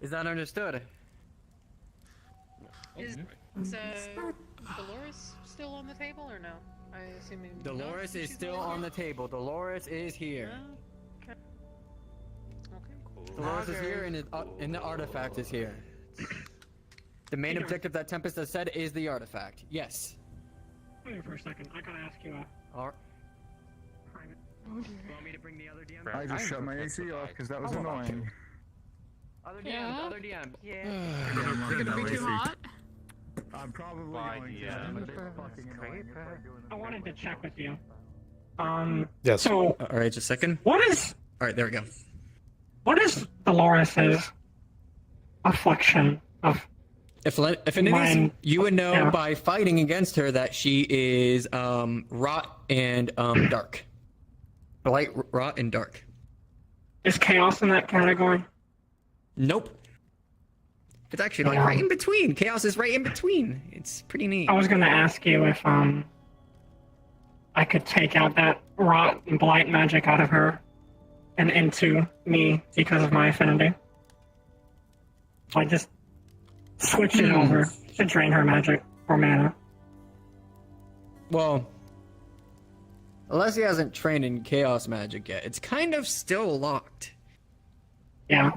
Is that understood? Is Dolores still on the table or no? I assume Dolores is she's still not on the table. Dolores is here. Okay. Okay. Dolores is here, and the artifact is here. The main objective that Tempest has said is the artifact. Yes. Wait for a second. I gotta ask you a Alright. private. Want me to bring the other DM? I just shut my AC off because that was annoying. Other DMs, Yeah. other DMs. Yeah. Gonna Gonna be too hot? I'm probably Bye, going to. DM. But it's fucking annoying if I do I wanted to check with you. Yes. So, Alright, just a second. what is Alright, there we go. Dolores's affliction of? If it is, Mine- you would know yeah. by fighting against her that she is rot and dark. Blight, rot, and dark. Is chaos in that category? Nope. It's actually like right in between. Chaos is right in between. It's pretty neat. I was gonna ask you if I could take out that rot and blight magic out of her and into me because of my affinity. I just switch it over to drain her magic or mana. Well, unless he hasn't trained in chaos magic yet, it's kind of still locked. Yeah.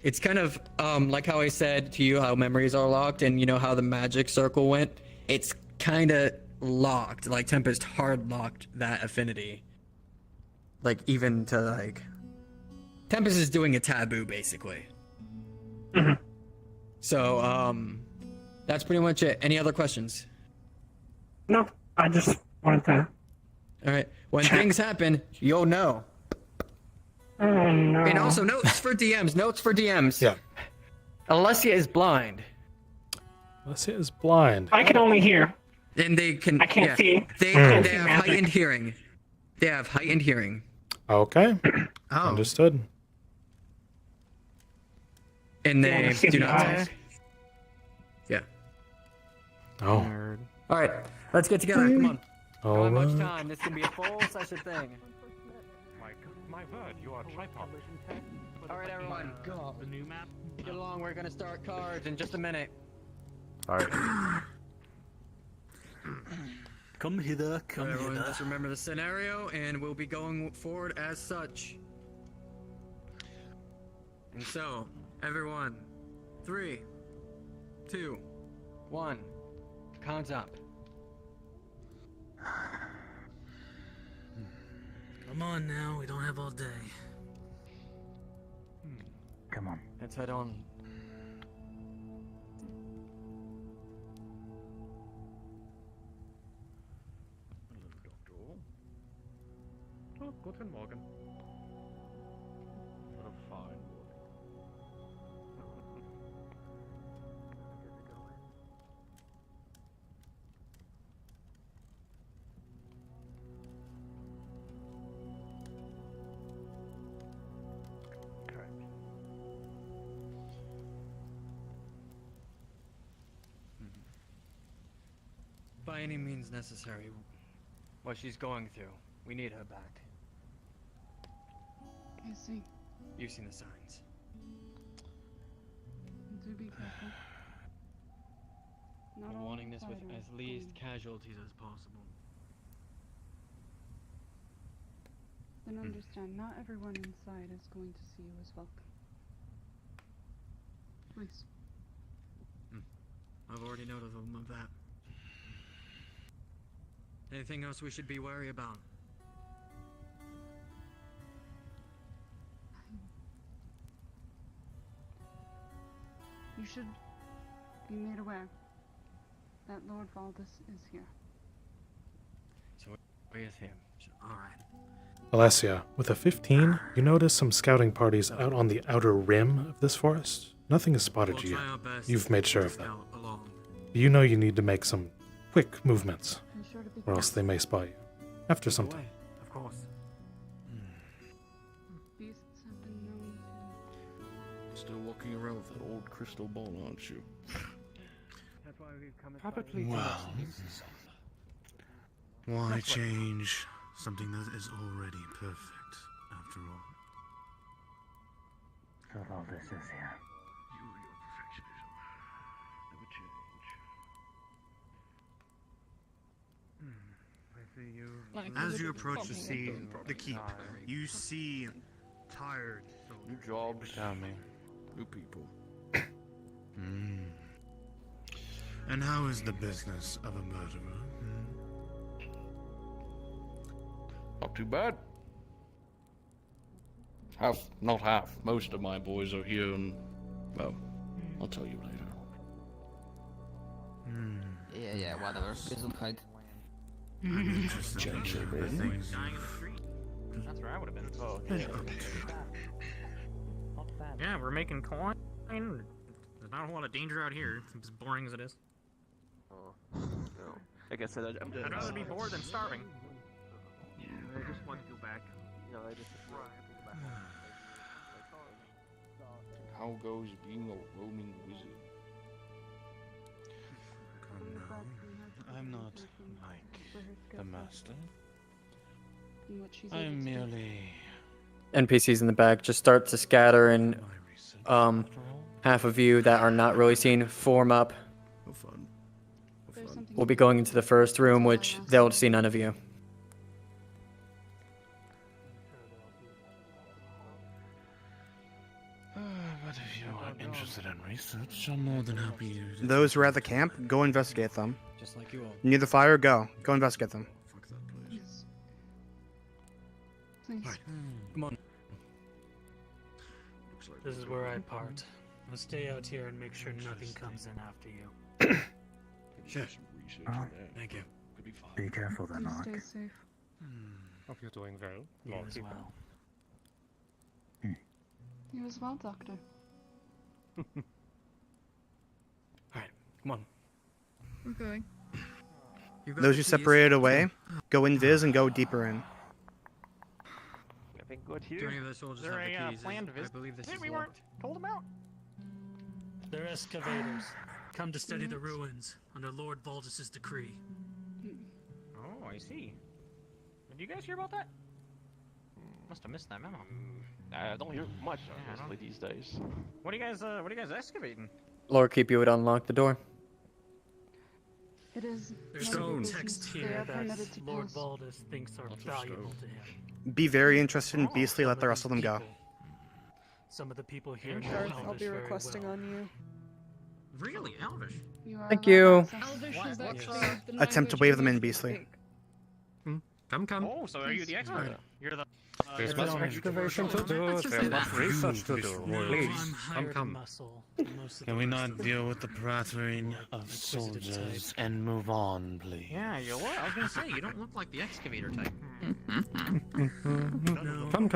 It's kind of like how I said to you how memories are locked, and you know how the magic circle went. It's kind of locked. Like Tempest hard locked that affinity. Like even to like, Tempest is doing a taboo basically. Mhm. So that's pretty much it. Any other questions? No, I just wanted to. All right. When things happen, you'll know. Oh no. And also notes for DMs. Notes for DMs. Yeah. Alessia is blind. Alessia is blind. I can only hear. And they can. I can't see. They can't they see have magic. heightened hearing. They have heightened hearing. Okay. Oh. Understood. And Yeah, they excuse do me, not. eyes. Yeah. Oh. All right. Let's get together. Come on. Don't All have much right. time. This can be a full session thing. My word, you are tripod. All right, everyone. The new map. Get along. We're gonna start cards in just a minute. Alright. Come hither, come Everyone, hither. just remember the scenario, and we'll be going forward as such. And so, everyone, 3, 2, 1, count up. Come on now, we don't have all day. Come on. Let's head on. Oh, guten Morgen. What a fine morning. By any means necessary, what she's going through, we need her back. I see. You've seen the signs. Do be careful. Not We're all wanting this with fighters as least go- casualties as possible. Then understand, not everyone inside is going to see you as welcome. Please. I've already noted them of that. Anything else we should be wary about? You should be made aware that Lord Valdis is here. So where is him? Alright. Alessia, with a 15, you notice some scouting parties out on the outer rim of this forest. Nothing has spotted We'll you try yet. our best You've made sure to of that. scout along. You know you need to make some quick movements, Be sure to be or else they may spot you. After some time. Away, of course. Beasts have been known to Still walking around with that old crystal ball, aren't you? That's why we've come as Probably far Why change something that is already perfect, after all? So all this is here. As you approach the keep, you see tired New jobs coming. new people. And how is the business of a murderer? Not too bad. Not half. Most of my boys are here, and well, I'll tell you later. Yeah, whatever. Gesundheit. I'm interested in the things That's where I would have been. Oh, you've been up to. yeah, we're making coin. There's not a whole lot of danger out here. It's as boring as it is. Oh, no. Like I said, I'm just. I'd rather be bored than starving. Yeah, I just want to go back. No, I just. How goes being a roaming wizard? Come now. I'm not like the master. I'm merely NPCs in the back just start to scatter, and my research. half of you that are not really seen form up. Have fun. Have fun. We'll be going into the first room, which they'll see none of you. But if you are interested in research, I'm more than happy to. Those who are at the camp, go investigate them. Just like you all. Near the fire, go investigate them. Fuck that place. Please. Come on. Looks like This we're is where I doing- part. I'll stay out here and make sure nothing comes in after you. Sure. Some research Oh. in there. Thank you. Could be fun. Be careful then, Please Ark. stay safe. Hope you're doing well. You as well. You as well, Doctor. Alright, come on. We're going. Those who separated away, go invis and go deeper in. Nothing good Do here. any of the soldiers have the keys? planned visit? I believe this is we locked. weren't told about. They're excavators. Come to study the ruins under Lord Valdis' decree. Oh, I see. Did you guys hear about that? Must have missed that memo. I don't hear much, I honestly, these days. What are you guys excavating? Lord, keep you would unlock the door. It is. There's one of some the text business they here are that permitted to Lord pass. Valdis thinks are Lots of valuable stone. to him. Be very interested in Oh, Beastly, let Some the of rest of them these go. people- Some of the people here know Darth, Elvish I'll be very requesting well. on you. Really, Elvish? You are Thank allowed you. access. Elvish What? is Yes. actually the Attempt to language wave of them in, most Beastly. speak. Come. Oh, so are you the expert? Yeah. You're the. There's you're much the- excavation to do. Let's just There's say much that. research to do. No, Please, I'm hired come. muscle. Most of Can the we rest not of them deal are with the prattling of inquisitive soldiers type. and move on, please? Yeah, you were. I was gonna say you don't look like the excavator type. No. Come.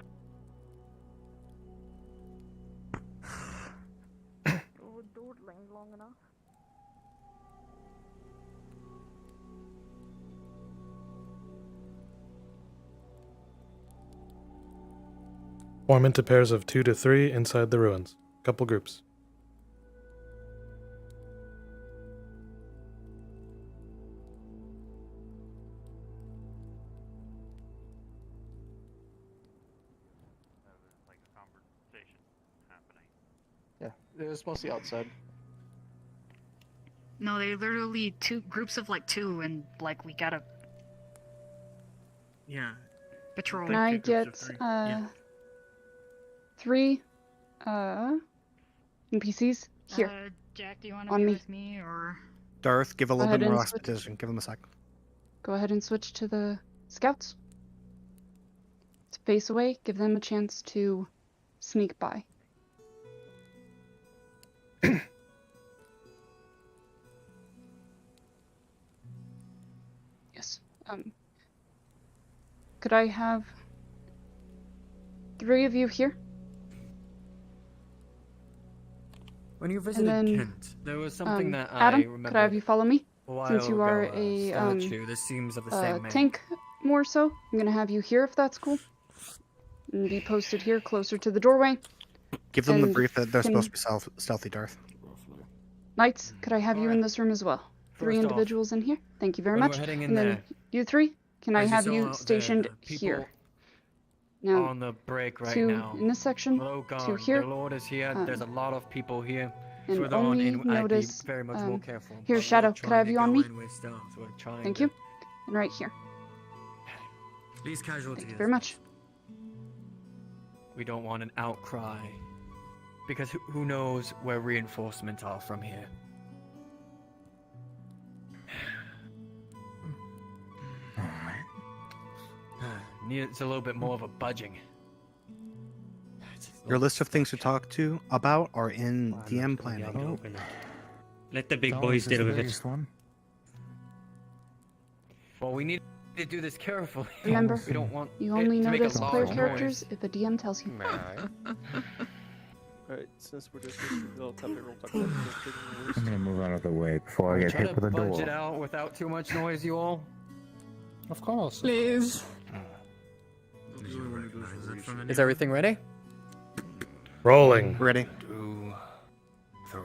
Form into pairs of 2 to 3 inside the ruins. Couple groups. Like a conversation happening. Yeah, it's mostly outside. No, they literally two groups of like two, and like we gotta Yeah. patrol. Can I Big groups of get three. Yeah. 3 NPCs here? Jack, do you want to On be me. with me or? Darth, give a Go little ahead bit more and switch. exposition. Give them a sec. Go ahead and switch to the scouts. Space away. Give them a chance to sneak by. Yes. Could I have 3 of you here? When you visited then, Kent, there was something that Adam, I remember. could I have you follow me? a while Since you are ago, a statue. This seems of the same make. tank more so. I'm gonna have you here if that's cool. And be posted here closer to the doorway. Give them the And brief that they're can- supposed to be stealthy, Darth. Roughly. Knights, could I have you in Alright. this room as well? 3 First off, individuals in here. Thank you very when much. we're heading in And then there, you 3, can I as have saw you out there, stationed the people here? Now, on the break right 2 now. in this section, Hello, 2 guard. here, The Lord is here. There's a lot of people here. and Further on only in, I'd notice. be very much more careful. here's but we're Shadow. Could I trying have to you on go me? in with stealth. We're trying Thank to- you. And right here. Least casualties. Thank you very much. We don't want an outcry. Because who knows where reinforcements are from here. Needs a little bit more of a budging. Your list of things to talk to about are in DM planning. Let the big boys deal with it. Well, we need to do this carefully. Remember, we don't want you only to make a notice player large characters noise. if the DM tells you. May I? Alright, since we're just they'll have to roll talk about this. I'm gonna move out of the way before I get Try hit to with a budge it door. out without too much noise, you all. Of course. Please. Is everything ready? Rolling. Ready. 2, 3.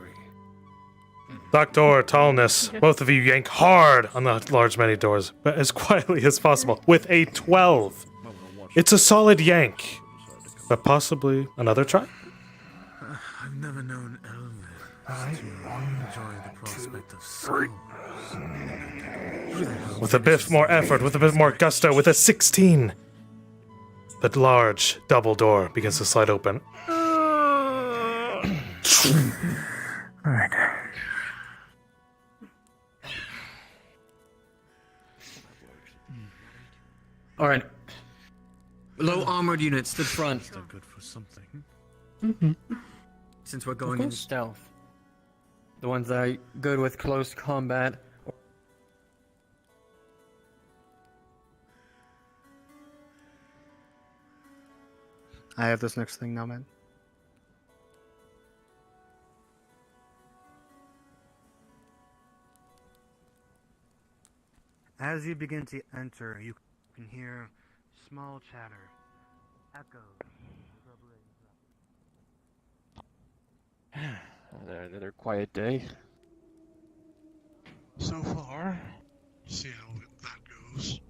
Doctor, tallness. Both of you yank hard on the large many doors, but as quietly as possible, with a 12. It's a solid yank. But possibly another try? I've never known Elvis to enjoy the prospect of souls. With a bit more effort, with a bit more gusto, with a 16. The large double door begins to slide open. Alright. All right. Low armored units to the front. They're good for something. Since we're going in stealth. The ones that are good with close combat. I have this next thing now, man. As you begin to enter, you can hear small chatter, echoes. Another quiet day. So far, see how that goes.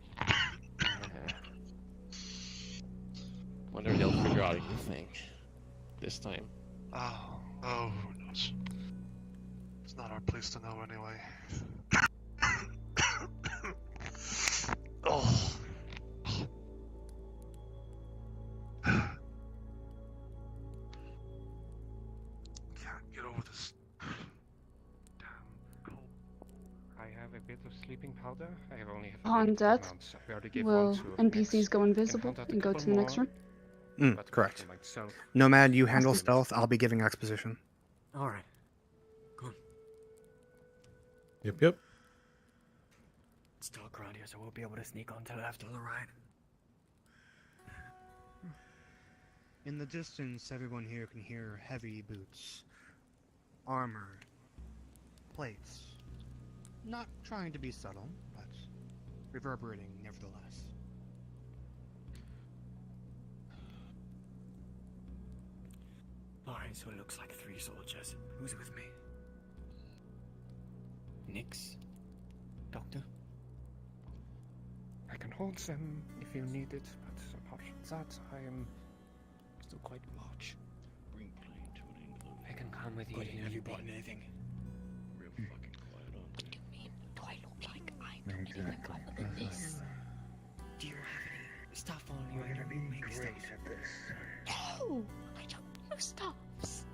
Wonder if they'll figure out anything this time. Oh, who knows? It's not our place to know anyway. Oh. Can't get over this damn cold. I have a bit of sleeping powder. I have only have On death, I already gave will one to NPCs Max. go Can invisible hunt out a and go couple to the next more, room? but Correct. for myself. Nomad, you handle stealth. I'll be giving exposition. All right. Yep. It's dark around here, so we'll be able to sneak on to the left or the right. In the distance, everyone here can hear heavy boots, armor, plates. Not trying to be subtle, but reverberating nevertheless. Alright, so it looks like 3 soldiers. Who's with me? Nix? Doctor? I can hold them if you need it, but apart from that, I am still quite large. I can come with you. Have you brought anything? Real fucking quiet on. What do you mean? Do I look like I Exactly. don't even come with this? Do you have any stuff on you? We're gonna be great at this. No! I don't use stuffs.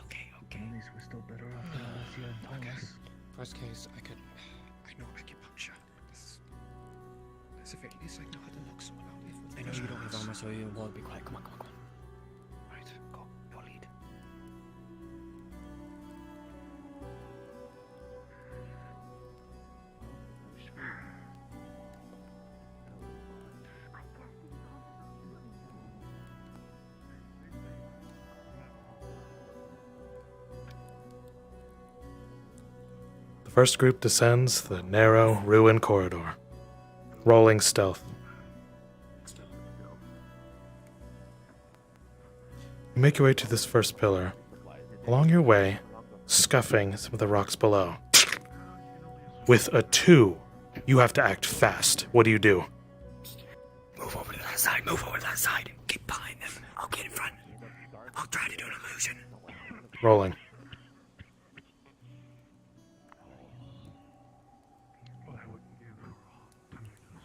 Okay. At least we're still better off than Alicia and Thomas. Worst case, I know acupuncture. As if at least I know how to knock someone out with. I know you don't have armor, so you will be quiet. Come on. Right, go. Your lead. The first group descends the narrow, ruined corridor. Rolling stealth. You make your way to this first pillar. Along your way, scuffing some of the rocks below. With a 2, you have to act fast. What do you do? Move over to that side. Keep behind them. I'll get in front. I'll try to do an illusion. Rolling.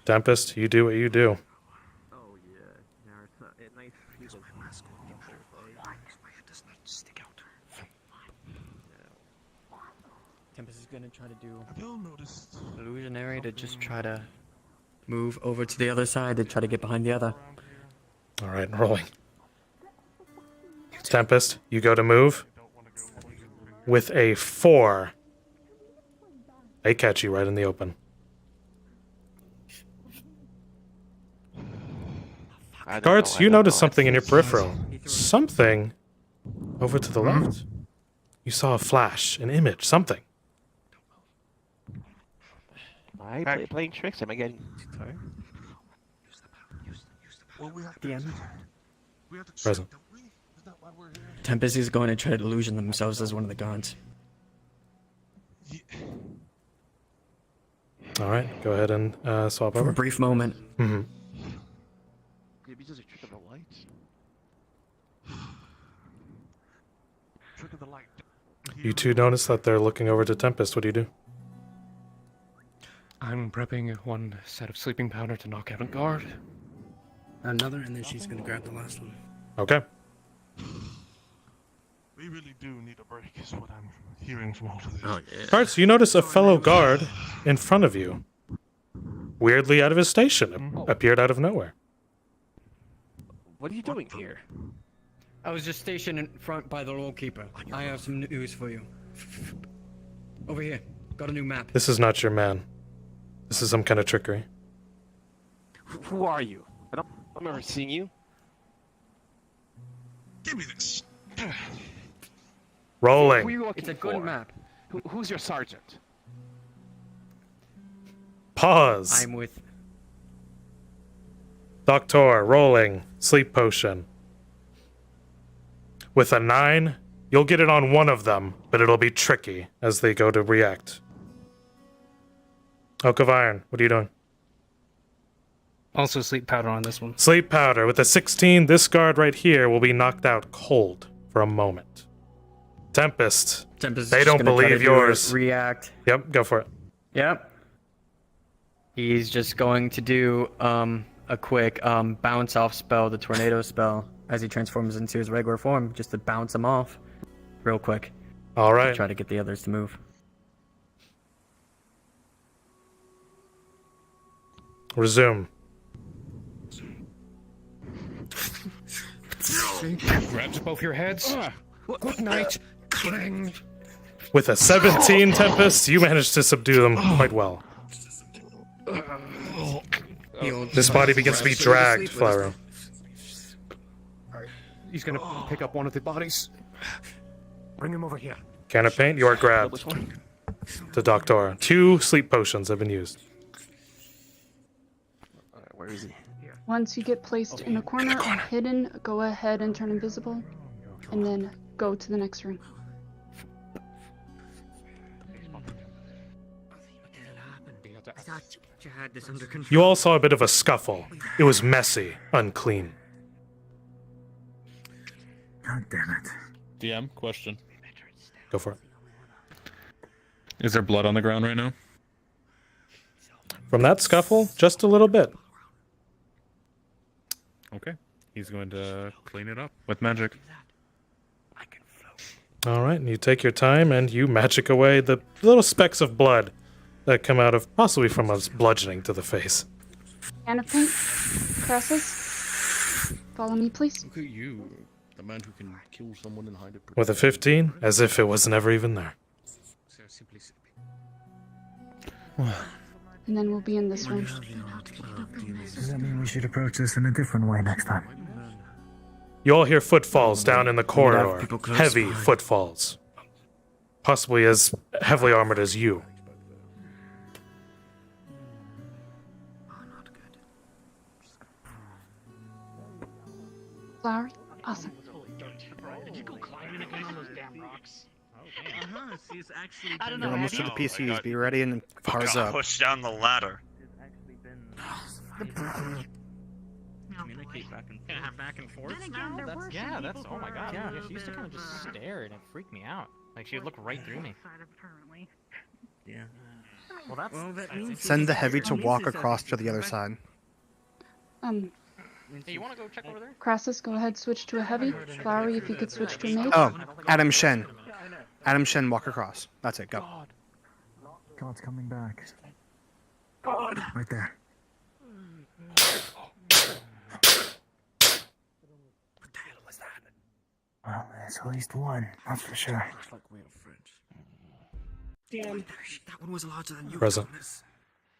Tempest, you do what you do. Tempest is gonna try to do illusionary to just try to move over to the other side to try to get behind the other. All right, rolling. Tempest, you go to move. With a 4, they catch you right in the open. Guards, you notice something in your peripheral. Something over to the left. You saw a flash, an image, something. Am I playing tricks? Am I getting... Sorry? Present. Tempest is going to try to illusion themselves as one of the guards. All right, go ahead and swap For over. a brief moment. Mm-hmm. Maybe just a trick of the lights. Trick of the light. You two notice that they're looking over to Tempest. What do you do? I'm prepping one set of sleeping powder to knock out a guard. Another, and then she's gonna grab the last one. Okay. We really do need a break, is what I'm hearing from all of this. Oh, yeah. Guards, you notice a fellow guard in front of you. Weirdly out of his station. Appeared out of nowhere. What are you doing here? I was just stationed in front by the lawkeeper. I have some news for you. Over here. Got a new map. This is not your man. This is some kind of trickery. Who are you? I don't remember seeing you. Give me this. Rolling. Who are you looking It's a for? good map. Who's your sergeant? Pause. I'm with... Doctor, rolling. Sleep potion. With a 9, you'll get it on one of them, but it'll be tricky as they go to react. Oak of Iron, what are you doing? Also sleep powder on this one. Sleep powder. With a 16, this guard right here will be knocked out cold for a moment. Tempest. Tempest is They just don't gonna try to believe do a yours. React. Yep, go for it. Yep. He's just going to do a quick bounce off spell, the tornado spell, as he transforms into his regular form, just to bounce him off real quick. All right. Try to get the others to move. Resume. Grabs both your heads. Good night. Cling. With a 17, Tempest, you managed to subdue them quite well. This body begins to be dragged, Flaru. He's gonna pick up one of the bodies. Bring him over here. Can of paint, you are grabbed. The Doctor. 2 sleep potions have been used. Where is he? Once you get placed in a corner, or hidden, go ahead and turn invisible, and then go to the next room. I thought you had this under control. You all saw a bit of a scuffle. It was messy, unclean. God damn it. DM, question. Go for it. Is there blood on the ground right now? From that scuffle, just a little bit. Okay. He's going to clean it up with magic. All right, and you take your time and you magic away the little specks of blood that come out of possibly from us bludgeoning to the face. Can of paint. Crassus. Follow me, please. Look at you, the man who can kill someone and hide it. With a 15, as if it was never even there. And then we'll be in this room. Does that mean we should approach this in a different way next time? You all hear footfalls down in the corridor. people close Heavy by. footfalls. Possibly as heavily armored as you. Flower. Awesome. Did you go climbing again on those damn rocks? She's actually I don't You're know. almost to the PCs. Be ready and pars up. push down the ladder. Gonna have back and forth now? That's oh my god. Yeah, she used to kind of just stare and it freaked me out. Like she would look right through me. Yeah. Well, that means Send the heavy to walk across to the other side. Hey, you want to go check over there? Crassus, go ahead, switch to a heavy. Flowery, if you could switch to a mage. Oh, Adam Shen. Adam Shen, walk across. That's it, go. God's coming back. God. Right there. What the hell was that? Well, there's at least one, that's for sure. Looks like we are friends. Damn. That one was larger than you, Present. Thomas.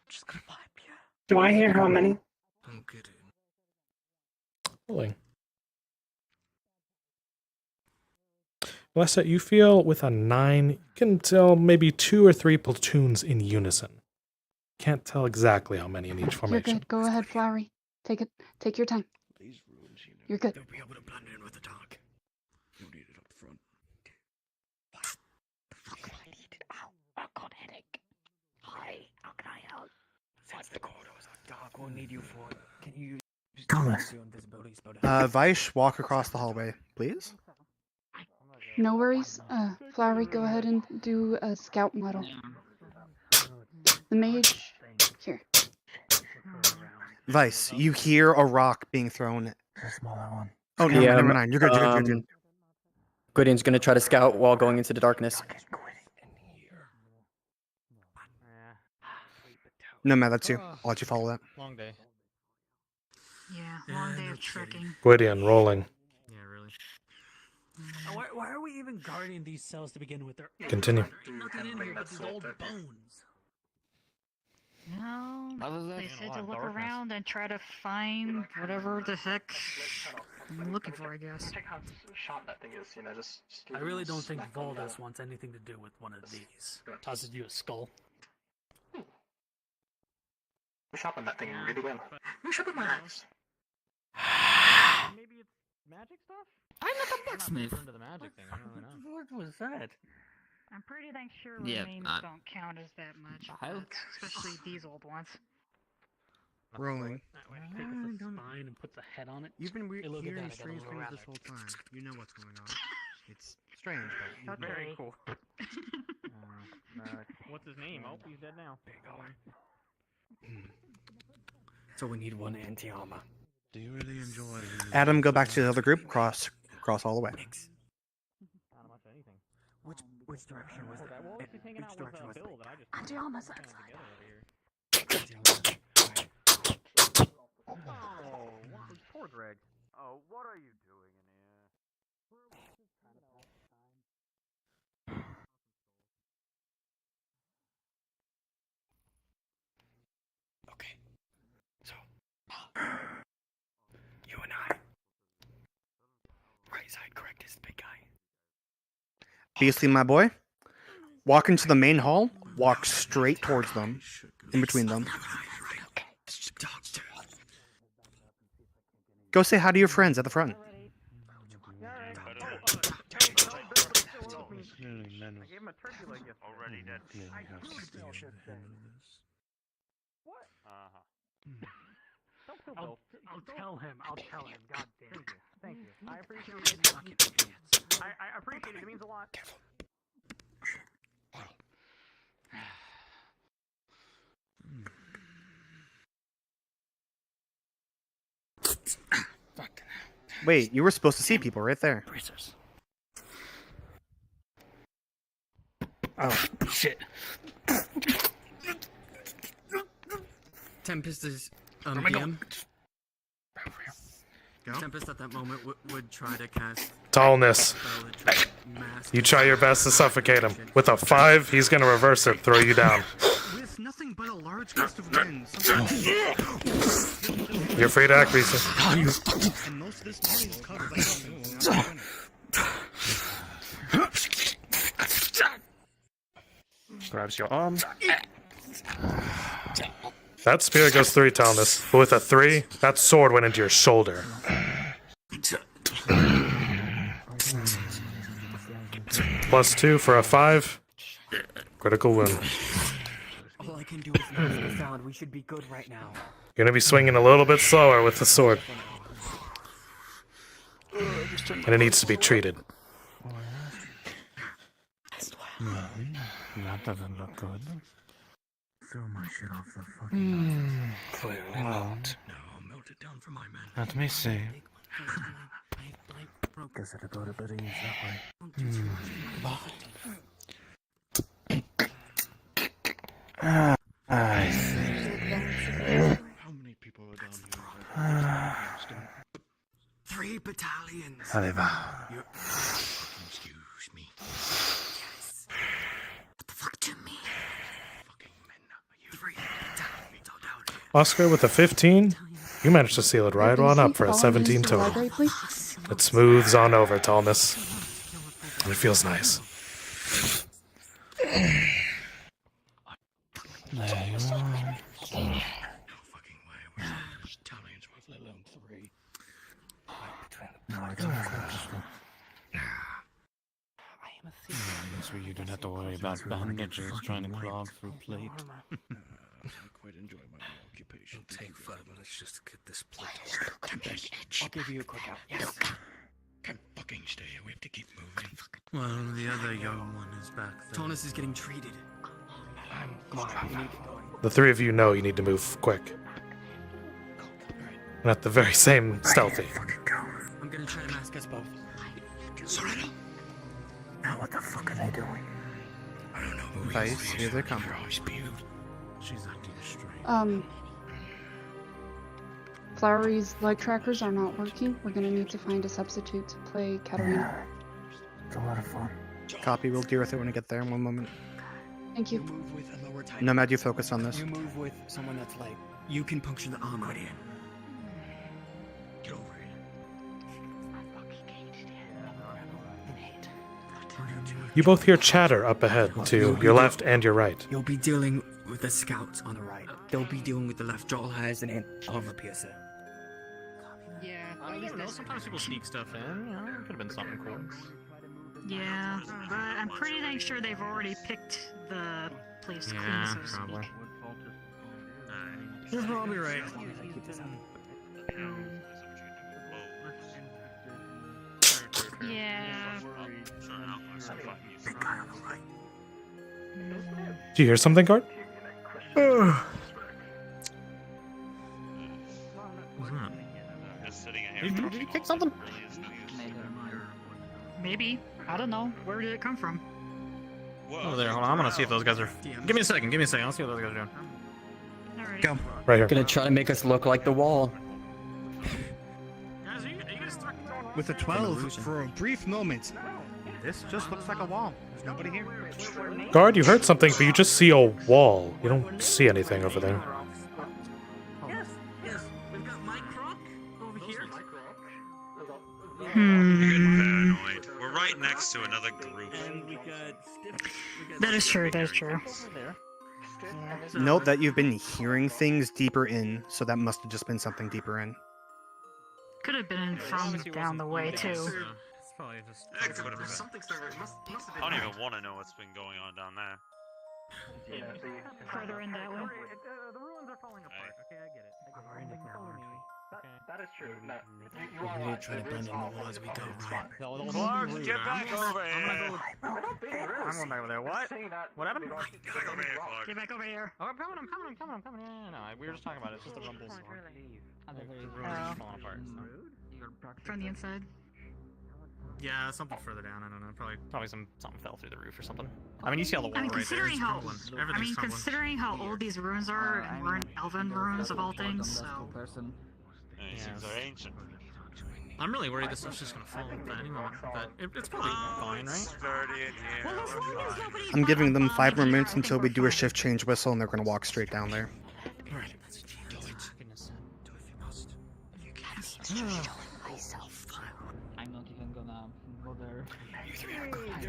Just gonna vibe, yeah. Do I hear how many? Don't get it. Rolling. Lessa, you feel with a 9, you can tell maybe 2 or 3 platoons in unison. Can't tell exactly how many in each You're formation. good. Go ahead, Flowery. Take it. Take your time. These ruins, you know. You're good. They'll be able to blend in with the dark. You need it up front. I need it. Ow. I've got a headache. Hi. How can I help? Since the corridors are dark, we'll need you for. Can you use Thomas. your invisibility spell to- Vaish, walk across the hallway, please. No worries. Flowery, go ahead and do a scout model. The mage. Here. Vice, you hear a rock being thrown. The smaller one. Oh, no, never mind. You're good, you're good. Gwydion's gonna try to scout while going into the darkness. No, Matt, that's you. I'll let you follow that. Long day. Yeah, long day of trekking. Gwydion, rolling. Yeah, really. Why are we even guarding these cells to begin with? There Continue. nothing in here but these old bones. No, Other than they a said lot to of look darkness. around and try to find whatever the heck I'm looking for, I guess. Check how shot that thing is, just I really don't think Valdis wants anything to do with one of these. Tosses you a skull. We're shopping that thing really well. Who should my house? Maybe it's magic stuff? I'm not a I'm not blacksmith. super into the magic thing. I don't really know. What was that? I'm pretty dang sure Yeah, remains don't count as that much, especially these old ones. Rolling. Take the spine and put the head on it. You've been Hey, look at hearing that, I got a strange little things this whole time. You know what's going on. It's strange, but you Okay. Cool. What's his name? Oh, he's dead now. So we need one anti-armor. Do you really enjoy Adam, go back to the other group. Cross all the way. Not much of anything. Which direction was Okay, well, he's hanging out with Bill that I just Anti-armor's put outside. together over here. Oh, poor Greg. Oh, what are you doing in here? Okay. So, you and I. Right side, correct, is the big guy. Beastly, my boy. Walk into the main hall. Walk straight towards them. In between them. Go say hi to your friends at the front. I gave him a turkey leg yesterday. Already dead. What? Don't kill Bill. I'll tell him. God damn. Thank you. I appreciate it. I appreciate it. It means a lot. Wait, you were supposed to see people right there. Bracers. Oh, shit. Tempest is Where am I DM. Go. Tempest at that moment would try to cast Tallness. spell to try to mask. You try your best to suffocate him. With a 5, he's gonna reverse it, throw you down. With nothing but a large gust of wind. You're free to act, Reese. And most of this area is covered by nothing. Grabs your arm. That spear goes 3 Tallness, but with a 3, that sword went into your shoulder. +2 for a 5. Critical wound. All I can do is mask the sound. We should be good right now. You're gonna be swinging a little bit slower with the sword. And it needs to be treated. That doesn't look good. Throw my shit off the fucking. Clearly not. No, melt it down for my man. Let me see. Guess I'd go to better use that way. battalions. Excuse me. Yes. What the fuck do you mean? Fucking men. 3 battalions all down here. Oscar with a 15. You managed to seal it right on up for a 17 total. Library, please. It smooths on over, Tallness. And it feels nice. There you are. No fucking way. Where's battalions worth, let alone 3? This way you don't have to worry about bandages trying to crawl through plate. I quite enjoy my new occupation. It'll take 5 minutes just to get this plate. Tempest. I'll give you a quick out. Yes. Can't fucking stay here. We have to keep moving. Well, the other young one is back there. Tonus is getting treated. Come on, we need to go. The 3 of you know you need to move quick. And at the very same stealthy. I'm gonna try to mask us both. Sorrento. Now what the fuck are they doing? I don't know, but we Vice, here they come. She's acting strange. Flowery's leg trackers are not working. We're gonna need to find a substitute to play Katarina. It's a lot of fun. Copy, we'll deal with it when I get there in 1 moment. Thank you. Move with a lower type. Nomad, you focus on this. You move with someone that's light. You can puncture the armor. Get over it. You both hear chatter up ahead to your left and your right. You'll be dealing with the scouts on the right. They'll be dealing with the left. Joel has an armor piercer. Yeah. I mean, you don't know. Sometimes people sneak stuff in. You know, it could have been something cool. Yeah, but I'm pretty dang sure they've already picked the place clean, Yeah, so to speak. probably. You're probably right. Yeah. Do you hear something, Guard? Did you kick something? Maybe. I don't know. Where did it come from? Over there. Hold on. I'm gonna see if those guys are. Give me a second. Give me a second. I'll see what those guys are doing. Alright. Go. Right here. Gonna try to make us look like the wall. Guys, are you guys starting to go on? With a 12 for a brief moment. This just looks like a wall. There's nobody here. Guard, you heard something, but you just see a wall. You don't see anything over there. Yes, we've got Mike Croc over here. Hmm. We're right next to another group. And we got That is true, that is true. Note that you've been hearing things deeper in, so that must have just been something deeper in. Could have been from down the way, too. It's probably just. That could have been. I don't even want to know what's been going on down there. Further in that way. The ruins are falling apart. Okay, I get it. We're in the corner. That is true. We really try to blend in the wall as we go, right? Clark, get back over here. I'm going back over there. What? What happened? Get back over here, Clark. Get back over here. Oh, I'm coming. Yeah, no, we were just talking about it. It's just the rumbles. The ruins are just falling apart. So. From the inside. Yeah, something further down. I don't know. Probably something fell through the roof or something. I mean, you see all the wall I mean, right there. considering It's how crumbling. Everything's crumbling. considering how old these ruins are, and we're in elven ruins of all things, so. These things are ancient. I'm really worried this stuff's just gonna fall at any moment, but it's probably fine, right? Sturdy in here. I'm giving them 5 more minutes until we do a shift change whistle, and they're going to walk straight down there. Alright. Goodness. Do it if you must. If you can. I'm not even gonna bother. You 3 are good. I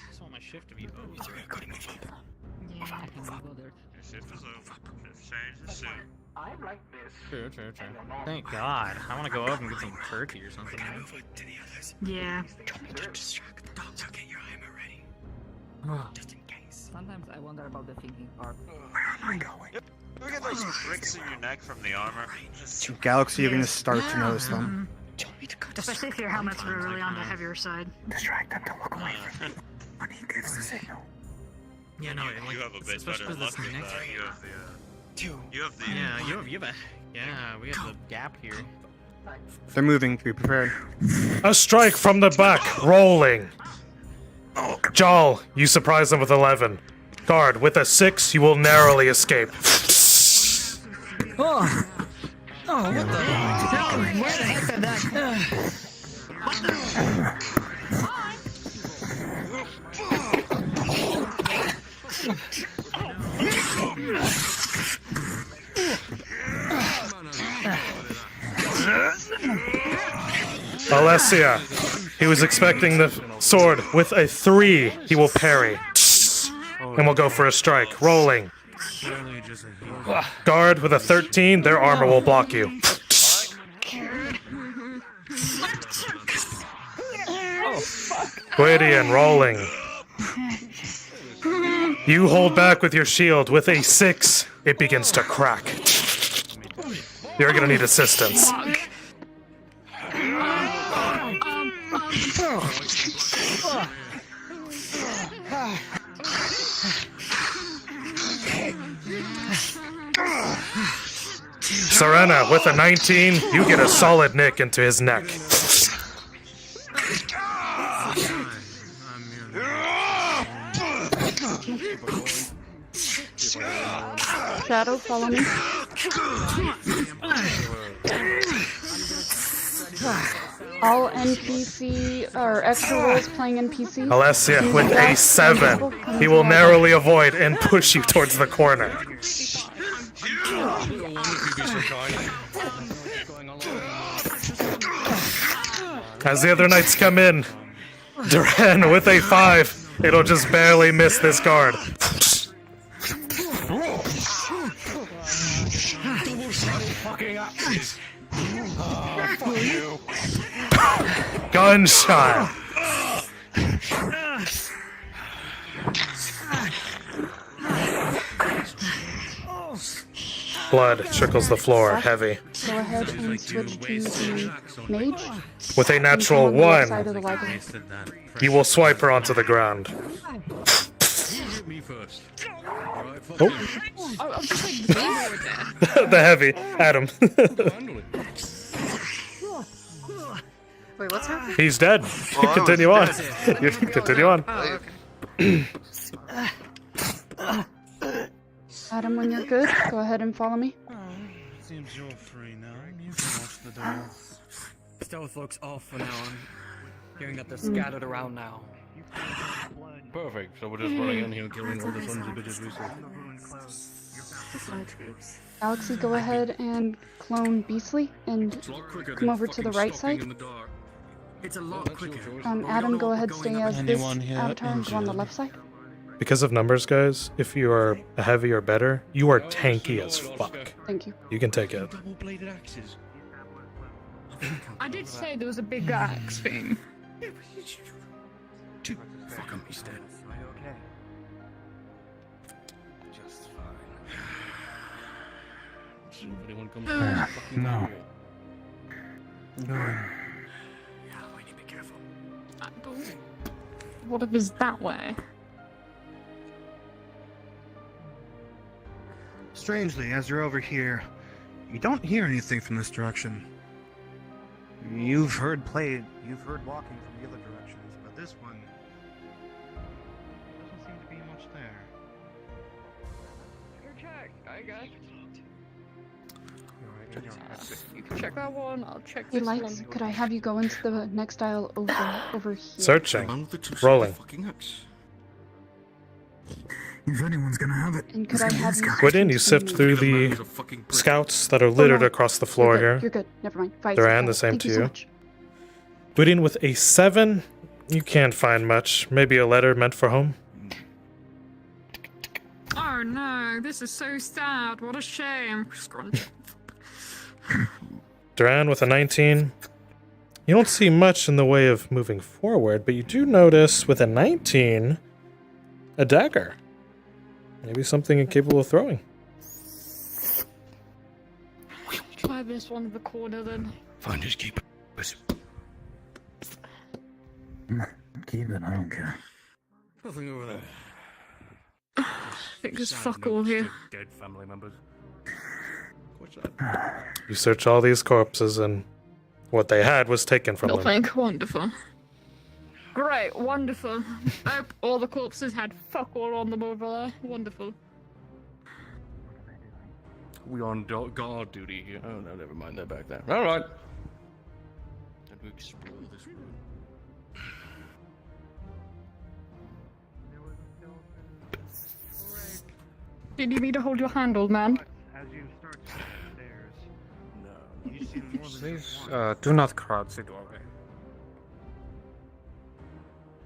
just want my shift to be over. You 3 are good. Move up. Yeah. I can be bothered. Your shift is over. Shift change is soon. I like this. True. Thank God. I want to go up and get some turkey or something. Move it to the others. Yeah. Don't need to distract the dogs. I'll get your armor ready. Just in case. Sometimes I wonder about the thinking part. Where am I going? Look at those pricks in your neck from the armor. Galaxy, you're going to start to notice them. Especially if your helmets were really on the heavier side. Distract them to look away from me when he gives the signal. Yeah, no, You have a bit better luck with that. You have the. You have the. Yeah, you have a. Yeah, we have the gap here. They're moving. Be prepared. A strike from the back, rolling. Jal, you surprise them with 11. Guard, with a 6, you will narrowly escape. Oh, what the? Where the heck did that? Alessia, he was expecting the sword. With a 3, he will parry. And we'll go for a strike. Rolling. Guard with a 13, their armor will block you. Gwydion, rolling. You hold back with your shield. With a 6, it begins to crack. You're gonna need assistance. Serena, with a 19, you get a solid nick into his neck. Shadow, follow me. All NPC or extra roles playing NPC. Alessia, with a 7, he will narrowly avoid and push you towards the corner. As the other knights come in, Duran with a 5, it'll just barely miss this guard. Gunshot. Blood trickles the floor, heavy. Go ahead and switch to the mage. With a natural And come on the left 1, side of the wagon. you will swipe her onto the ground. Oh. The heavy, Adam. Wait, what's happening? He's dead. Continue on. You can continue on. Oh, okay. Adam, when you're good, go ahead and follow me. Seems you're free now. You can watch the door. Stealth looks off for now. I'm hearing that they're scattered around now. Perfect. So we're just running in here killing all the sons of bitches we see. Alexi, go ahead and clone Beastly and come over to the right side. It's a lot quicker. Adam, go ahead, stay as this Anyone here avatar and go on the left side. Because of numbers, guys, if you are a heavy or better, you are tanky as fuck. Thank you. You can take it. Double-bladed axes. I did say there was a big axe thing. Fuck him, he's dead. Are you okay? Just fine. See if anyone comes to the fucking No. area. Yeah, we need to be careful. What if it's that way? Strangely, as you're over here, you don't hear anything from this direction. You've heard walking from the other directions, but this one doesn't seem to be much there. Okay, I got it. You can check that one, I'll check Hey, this Lights, one. could I have you go into the next aisle over here? Searching. Rolling. If anyone's gonna have it, And could I have you... Gwydion, you sift through the scouts that are littered across the floor You're here. good. You're good. Never mind. Vice, Duran, got the it. same Thank to you. So you. much. Gwydion with a 7, you can't find much. Maybe a letter meant for home. Oh no, this is so sad. What a shame. Scrunch. Duran with a 19. You don't see much in the way of moving forward, but you do notice with a 19, a dagger. Maybe something incapable of throwing. Try this one in the corner then. Fine, just keep it. Keep it, I don't care. Nothing over there. I think there's fuck all here. Dead family members. What's that? You search all these corpses, and what they had was taken from them. Nothing. Wonderful. Great, wonderful. All the corpses had fuck all on them over there. Wonderful. We on guard duty here. Oh no, never mind. They're back there. All right. to explore this room. Do you need me to hold your hand, old man? As you start to the stairs, you see more than Please, just one. do not crowd the doorway.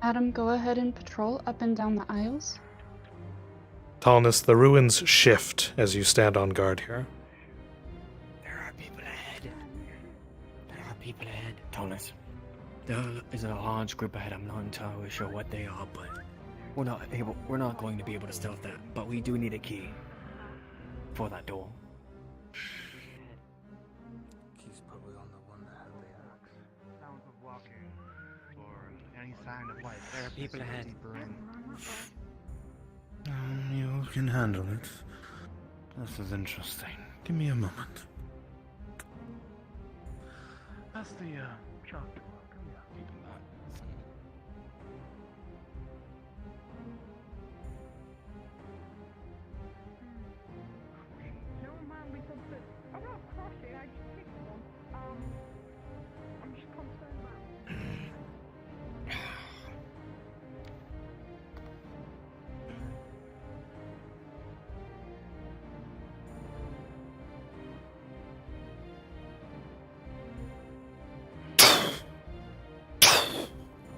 Adam, go ahead and patrol up and down the aisles. Tallness, the ruins shift as you stand on guard here. There are people ahead. There are people ahead. Tallness. There is a large group ahead. I'm not entirely sure what they are, but we're not going to be able to stealth that. But we do need a key for that door. He's probably on the one that had the axe. Sounds of walking, or any sign of life. There are people ahead. Deeper in. You can handle it. This is interesting. Give me a moment. That's the chalk. Never mind, because I'm not crossing, I just picked one. I'm just concerned about.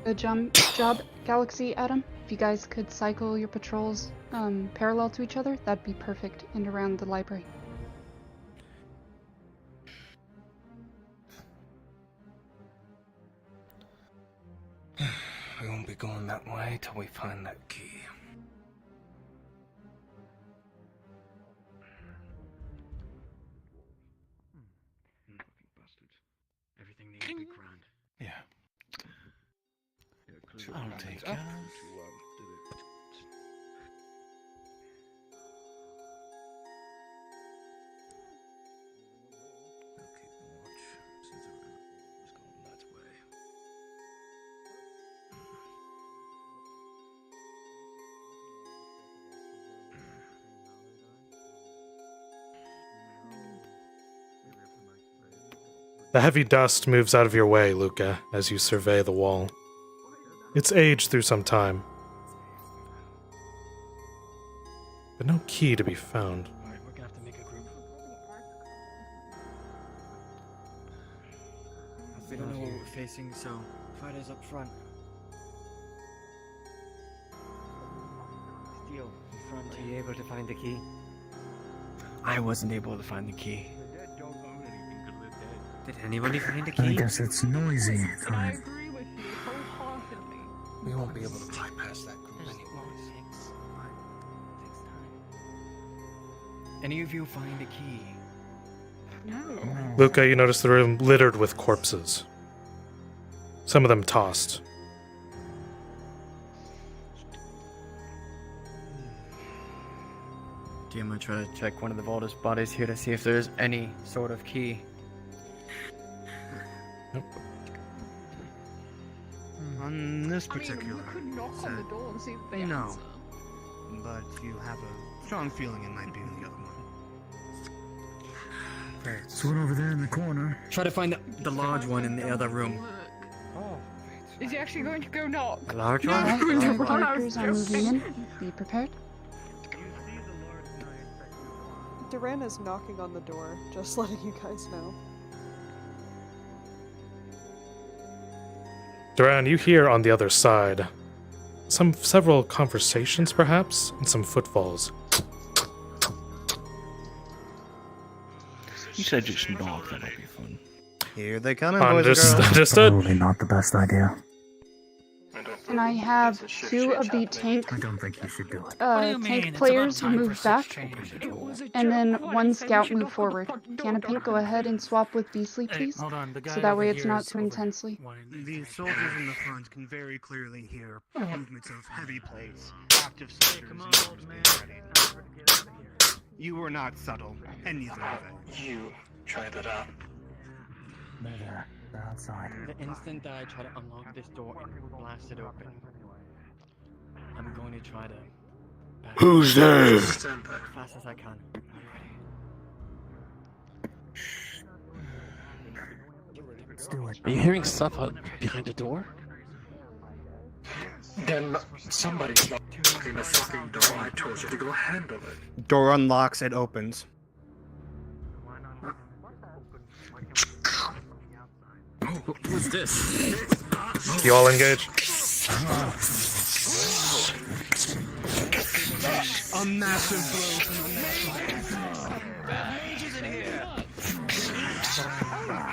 Good job, Galaxy Adam. If you guys could cycle your patrols parallel to each other, that'd be perfect and around the library. We won't be going that way till we find that key. Fucking bastards. Everything needs to be grand. Yeah. Clearly I'll not take enough it. to, do it. I'll keep watch since everyone's going that way. The heavy dust moves out of your way, Luca, as you survey the wall. It's aged through some time, but no key to be found. Alright, we're gonna have to make a group. We don't know what we're facing, so fighters up front. Steel in front. Are you able to find the key? I wasn't able to find the key. Did anybody find a I key? guess it's noisy I time. agree with you wholeheartedly. We won't be able to bypass that group anyways. Any of you find a key? No. Luca, you notice the room littered with corpses. Some of them tossed. Do you want to try to check one of the Valdis bodies here to see if there's any sort of key? On this I mean, particular we could knock on the set, door and see if they no. answer. but you have a strong feeling it might be in the other one. It's one over there in the corner. Try to find the large one in the other room. Oh, Is he actually going to go knock? a large No, one? Alright, I'm going to all run. I characters was are moving joking. in. Be prepared. You see the large knight that you Duran is knocking on the door, just letting you guys know. Duran, you hear on the other side several conversations, perhaps, and some footfalls. You said just knock, that'll be fun. Here they come, boys and girls. Understood. Probably not the best idea. And I have two of the tank I don't think you should do it. tank players who move back, and then one scout move forward. Canopy, go ahead and swap with Beasley, Hey, please. hold on, the guy So that over way it's here not is too over intensely. The soldiers in the front can very clearly hear movements of heavy plates, active soldiers, and arms being ready. You were not subtle, and neither of it. You try that out. They're outside. The instant that I try to unlock this door and blast it open, I'm going to try to back Who's there? stand back as fast as I can. Are you ready? Let's do it. Are you hearing stuff out behind the door? Then somebody's knocking the fucking door. I told you to go handle it. Door unlocks, it opens. What's this? You all engage? A massive blow from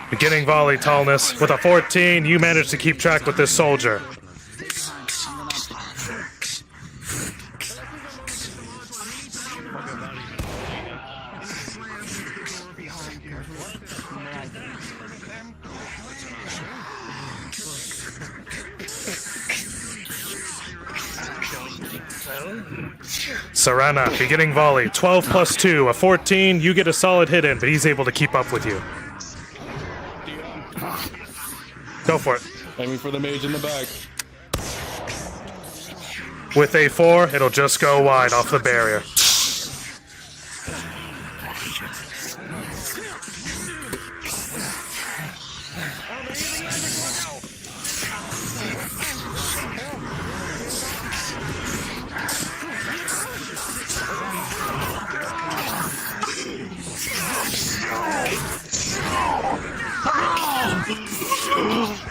Beginning volley, Tallness. With a 14, you manage to keep track with this soldier. Serana, beginning volley, 12 plus 2, a 14, you get a solid hit in, but he's able to keep up with you. Go for it. Aiming for the mage in the back. With a 4, it'll just go wide off the barrier.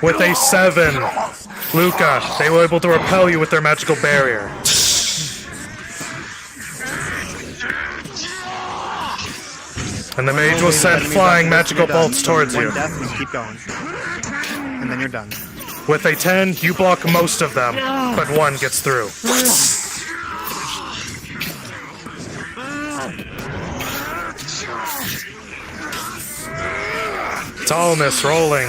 With a 7, Luca, they were able to repel you with their magical barrier. And the mage will send flying magical bolts towards you. One death and keep going. And then you're done. With a 10, you block most of them, but one gets through. Tallness rolling.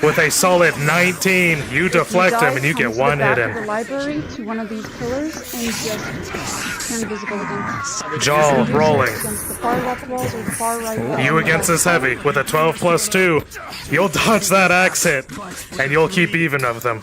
With a solid 19, you deflect him and you get one hit in. The library to one of these pillars and just turn visible again. Jaw rolling. Against the far left walls or the far right walls. You against this heavy with a 12 plus 2. You'll dodge that axe hit, and you'll keep even of them.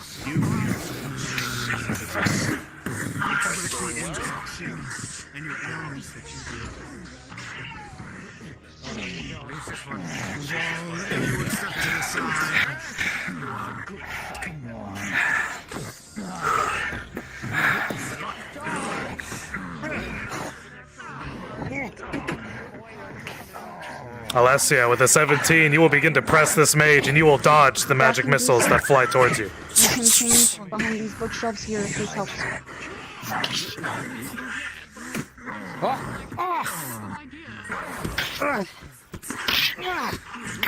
Alessia, with a 17, you will begin to press this mage, and you will dodge the magic missiles that fly towards you. You can change behind these bookshelves here if this helps.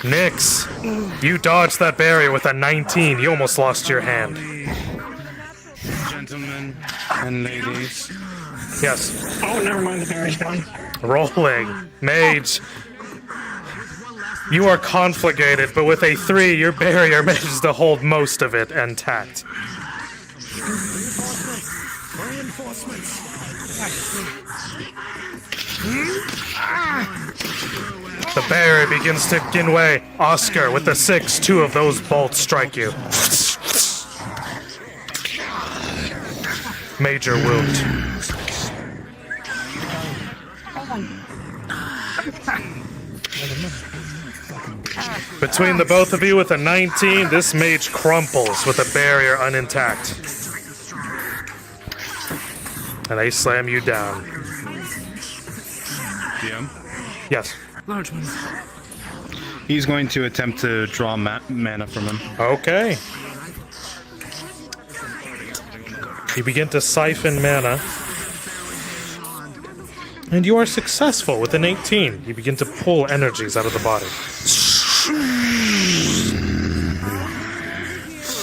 Nyx, you dodged that barrier with a 19. You almost lost your hand. Gentlemen and ladies. Yes. Oh, never mind, the barrier's gone. Rolling. Mage. You are conflagrated, but with a 3, your barrier manages to hold most of it intact. The barrier begins to give way. Oscar, with the 6, 2 of those bolts strike you. Major wound. Between the both of you with a 19, this mage crumples with a barrier unintact. And they slam you down. DM? Yes. Large one. He's going to attempt to draw mana from him. Okay. You begin to siphon mana. And you are successful with an 18. You begin to pull energies out of the body.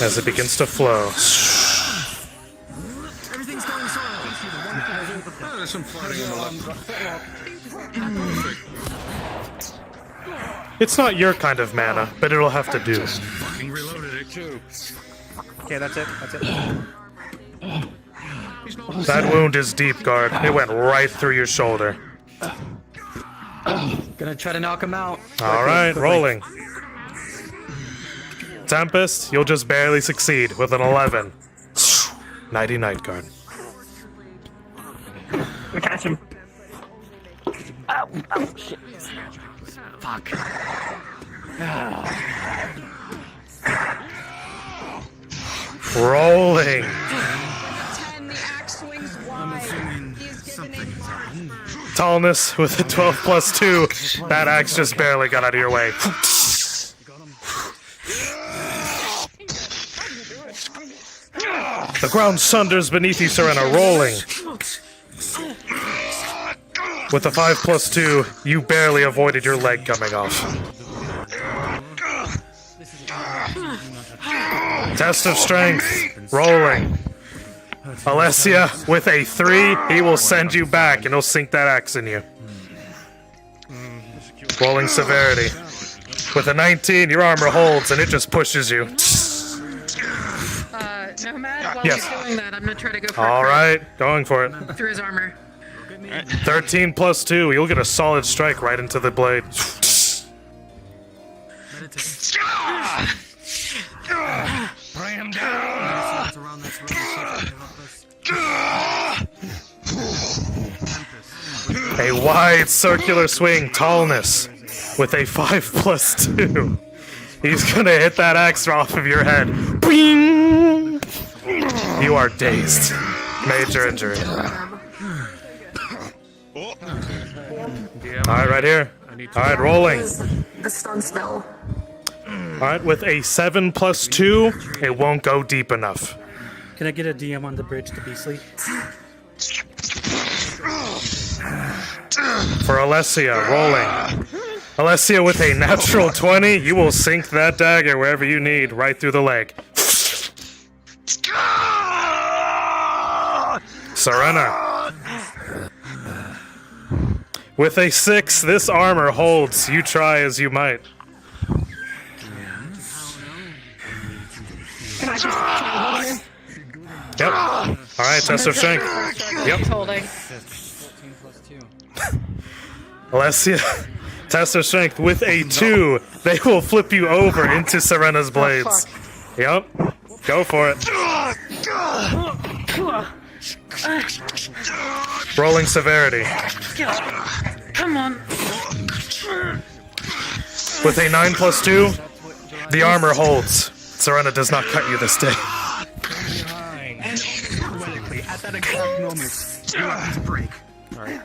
As it begins to flow. Everything's going so well. There's some flooding in the left. It's not your kind of mana, but it'll have to do. Fucking reloaded it too. Okay, that's it. That's it. That wound is deep, guard. It went right through your shoulder. Gonna try to knock him out. Alright, rolling. Tempest, you'll just barely succeed with an 11. Nighty night, guard. We catch him. Ow, shit. Fuck. Rolling. 10, the axe swings wide. He is given a mark. Tallness with a 12 plus 2. That axe just barely got out of your way. The ground sunders beneath you, Serena, rolling. With a 5 plus 2, you barely avoided your leg coming off. Test of strength, rolling. Alessia, with a 3, he will send you back and he'll sink that axe in you. Rolling severity. With a 19, your armor holds and it just pushes you. Nomad, while Yes. he's doing that, I'm gonna try to go for a All crit right, going for it. through his armor. 13 plus 2, you'll get a solid strike right into the blade. Bring him down! A wide circular swing, tallness, with a 5 plus 2. He's gonna hit that axe off of your head. Bing! You are dazed. Major injury. Alright, right here. Alright, rolling. The stun spell. Alright, with a 7 plus 2, it won't go deep enough. Can I get a DM on the bridge to Beasley? For Alessia, rolling. Alessia, with a natural 20, you will sink that dagger wherever you need, right through the leg. Serena. With a 6, this armor holds. You try as you might. Can I just try holding? Yep. Alright, test of strength. Yep. Holding. Alessia, test of strength with a 2. They will flip you over into Serena's blades. Yep. Go for it. Rolling severity. Come on. With a 9 plus 2, the armor holds. Serena does not cut you this day. At that exact moment, your weapons break. Alright.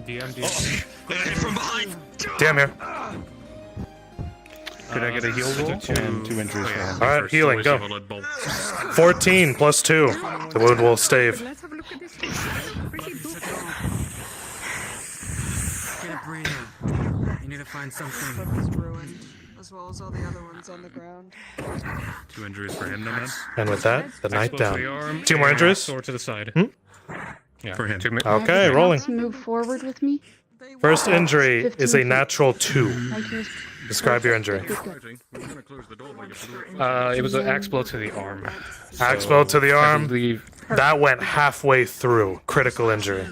DM. From behind! Damn here. Could I get a heal roll? And 2 injuries for him. Alright, healing, go. 14 plus 2. The wound will stave. Let's have a look at this. Get a breather. You need to find something. Book is ruined, as well as all the other ones on the ground. 2 injuries for him, Nomad. And with that, the night Explode to the down. arm, 2 more and injuries? sword to the side. Yeah, For him. Okay, rolling. To move forward with me. First injury 15 is a feet. natural 2. Like yours. Describe your injury. It was an axe blow to the arm. Axe blow to the I arm. believe That went halfway through. Critical injury.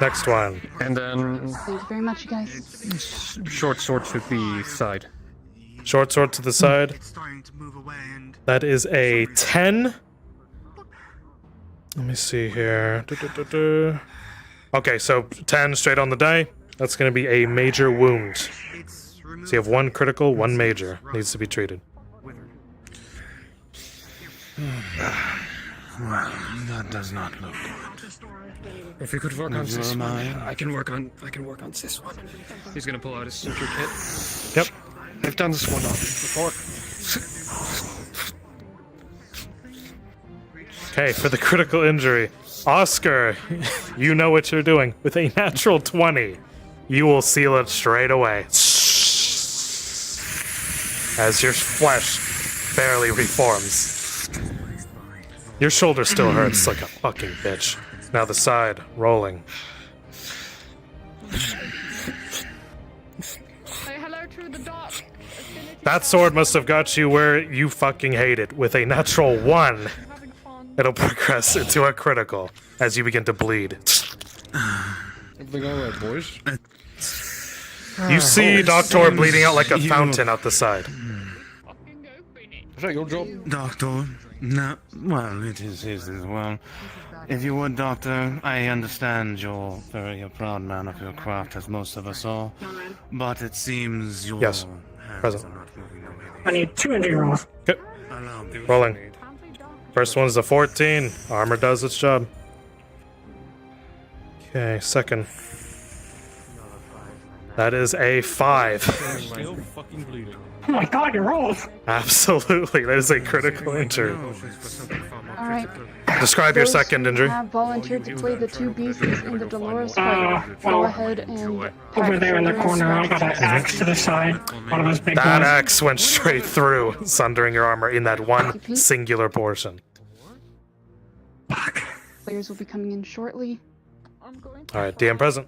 Next one. And then Thank you very much, you guys. short sword to the side. Short sword to the side. It's starting to move away, and That is a 10. Let me see here. Okay, so 10 straight on the die. That's going to be a major wound. So you have 1 critical, 1 major. Needs to be treated. Well, that does not look good. If you could work on Never this one, mind. I can work on this one. He's gonna pull out his suture kit. Yep. I've done this one before. Okay, for the critical injury. Oscar, you know what you're doing. With a natural 20, you will seal it straight away. As your flesh barely reforms. Your shoulder still hurts like a fucking bitch. Now the side, rolling. Say hello to the dock. That sword must have got you where you fucking hate it. With a natural 1, it'll progress into a critical as you begin to bleed. Everything alright, boys? You see Doctor bleeding out like a fountain out the side. Is that your job? Doctor, no, well, it is his as well. If you would, Doctor, I understand you're very a proud man of your craft, as most of us are, but it seems your Yes. hands Present. are not moving the way I need 2 injury rolls. Okay. Rolling. First one's a 14. Armor does its job. Okay, second. That is a 5. Still fucking bleeding. Oh my god, your rolls! Absolutely, that is a critical injury. Alright. Describe your Those second who injury. have volunteered to play the 2 beasts in the Dolores fight, go well, ahead and... over there in the corner, I got an axe to the side. One of those big That ones. axe went straight through, sundering your armor in that one singular portion. Players will be coming in shortly. Alright, DM present.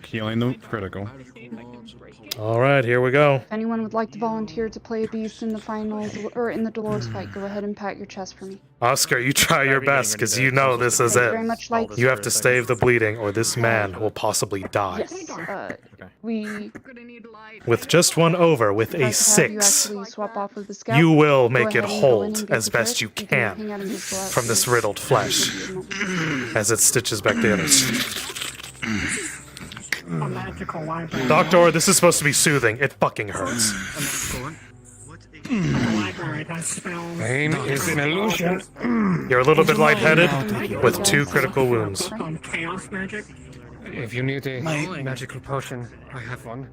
Healing the critical. Alright, here we go. If anyone would like to volunteer to play a beast in the finals, or in the Dolores fight, go ahead and pat your chest for me. Oscar, you try your best, because you know this is Thank you it. very much, Lights. You have to stave the bleeding, or this man will possibly die. Yes, we... With just one over, with like a to have you 6, actually swap off with the scout. you will Go make it ahead and go in and hold get as the best crit. you hang can out and just go out from this and- riddled flesh as it stitches back together. A magical library. Doctor, this is supposed to be soothing. It fucking hurts. A library that spells. Pain is an illusion. You're a little bit lightheaded with 2 critical wounds. Chaos magic. If you need a magical potion, I have one.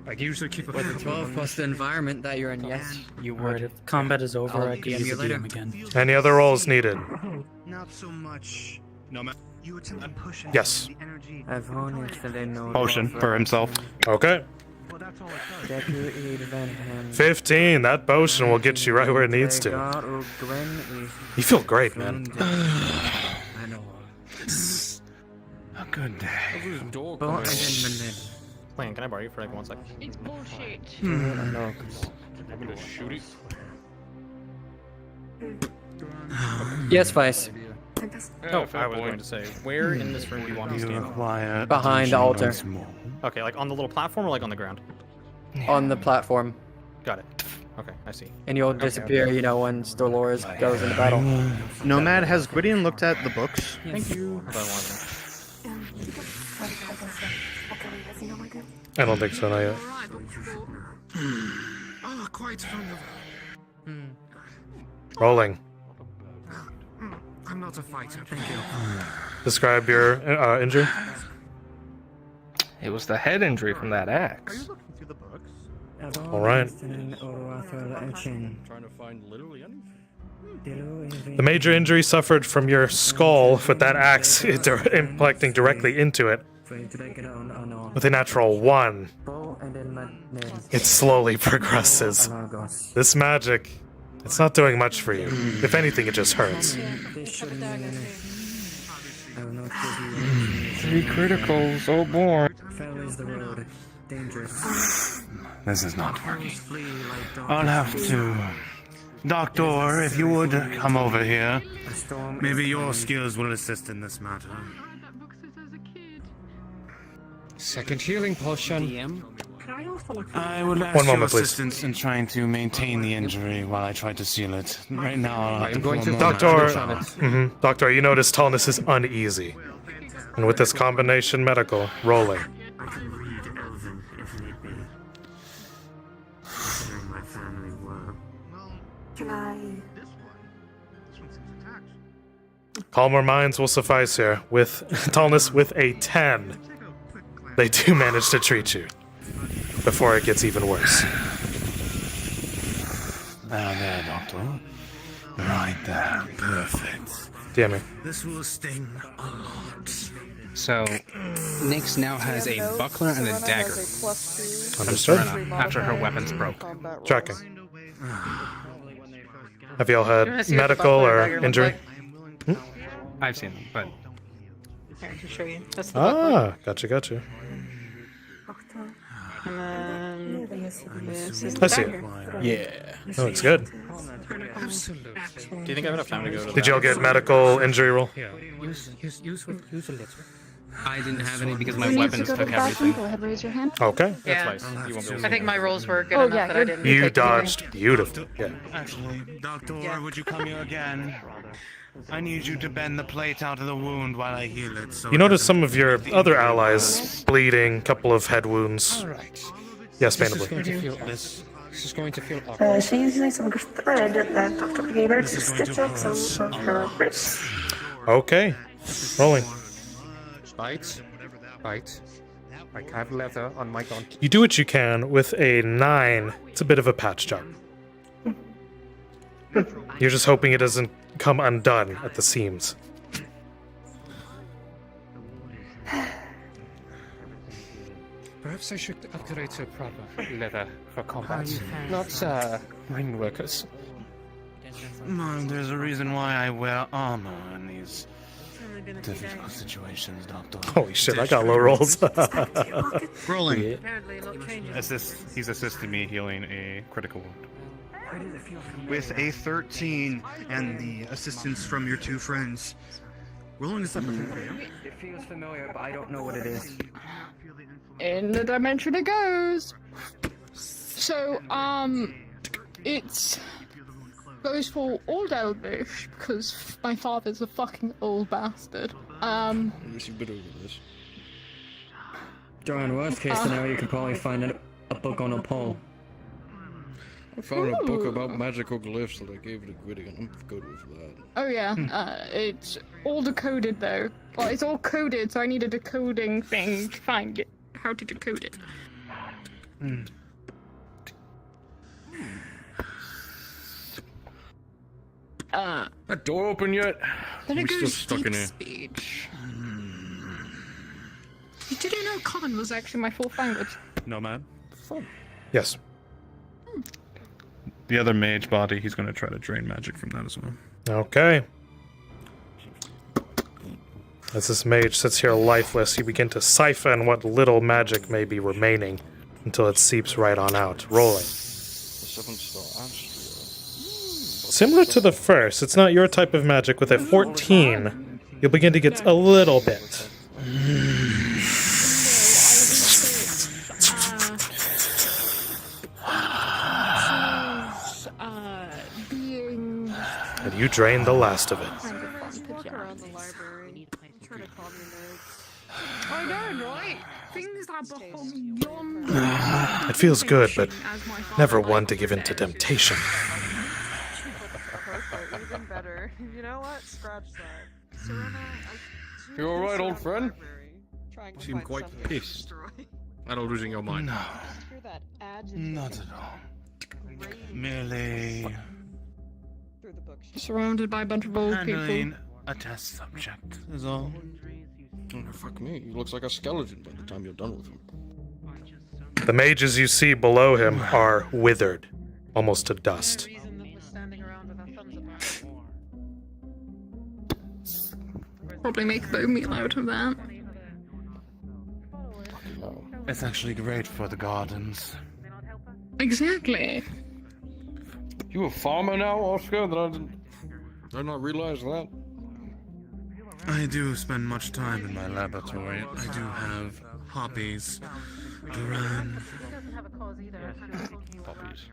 I usually keep a With the 12 plus the environment that you're in, yes, you Alright, would. if combat is over, I'll I could DM use you the later. DM again. Any other rolls needed? Not so much. No, man. You attempt to push Yes. the energy. Potion for himself. Okay. Well, that's all it does. 15. That potion will get you right where it needs to. You feel great, man. I know. A good day. Plan, can I borrow you for like 1 second? It's bullshit. I'm gonna shoot it. Yes, Vice. Oh, I was going to say, where in this room do you want me to You stand? require Behind the attention altar. once more. Okay, like on the little platform or like on the ground? On the platform. Got it. Okay, I see. And you'll disappear, you know, once Dolores goes into battle. Nomad, has Gwydion looked at the books? Thank you. I don't think so, not yet. Oh, quite fond of. Rolling. I'm not a fighter, thank you. Describe your injury. It was the head injury from that axe. Through the books? Alright. Trying to find literally anything. The major injury suffered from your skull with that axe impacting directly into it. With a natural 1, it slowly progresses. This magic, it's not doing much for you. If anything, it just hurts. 3 criticals, oh boy. This is not working. I'll have to. Doctor, if you would come over here. Maybe your skills will assist in this matter. Second healing potion. I would ask One your moment, please. assistance in trying to maintain the injury while I try to seal it. Right now, I'll have I'm to going pull to- a moment. Doctor, Doctor, you notice tallness is uneasy. And with this combination medical, rolling. I can read Elven if need be. Considering my family were. Can I? This one seems attacked. Calmer minds will suffice here. With tallness with a 10, they do manage to treat you before it gets even worse. There, Doctor. Right there. Perfect. Damn it. This will sting a lot. So, Nyx now has a buckler and a dagger. Understood. After her weapons broke. Tracking. Have y'all had medical or injury? I've seen them, but Here, I can show you. That's the buckler. Gotcha. And then this is I the see dagger. it. Yeah. That looks good. Do you think I have enough time to go to Did y'all get medical injury roll? Use a little. I didn't have any because my Who needs to weapons go to took the bathroom? everything. Go ahead, raise your hand. Okay. Yeah. That's why you won't be able I think my rolls were good Oh, enough yeah, that I you're- didn't. You take anything. dodged beautiful. Yeah. Actually, Doctor, Yeah. would you come here again? I need you to bend the plate out of the wound while I heal it. So You notice some of your other allies bleeding, couple of head wounds. Alright. Yes, This is going Manably. to feel this is going to feel awkward. She using some thread that Dr. gave her to stitch up some of her wrists. Okay. Rolling. Bite. Bite. I have leather on my gauntlet. You do what you can with a 9. It's a bit of a patch job. You're just hoping it doesn't come undone at the seams. Perhaps I should upgrade to proper leather for combat. Not mine workers. Mom, there's a reason why I wear armor in these difficult situations, Doctor. Holy shit, I got low rolls. Rolling. He's assisting me healing a critical wound. With a 13 and the assistance from your two friends. Rolling is up. It feels familiar, but I don't know what it is. In the dimension it goes. So, it's goes for Old Elvish because my father's a fucking old bastard. At least you've been over this. During worst case scenario, you could probably find a book on a pole. I found a book Ooh. about magical glyphs that I gave to Gwydion. I'm good with that. Oh yeah, it's all decoded though. Well, it's all coded, so I need a decoding thing to find it. How to decode it. That door open yet? Then it We're still goes stuck deep in here. speech. Did you know Common was actually my fourth language? Nomad. Yes. The other mage body, he's going to try to drain magic from that as well. Okay. As this mage sits here lifeless, you begin to siphon what little magic may be remaining until it seeps right on out. Rolling. The 7-star Astria. Similar to the first, it's not your type of magic. With a 14, you'll begin to get a little bit. Being And you drain the last of it. Walk around the library. Try to calm your nerves. I know, right? Things that become beyond. It feels good, but never one to give in to temptation. Perfect. Even better. You know what? Scratch that. Serena, You alright, old friend? Trying You to seem find quite something to pissed. destroy. At all losing your mind. No, Hear that agitated not at all. radiance Merely through the bookshelf. Surrounded by a bunch of old people. handling a test subject is all. Oh, fuck me. He looks like a skeleton by the time you're done with him. The mages you see below him are withered, almost to dust. Reason that was standing around with our thumbs apart. Probably make bone meal out of that. It's actually great for the gardens. Exactly. You a farmer now, Oscar? Did I not realize that? I do spend much time in my laboratory. I do have hobbies to run. Doesn't have a cause either. Puppies.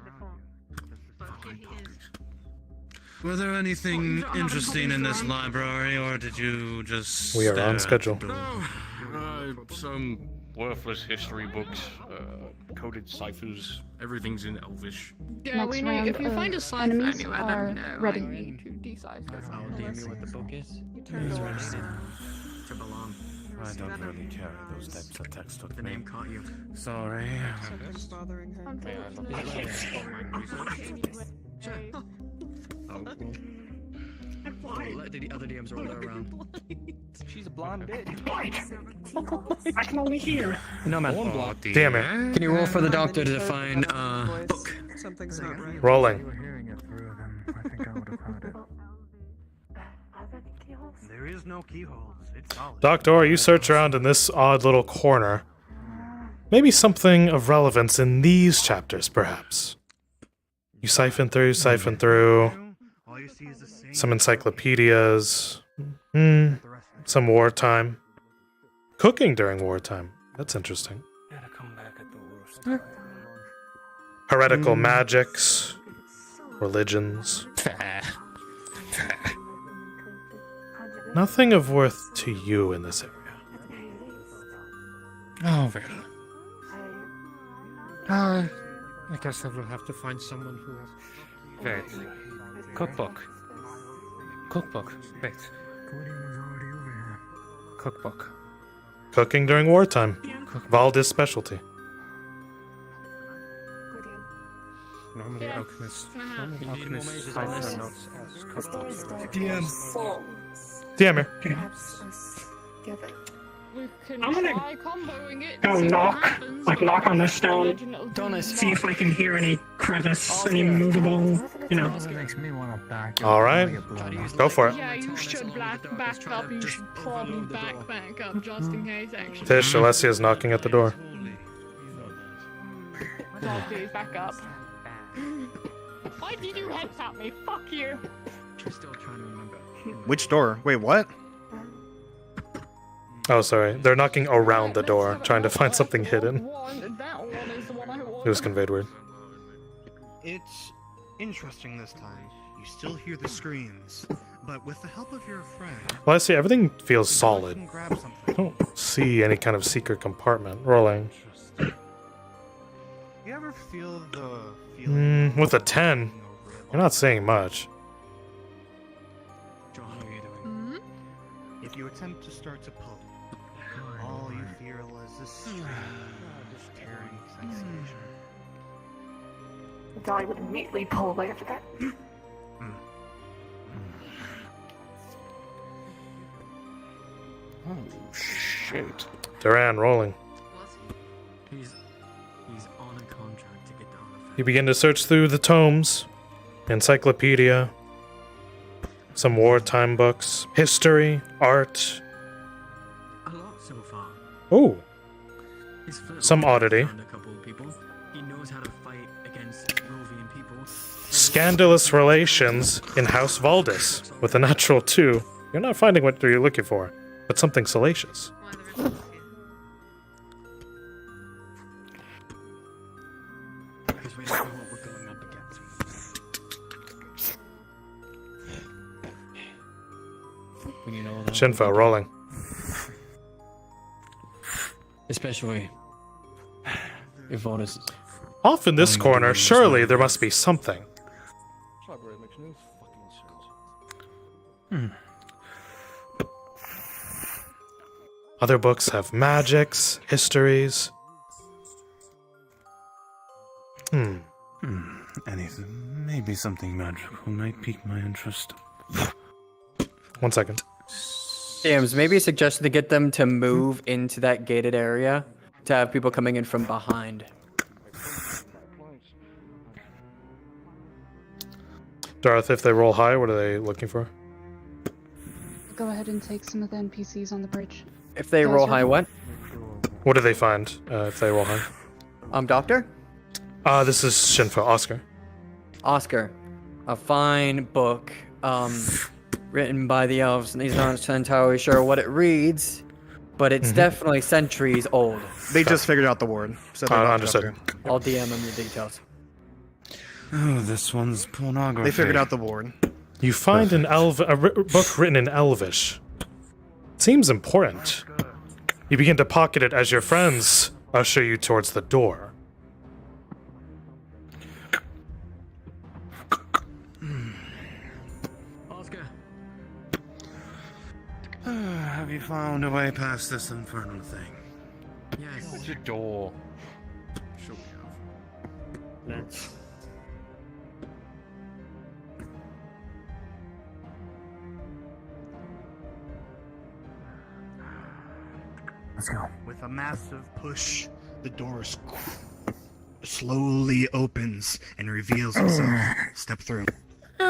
Were there anything interesting in this library, or did you just We are stare on at schedule. the door? Some worthless history books, coded ciphers. Everything's in Elvish. Yeah, Next we need. round If you of find a sign enemies anywhere, are let me know. ready. I need to decipher. I'll DM you what the book is. Turned around. To belong. I don't really carry those types of text with The me. name caught you. Sorry. Something's bothering her. Let the other DMs roll that around. She's a blonde bitch. I can only hear. No man. Damn it. Can you roll for the doctor to define book? Something's not right. Rolling. Hearing it through them, I think I would have heard it. There is no keyholes. It's solid. Doctor, you search around in this odd little corner. Maybe something of relevance in these chapters, perhaps. You siphon through. All you see is the same. Some encyclopedias. Some wartime. Cooking during wartime. That's interesting. Gotta come back at the worst time. Heretical magics, religions. Nothing of worth to you in this area. Oh, well. I guess I will have to find someone who has... Wait. Cookbook. Cookbook. Wait. Cookbook. Cooking during wartime. Valdis specialty. Normally alchemists hide their notes as cookbooks. DM here. We can I'm gonna try comboing it. Go see what knock, happens. like knock on the stone, Donis. see if I can hear any crevice, any movable, you know. Makes me want to back. All right, go for it. Yeah, you should back up. You should probably back up just in case, actually. Tish, Alessia's knocking at the door. Please back up. Why did you headshot me? Fuck you. Still trying to remember. Which door? Wait, what? Oh, sorry. They're knocking around the door, trying to find something hidden. That one is the one I want. It was conveyed weird. It's interesting this time. You still hear the screams, but with the help of your friend, Well, I see everything feels you solid. can grab something. I don't see any kind of secret compartment. Rolling. You ever feel the feeling? With a 10, you're not saying much. If you attempt to start to pull, all you feel is this strange, tearing sensation. Dolly would immediately pull away after that. Oh, shit. Duran, rolling. He's on a contract to get down the You begin to search through the tomes, encyclopedia, some wartime books, history, art. A lot so far. Oh, He's flirted some oddity. around a couple of people. He knows how to fight against Rovian people. Scandalous relations in House Valdis with a natural 2. You're not finding what you're looking for, but something salacious. Because we don't know what we're going up against. When you know that. Shinfo, rolling. Especially if Valdis is... Off in this corner, surely there must be something. Other books have magics, histories. Anything. Maybe something magical might pique my interest. 1 second. James, maybe a suggestion to get them to move into that gated area to have people coming in from behind. Darth, if they roll high, what are they looking for? Go ahead and take some of the NPCs on the bridge. If they Guys, roll you're- high, what? What do they find if they roll high? Doctor? This is Shinfo. Oscar. Oscar. A fine book, written by the elves, and he's not entirely sure what it reads, but it's definitely centuries old. They just figured out the word. So they understood. I'll DM him the details. Oh, this one's pornography. They figured out the word. You find a book written in Elvish. Seems important. You begin to pocket it as your friends usher you towards the door. Oscar. Have you found a way past this infernal thing? Yes. It's a door. Sure we have. Let's. Let's go. With a massive push, the door slowly opens and reveals itself. Step through. Come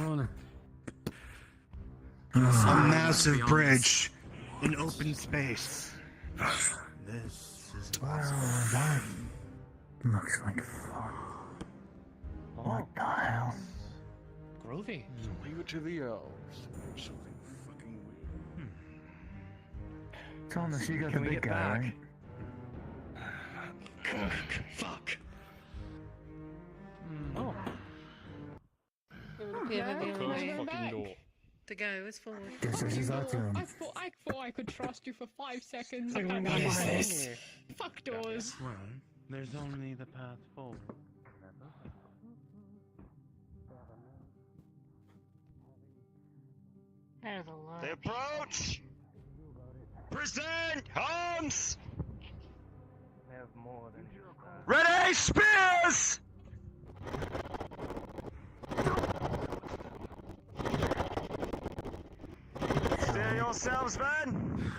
on. A massive bridge. An open space. This is Looks like fun. What the hell? Groovy. Leave it to the elves. Something fucking weird. Thomas, you got Can the we big get guy, back? Fuck. Oh. Fucking door. The guy was forward. Guess this is our turn. I thought I could trust you for 5 seconds. What is this? Fuck doors. Well, there's only the path forward. There's a lot. The approach! Present! Arms! We have more than just that. Ready! Spears! Steer yourselves, men!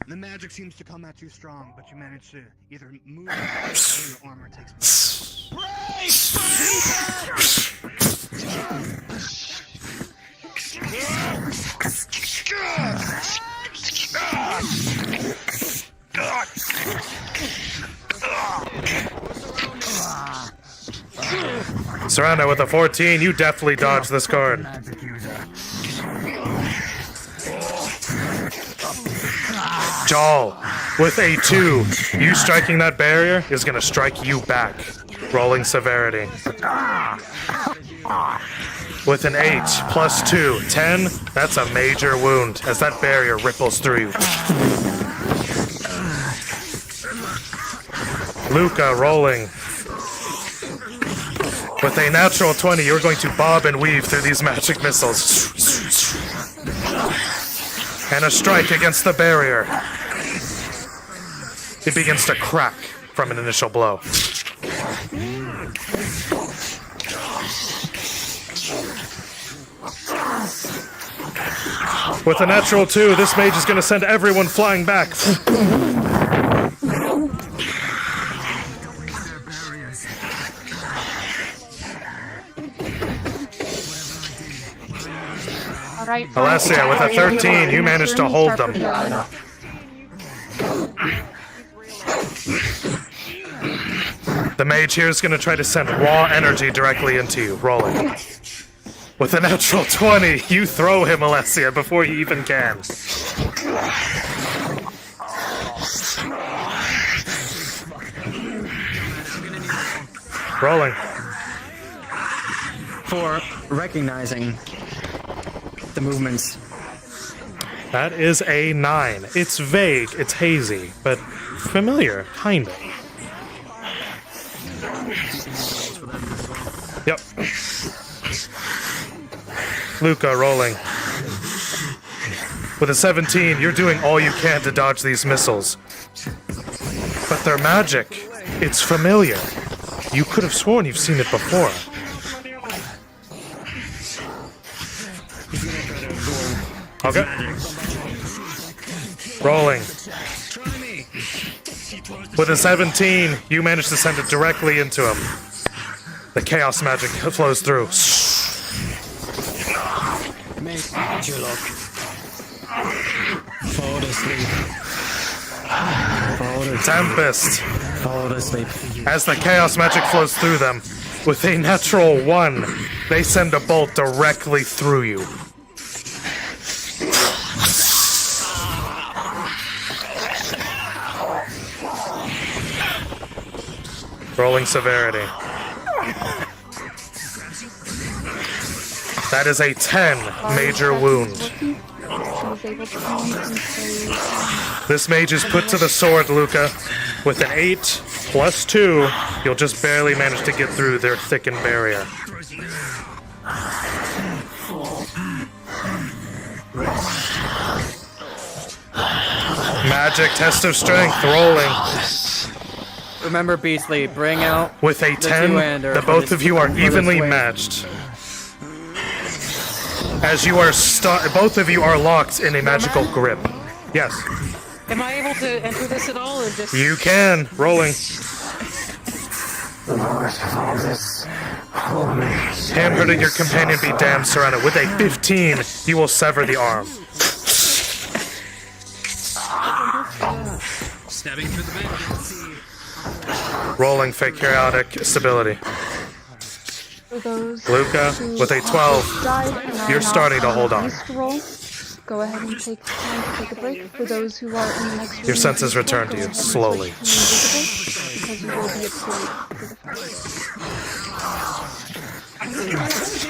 The magic seems to come at you strong, but you manage to either move or your armor takes Serrano with a 14, you definitely dodged this card. Jal with a 2, you striking that barrier is gonna strike you back. Rolling severity. With an 8 plus 2, 10, that's a major wound as that barrier ripples through you. Luca rolling. With a natural 20, you're going to bob and weave through these magic missiles. And a strike against the barrier. It begins to crack from an initial blow. With a natural 2, this mage is going to send everyone flying back. Alright. Alessia, with a 13, you managed to hold them. The mage here is going to try to send raw energy directly into you. Rolling. With a natural 20, you throw him, Alessia, before he even can. Rolling. For recognizing the movements. That is a 9. It's vague, it's hazy, but familiar, kinda. Yep. Luca rolling. With a 17, you're doing all you can to dodge these missiles. But they're magic. It's familiar. You could have sworn you've seen it before. Okay. Rolling. With a 17, you manage to send it directly into him. The chaos magic flows through. Make your luck. Fall asleep. Tempest. Fall asleep. As the chaos magic flows through them, with a natural 1, they send a bolt directly through you. Rolling severity. That is a 10 major wound. This mage is put to the sword, Luca. With an 8 plus 2, you'll just barely manage to get through their thickened barrier. Magic test of strength rolling. Remember, Beastly, bring out with a 10. The both of you are evenly matched. As you are both of you are locked in a magical grip. Yes. Am I able to enter this at all, or just? You can. Rolling. Him hurting your companion be damned, Serena. With a 15, you will sever the arm. Stabbing through the veins. Rolling fake chaotic stability. For those Luca, who with a 12, died and are you're not starting to hold on. Beast roll, go ahead and take time to take a break. For those who are in the next room, Your senses beast roll, return to go you, ahead and slowly. switch to invisible, because you will be observed for the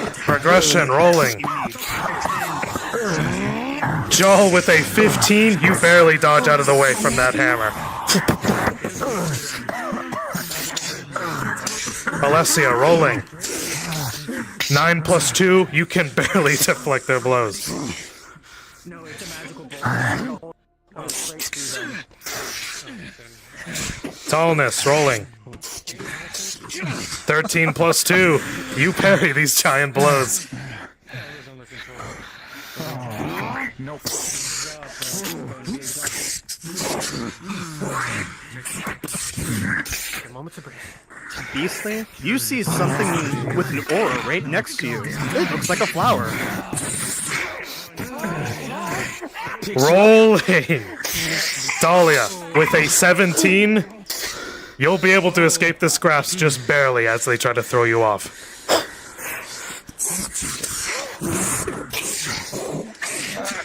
fight. Progression, rolling. Joel with a 15, you barely dodge out of the way from that hammer. Alessia, rolling. 9 plus 2, you can barely deflect their blows. Tallness, rolling. 13 plus 2, you parry these giant blows. Nope. Beastly, you see something with an aura right next to you. It looks like a flower. Rolling! Dahlia, with a 17, you'll be able to escape the scraps just barely as they try to throw you off.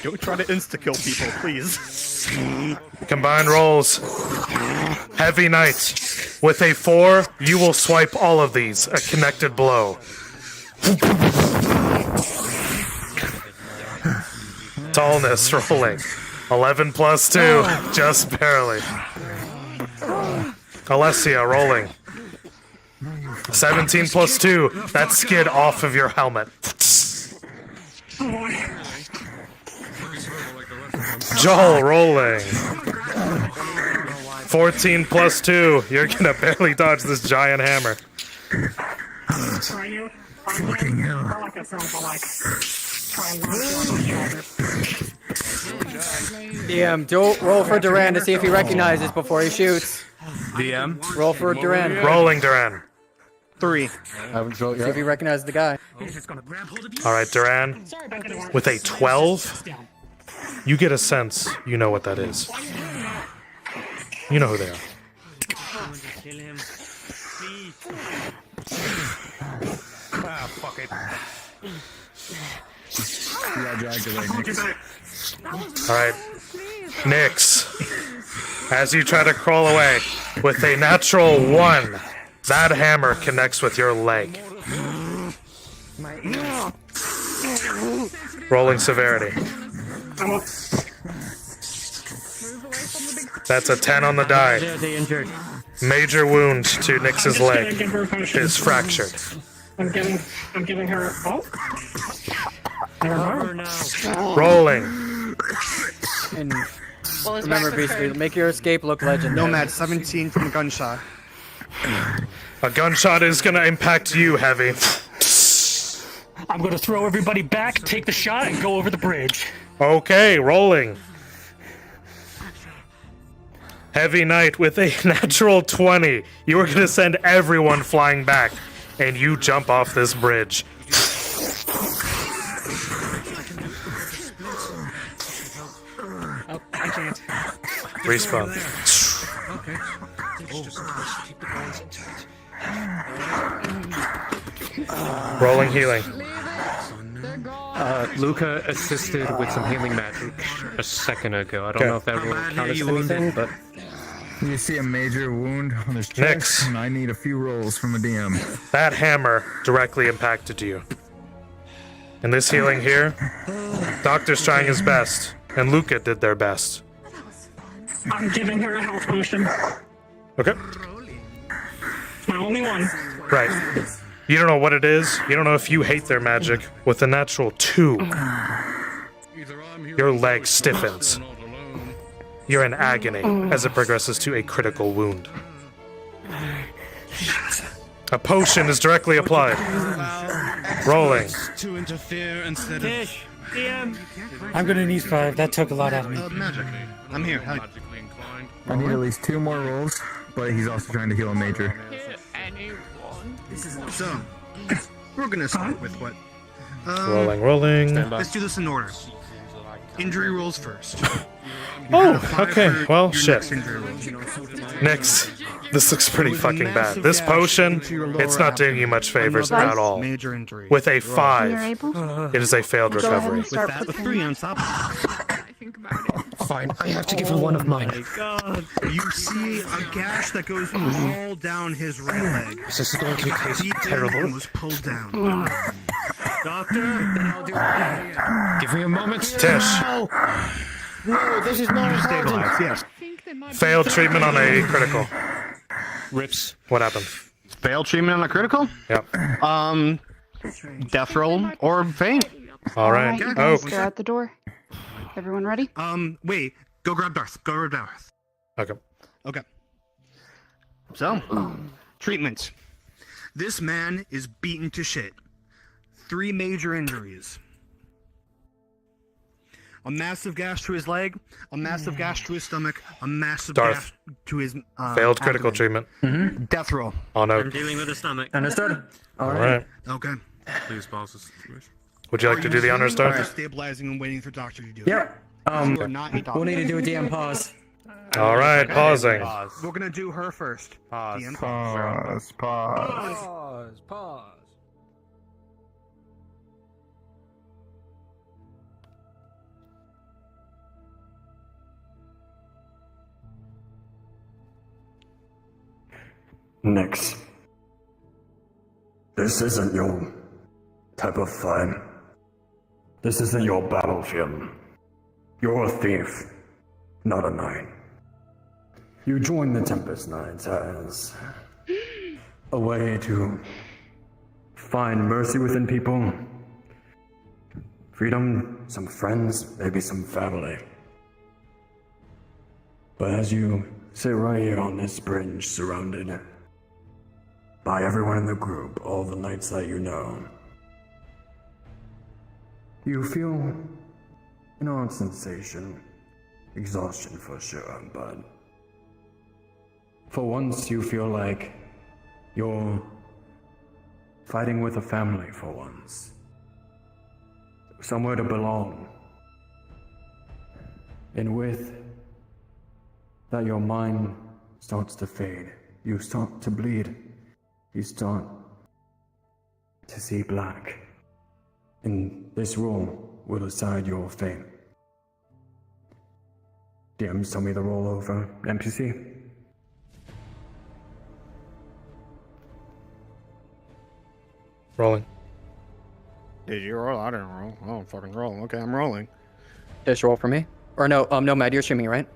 Don't try to insta-kill people, please. Combined rolls. Heavy Knight. With a 4, you will swipe all of these. A connected blow. Tallness rolling. 11 plus 2. Just barely. Alessia rolling. 17 plus 2. That skid off of your helmet. Joel rolling. 14 plus 2. You're gonna barely dodge this giant hammer. DM, don't roll for Duran to see if he recognizes before he shoots. DM? Roll for Duran. Rolling Duran. 3. See if he recognizes the guy. Alright, Duran. With a 12, you get a sense you know what that is. You know who they are. Ah, fuck it. Alright. Nyx. As you try to crawl away, with a natural 1, that hammer connects with your leg. Rolling severity. That's a 10 on the die. They injured. Major wound to Nyx's leg is fractured. I'm giving her. Oh. Never mind. Rolling. And remember, Beastly, make your escape look legendary. Nomad 17 from a gunshot. A gunshot is gonna impact you, Heavy. I'm gonna throw everybody back, take the shot, and go over the bridge. Okay, rolling. Heavy Knight with a natural 20. You are gonna send everyone flying back, and you jump off this bridge. Oh, I can't. Respawn. Okay. Rolling healing. Luca assisted with some healing magic a second ago. I don't Okay. know if that will count as anything, but You see a major wound on his Nyx. chest, and I need a few rolls from a DM. That hammer directly impacted you. And this healing here, Doctor's trying his best, and Luca did their best. I'm giving her a health potion. Okay. My only one. Right. You don't know what it is. You don't know if you hate their magic. With a natural 2, your leg stiffens. You're in agony as it progresses to a critical wound. A potion is directly applied. Rolling. To interfere instead of... I'm gonna need 5. That took a lot out of me. Magic. I'm here. Hi. I need at least 2 more rolls, but he's also trying to heal a major. So, we're gonna start with what? Rolling. Let's do this in order. Injury rolls first. Oh, okay. Well, shit. Next. This looks pretty fucking bad. This potion, it's not doing you much favors at all. Major injury. With a You're 5, able? it is a failed Go ahead recovery. and start With that, with preparing. 3 on top of Fine, I have to give her one of mine. it. You see a gash that goes all down his right leg. This is going to taste Deep in terrible. and was pulled down. Doctor, then I'll do it. Give me a moment. Tish. No, this is not important. Stabilize, yes. Failed treatment on a critical. Rips. What happened? Failed treatment on a critical? Yep. Death roll or faint. Alright. you Oh. guys, they're at the door. Everyone ready? Wait. Go grab Darth. Go grab Darth. Okay. Okay. So, Treatment. This man is beaten to shit. 3 major injuries. A massive gash to his leg, a massive gash to his stomach, a massive Darth. gash to his Failed critical abdomen. treatment. Death roll. Oh no. I'm dealing with the stomach. Understood. Alright. Okay. Please pause this situation. Would you like to do the honors, Or Darth? stabilizing and waiting for doctor to do it. Yep. You are not a doctor. We'll need to do a DM pause. Alright, pausing. We're gonna do her first. Pause. DM Pause. Pause. Nix. This isn't your type of fight. This isn't your battlefield. You're a thief, not a knight. You joined the Tempest Knights as a way to find mercy within people, freedom, some friends, maybe some family. But as you sit right here on this bridge surrounded by everyone in the group, all the knights that you know, you feel an odd sensation, exhaustion for sure, but for once you feel like you're fighting with a family for once. Somewhere to belong. And with that, your mind starts to fade. You start to bleed. You start to see black. And this roll will decide your fate. DMs tell me to roll over NPC. Rolling. Did you roll? I didn't roll. I don't fucking roll. Okay, I'm rolling. Just roll for me. Or no, Nomad, you're streaming, right?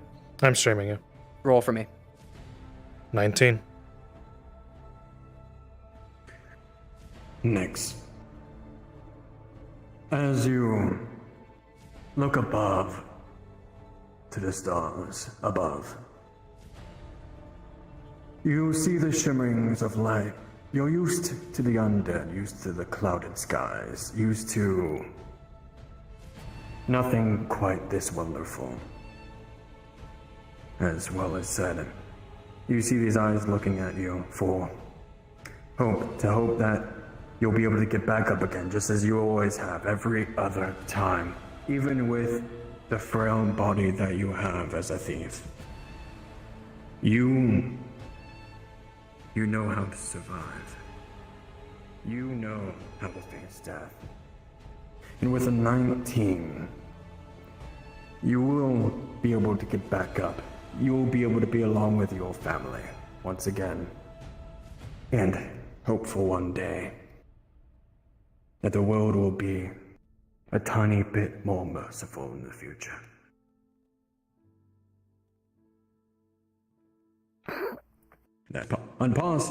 I'm streaming you. Roll for me. 19. Next. As you look above to the stars above, you see the shimmerings of light. You're used to the undead, used to the clouded skies, used to nothing quite this wonderful. As well as said, you see these eyes looking at you for hope, to hope that you'll be able to get back up again, just as you always have every other time, even with the frail body that you have as a thief. You know how to survive. You know how to face death. And with a 19, you will be able to get back up. You will be able to be along with your family once again. And hope for one day that the world will be a tiny bit more merciful in the future. Unpause.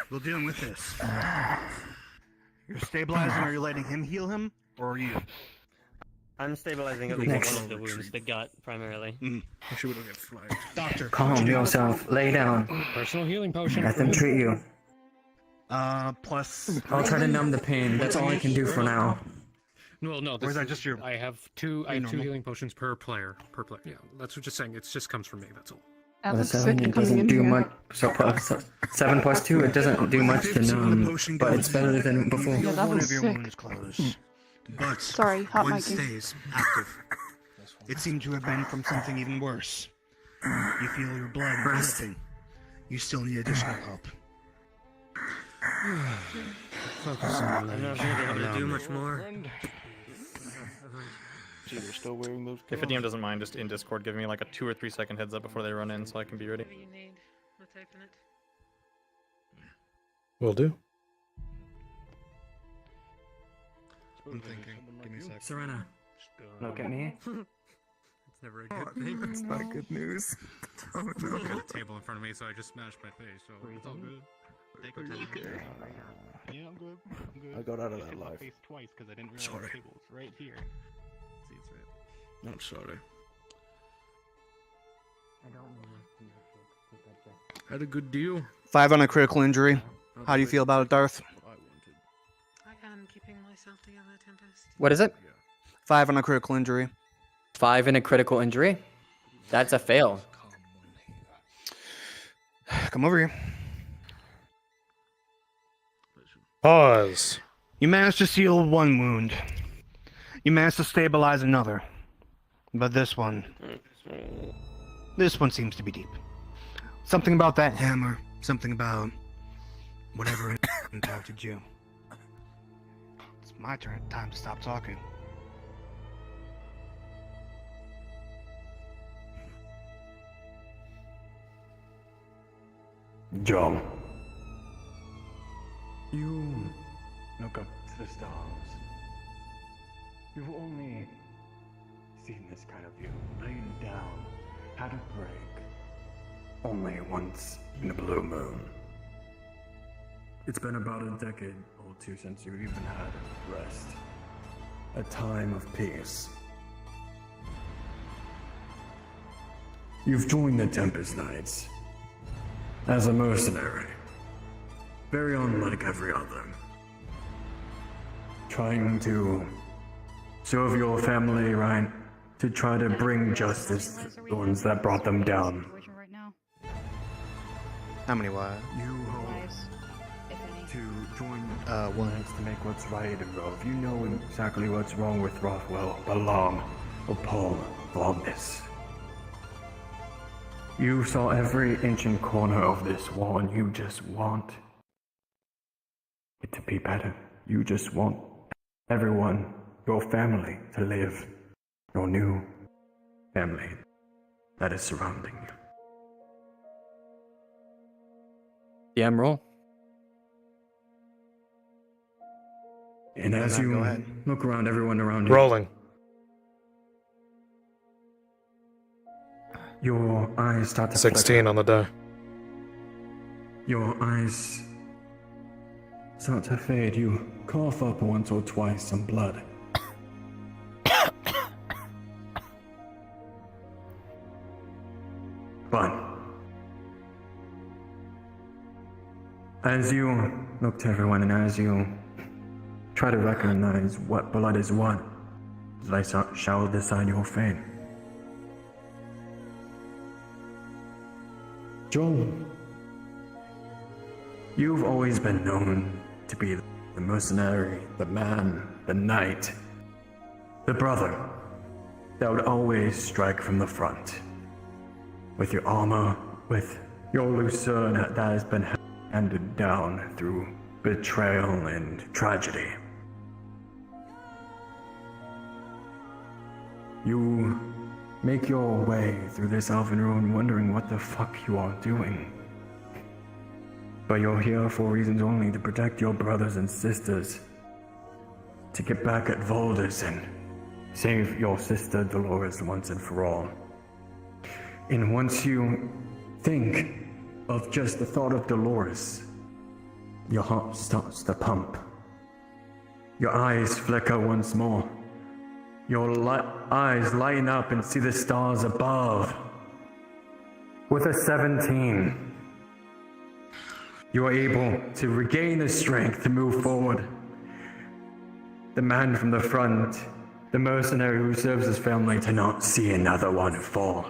We'll deal with this. You're stabilizing, are you letting him heal him? Or are you? I'm stabilizing at least one of the wounds, the gut primarily. Actually, we don't get flagged. Doctor. Calm yourself. Lay down. Personal healing potion. Let them treat you. Plus. I'll try to numb the pain. That's all I can do for now. Well, no. Or is that just your? I have two normal? healing potions per player. Yeah, that's what just saying. It just comes from me. That's all. Well, the 7 it doesn't do much. So 7 plus 2, it doesn't do much to numb, but it's better than before. Heal one of your wounds close. but Sorry, hot one micing. stays active. It seemed to have been from something even worse. You feel your blood resting. You still need additional help. Focus on the I'm not going to be able to do much more. See, they're still wearing those. If a DM doesn't mind, just in Discord, give me like a 2 or 3 second heads up before they run in so I can be ready. Whatever you need. We'll open it. Will do. I'm thinking. Give me a sec. Serena. Look at me. It's never a good thing. It's not good news. Oh I've no. got a table in front of me, so I just smashed my face, so it's all good. Take your time. Yeah, I'm good. I'm good. I got out of I that hit my life. face twice because I didn't realize Sorry. the table was right here. See, it's right. I'm sorry. Had a good deal. 5 on a critical injury. How do you feel about it, Darth? I am keeping myself together, Tempest. What is it? 5 on a critical injury. 5 in a critical injury? That's a fail. Come over here. Pause. You managed to seal one wound. You managed to stabilize another. But this one seems to be deep. Something about that hammer. Something about whatever impacted you. It's my time to stop talking. John, you look up to the stars. You've only seen this kind of view laid down, had a break, only once in a blue moon. It's been about a decade or two since you've even had rest, a time of peace. You've joined the Tempest Knights as a mercenary, very unlike every other, trying to serve your family right, to try to bring justice to the ones that brought them down. Right now. How many wives? You hope to join one. to make what's right and Rove. You know exactly what's wrong with Rothwell, Balam, or Paul Valdis. You saw every inch and corner of this wall, and you just want it to be better. You just want everyone, your family, to live, your new family that is surrounding you. DM roll. And as Go you ahead. look around, everyone around you, Rolling. your eyes start to 16 on the die. Your eyes start to fade. You cough up once or twice some blood. But as you look to everyone and as you try to recognize what blood is what, they shall decide your fate. Joel, you've always been known to be the mercenary, the man, the knight, the brother that would always strike from the front. With your armor, with your lucerne that has been handed down through betrayal and tragedy. You make your way through this elven ruin wondering what the fuck you are doing. But you're here for reasons only to protect your brothers and sisters. To get back at Valdis and save your sister Dolores once and for all. And once you think of just the thought of Dolores, your heart starts to pump. Your eyes flicker once more. Your eyes lighten up and see the stars above. With a 17, you are able to regain the strength to move forward. The man from the front, the mercenary who serves his family, to not see another one fall.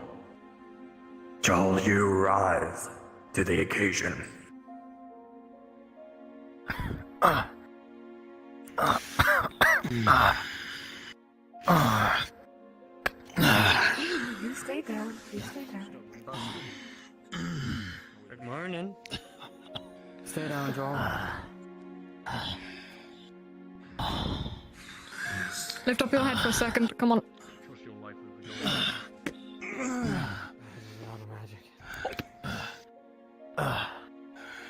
Shall you rise to the occasion? You stay down. You stay down. Good morning. Stay down, Joel. Lift up your head for a second. Come on.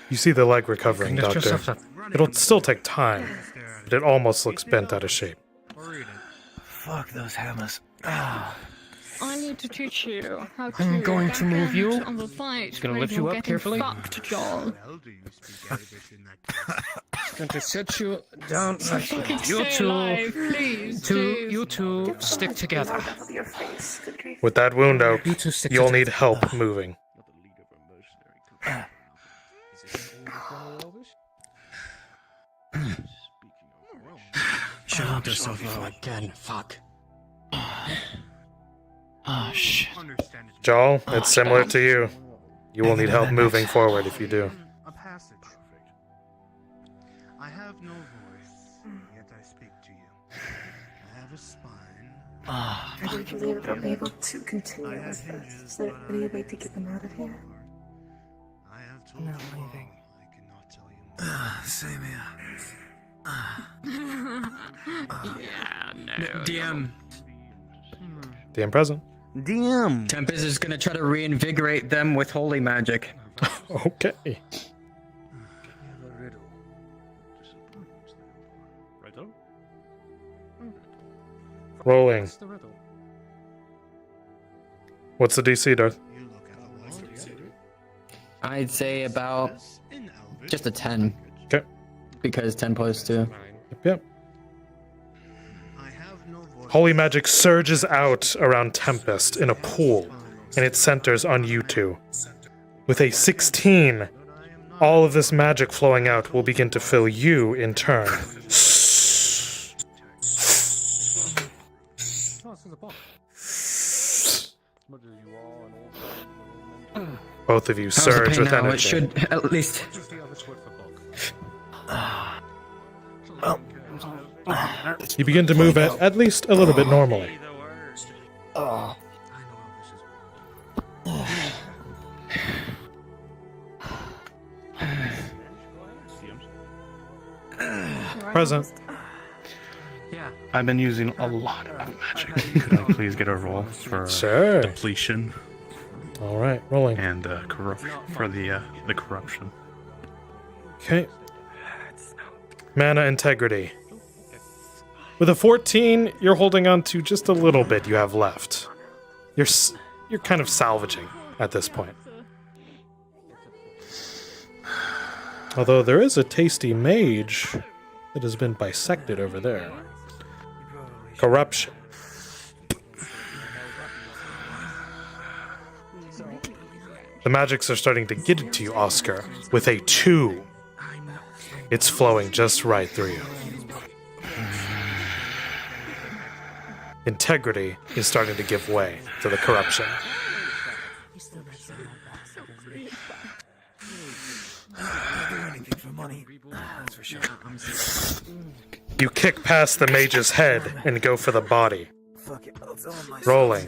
You see the leg recovering, Lift Doctor. yourself up. It'll still take time, but it almost looks bent out of shape. Fuck those hammers. I need to teach you how to. I'm going to move you. On the fight. Gonna lift you up carefully. Fucked, Joel. Going to set you down. Fucking You stay two, alive, please. you two stick together. With that wound out, You two stick you'll together. need help moving. Shut yourself up again. Fuck. Oh shit. Joel, it's similar to you. You will need help moving forward if you do. A passage. I have no voice, yet I speak to you. I have a spine. I don't believe they'll be able to continue with this. Is there any way to get them out of here? I have told No, you all. leaving. I cannot tell you Same here. Yeah, no. DM. DM present. DM. Tempest is gonna try to reinvigorate them with holy magic. Okay. Rolling. What's the DC, Darth? I'd say about just a 10. Okay. Because 10 plus 2. Yep. Holy magic surges out around Tempest in a pool, and it centers on you two. With a 16, all of this magic flowing out will begin to fill you in turn. Both of you How's the surge pain with now? energy. It should at least. You begin to move at least a little bit normally. Present. Yeah. I've been using a lot of magic. Could I please get a roll for Sure. depletion All right, rolling. and for the corruption? Okay. Mana integrity. With a 14, you're holding on to just a little bit you have left. You're kind of salvaging at this point. Although there is a tasty mage that has been bisected over there. Corruption. The magics are starting to get into you, Oscar, with a 2. It's flowing just right through you. Integrity is starting to give way to the corruption. You kick past the mage's head and go for the body. Rolling.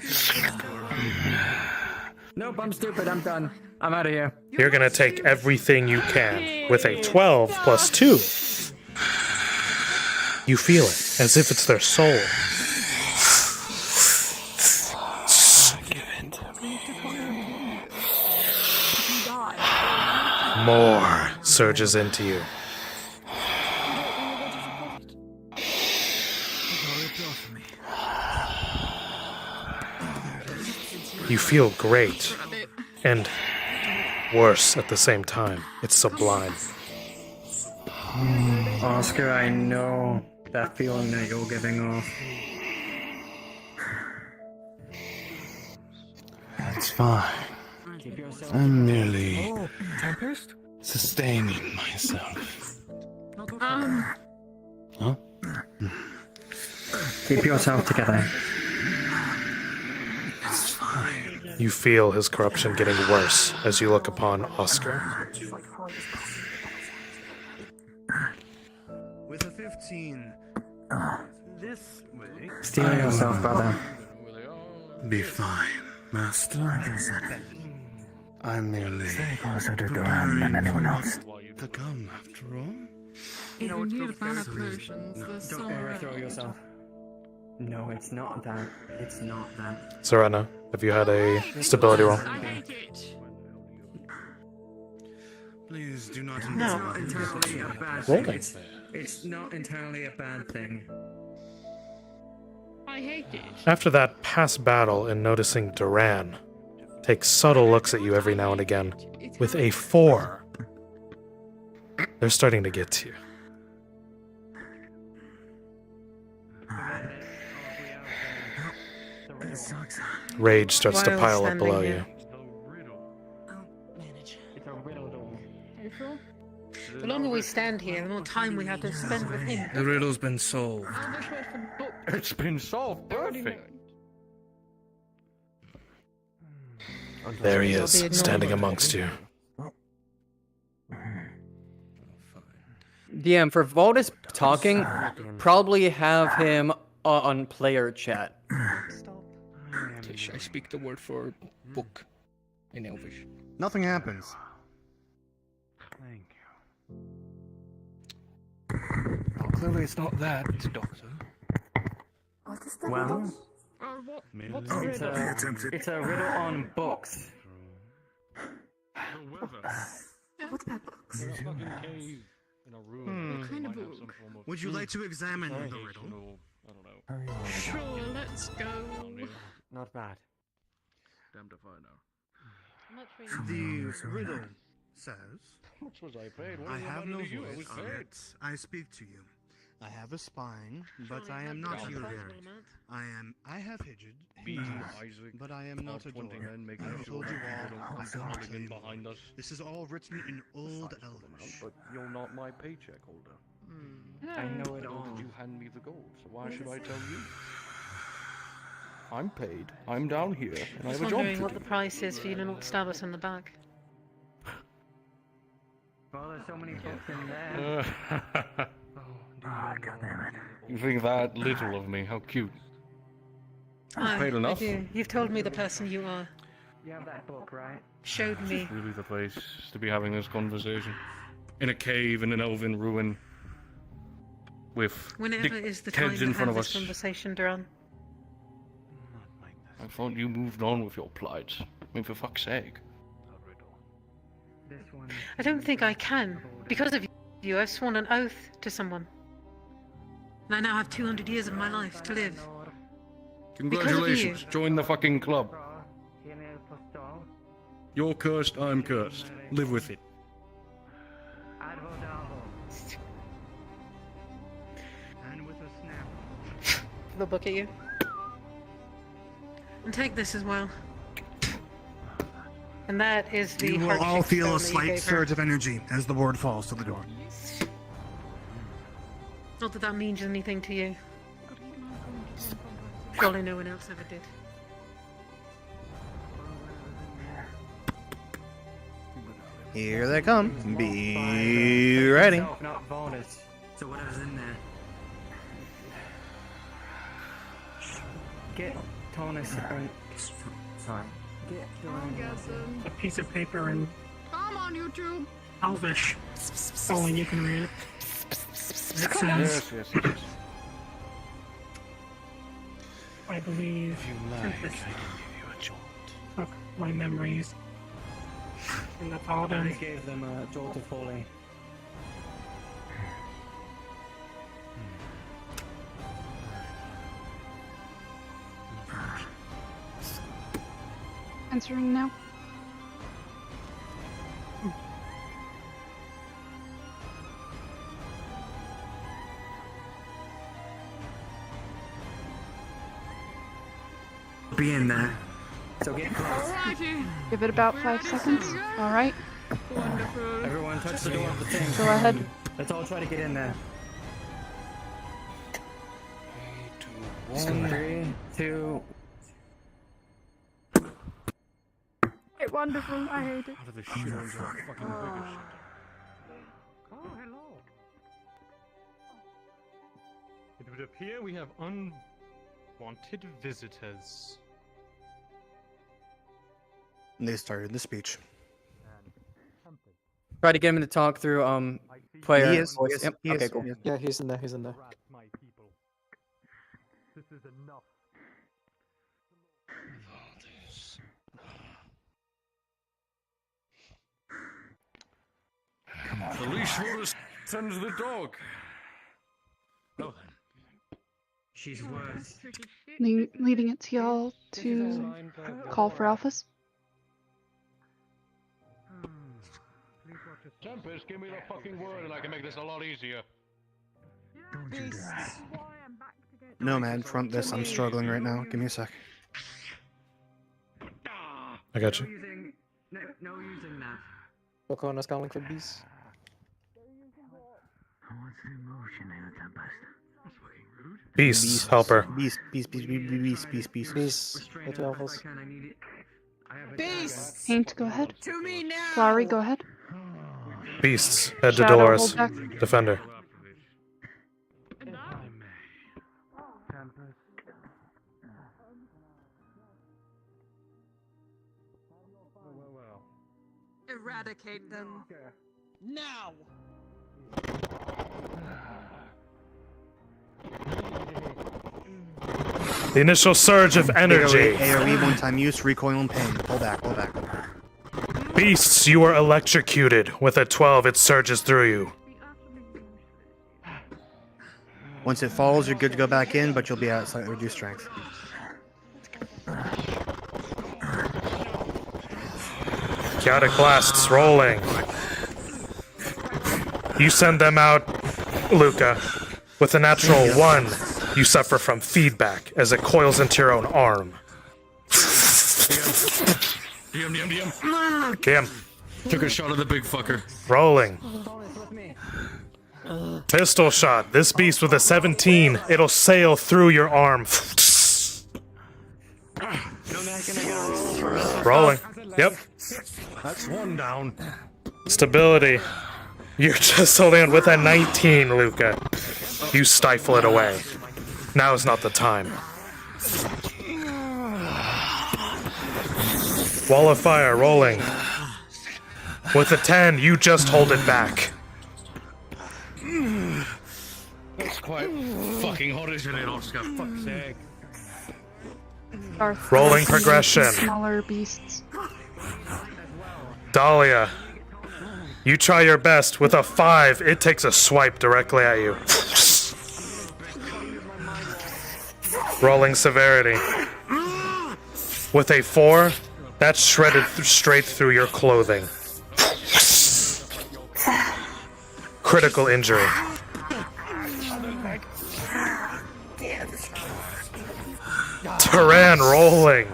Nope, I'm stupid. I'm done. I'm out of here. You're gonna take everything you can. With a 12 plus 2. You feel it, as if it's their soul. More surges into you. You feel great and worse at the same time. It's sublime. Oscar, I know that feeling that you're giving off. That's fine. I'm merely Tempest? sustaining myself. Huh? Keep yourself together. It's fine. You feel his corruption getting worse as you look upon Oscar. With a 15, this way. Steel yourself, brother. Be fine, Master. I'm merely Stay closer to Duran than anyone else. to come, after all. If you need a fan of potions, there's some Don't around. overthrow yourself. No, it's not that. It's not that. Serena, have you had a stability roll? I hate it. Please do not It's insult not me. entirely a bad Rolling. thing. It's not entirely a bad thing. I hate it. After that past battle and noticing Duran takes subtle looks at you every now and again with a 4, they're starting to get to you. Rage starts to While pile up standing below here. You sure? The longer we stand here, the more time we have to spend with him. The riddle's been solved. I'll just wait for the book. It's been solved. Perfect. There he I'll is, be standing ignored. amongst you. DM, for Valdis talking, probably have him on player chat. Tish, I speak the word for book in Elvish. Nothing happens. Thank you. Well, clearly it's not that, Doctor. What is that? Well, What's the riddle? it's a riddle on books. What about books? In a fucking cave, in a room. What kind of might have book? some form of Would you like to examine the riddle? educational- I don't know. Sure, let's go. Not bad. Damn to find out. The riddle says, How much was I paid? What I do you have want me no to do? I was voice, paid. yet I speak to you. I have a spine, but I am not Yeah. your I have Be hands, Isaac. but I am not a 20 door. men making I've a told door. you We all. don't I keep came. behind us. This is all written in Old Sizable amount, Elvish. but you're not my paycheck holder. I know it Nor all. did you hand me the gold, so why should I tell you? I'm paid. I'm down here, and I I have was a job wondering to what do. the price is for you to not stab us in the back. Well, there's so many books in there. You think that little of me? How cute. I paid enough. do. You've told me the person you are. You have that book, right? Showed Is me. this really the place to be having this conversation? In a cave in an elven ruin with Whenever is the time kids to in front have of this us. conversation, Duran? I thought you moved on with your plight. I mean, for fuck's sake. This one. I don't think I can. Because of you, I've sworn an oath to someone. And I now have 200 years of my life to live. Congratulations, join the fucking club. You're cursed, I'm cursed. Live with it. And with a snap. They'll book at you. And take this as well. And that is the You will hardship all feel a stone that you slight gave her. surge of energy as the word falls to the door. Not that that means anything to you. Surely no one else ever did. Here they come. Be ready. Not Valdis. So whatever's in there. Get Tonus and... Sorry. Get Duran. A piece of paper in Come on, YouTube. Elvish. Only you can read it. It says, Yes, yes, yes. I believe Tempest took my memories. And that's all it I is. gave them a jolt of holy. Answering now. Be in there. So get close. Alrighty. Give it about 5 seconds. All right. Wonderful. Everyone touch the door of the thing. Go ahead. Let's all try to get in there. 3, 2. It's wonderful. I hate it. Out of the shit into the fucking bigger shit. Oh, hello. would appear we have unwanted visitors. And they started the speech. Try to get him to talk through player He is, voice. he is, Yep. he Okay, is, cool. he is. Yeah, he's in there. He's in there. This is enough. The leash holder sends the dog. Oh then. She's worse. Leaving it to y'all to call for alphas. Tempest, give me the fucking word and I can make this a lot easier. Nomad, front this. I'm struggling right now. Give me a sec. I got you. No using that. Okona's calling for beast. What's the emotion in a Tempest? That's fucking rude. Beast, helper. Beast. With your alphas. Beast! Paint, go ahead. To me now! Flowery, go ahead. Beasts, head to Shadow, Dolores. hold back. Defender. Eradicate them. Now! The initial surge of energy. AoE one-time use, recoil and pain. Pull back, pull back, pull back. Beasts, you are electrocuted. With a 12, it surges through you. Once it falls, you're good to go back in, but you'll be at slightly reduced strength. Chaotic blasts rolling. You send them out, Luca. With a natural 1, you suffer from feedback as it coils into your own arm. DM. Took a shot at the big fucker. Rolling. Pistol shot. This beast with a 17, it'll sail through your arm. Rolling. Yep. That's one down. Stability. You're just holding on with a 19, Luca. You stifle it away. Now is not the time. Wall of fire rolling. With a 10, you just hold it back. That's quite fucking hot, isn't it, Oscar? Fuck's sake. Darth, Rolling progression. Smaller beasts. Dahlia. You try your best. With a 5, it takes a swipe directly at you. Rolling severity. With a 4, that's shredded straight through your clothing. Critical injury. Taran rolling.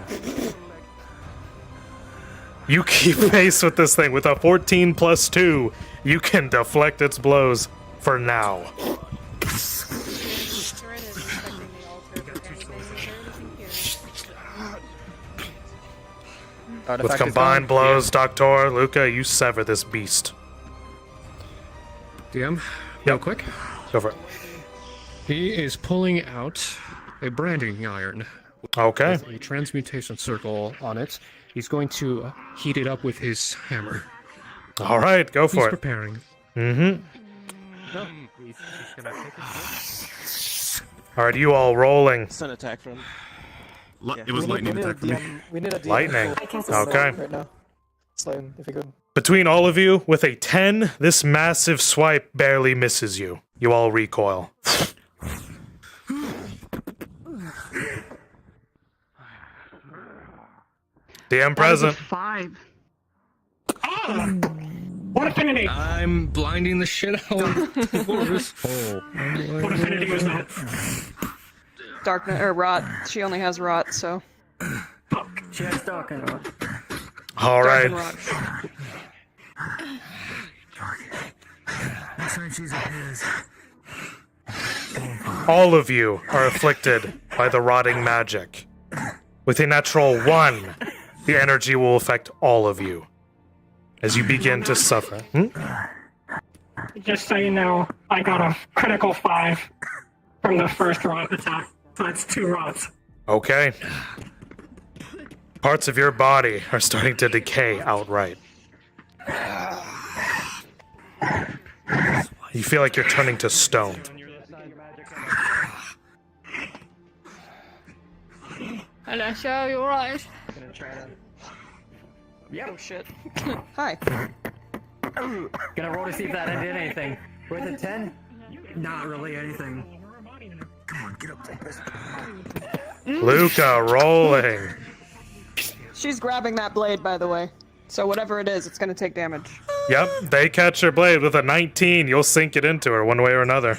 You keep pace with this thing. With a 14 plus 2, you can deflect its blows for now. With combined blows, Doctor, Luca, you sever this beast. DM, real quick. Go for it. He is pulling out a branding iron. Okay. With a transmutation circle on it. He's going to heat it up with his hammer. All right, go for He's it. preparing. Mm-hmm. No, he's gonna take it. All right, you all rolling. It's an attack from. It was lightning attack for me. We need a DM Lightning. Okay. right now. So if you could. Between all of you, with a 10, this massive swipe barely misses you. You all recoil. DM present. 5. What affinity? I'm blinding the shit out of Boris. What affinity was that? Darkness or rot. She only has rot, so. She has dark and rot. All right. Next time she's appears. All of you are afflicted by the rotting magic. With a natural 1, the energy will affect all of you as you begin to suffer. Just so you know, I got a critical 5. from the first rot attack. So that's 2 rots. Okay. Parts of your body are starting to decay outright. You feel like you're turning to stone. Hello, show you alright? Yep. Oh shit. Hi. Gonna roll to see if that did anything. With a 10? Not really anything. Come on, get up, Tempest. Luca rolling. She's grabbing that blade, by the way. So whatever it is, it's gonna take damage. Yep, they catch her blade with a 19. You'll sink it into her one way or another.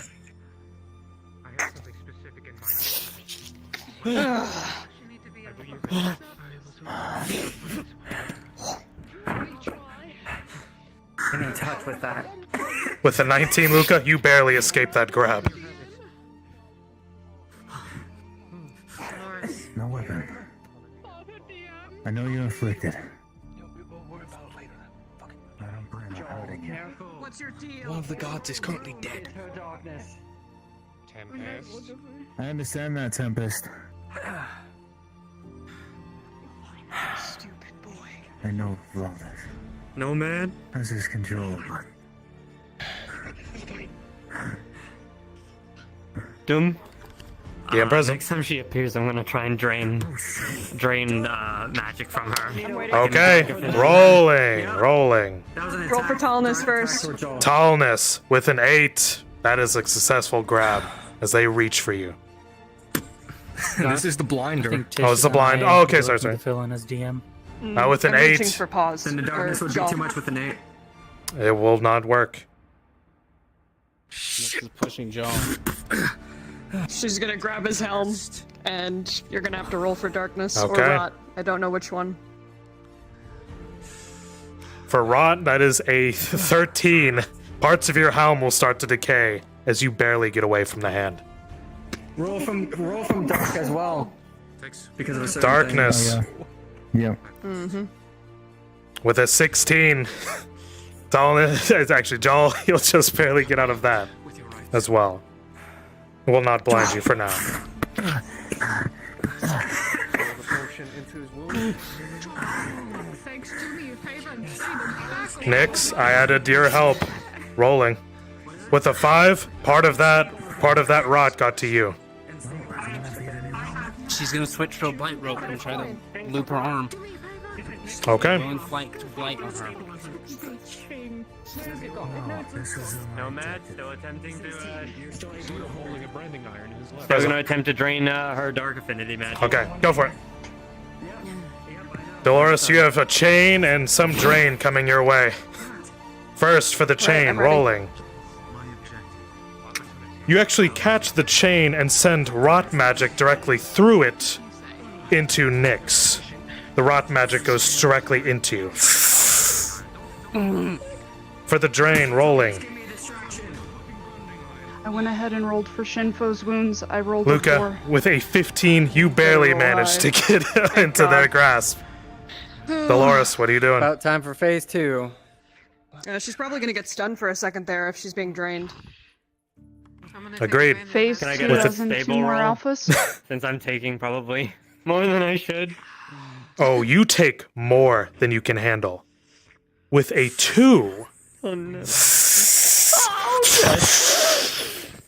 Getting in touch with that. With a 19, Luca, you barely escaped that grab. No weapon. I know you're afflicted. I don't plan on hurting you. What's your deal? One of the gods is currently dead. Tempest. I understand that, Tempest. Stupid boy. I know Valdis. No, man. Has his control, but Doom. Yeah, I'm present. Next time she appears, I'm gonna try and drain magic from her. Okay, rolling. Roll for tallness first. Tallness with an 8. That is a successful grab as they reach for you. This is the blinder. Oh, it's the blind. Oh, okay, sorry. Fill in as DM. With an I'm 8. reaching for pause. Then the darkness would be too much with an 8. It will not work. This is pushing John. She's gonna grab his helm, and you're gonna have to roll for darkness or Okay. rot. I don't know which one. For rot, that is a 13. Parts of your helm will start to decay as you barely get away from the hand. Roll from dark as well. Because of a certain Darkness. Oh, yeah. Mm-hmm. With a 16. Tallness, it's actually, Joel, you'll just barely get out of that as well. It will not blind you for now. Thanks to me, you favor and freedom. Nyx, I added your help. Rolling. With a 5, part of that rot got to you. She's gonna switch to a blight rope and try to loop her arm. Okay. Go and flank blight on her. Nomad still attempting to. You're still holding a branding iron in his left. Still gonna attempt to drain her dark affinity magic. Okay, go for it. Dolores, you have a chain and some drain coming your way. First, for the chain, I'm ready. rolling. You actually catch the chain and send rot magic directly through it into Nyx. The rot magic goes directly into you. For the drain, rolling. I went ahead and rolled for Shinfo's wounds. I rolled a Luca, 4. with a 15, you barely managed to get into their grasp. Dolores, what are you doing? About time for phase 2. She's probably gonna get stunned for a second there if she's being drained. Agreed. Phase Can I 2 get a has in 2 stable more roll? alphas. Since I'm taking probably more than I should. Oh, you take more than you can handle. With a 2, Oh no. it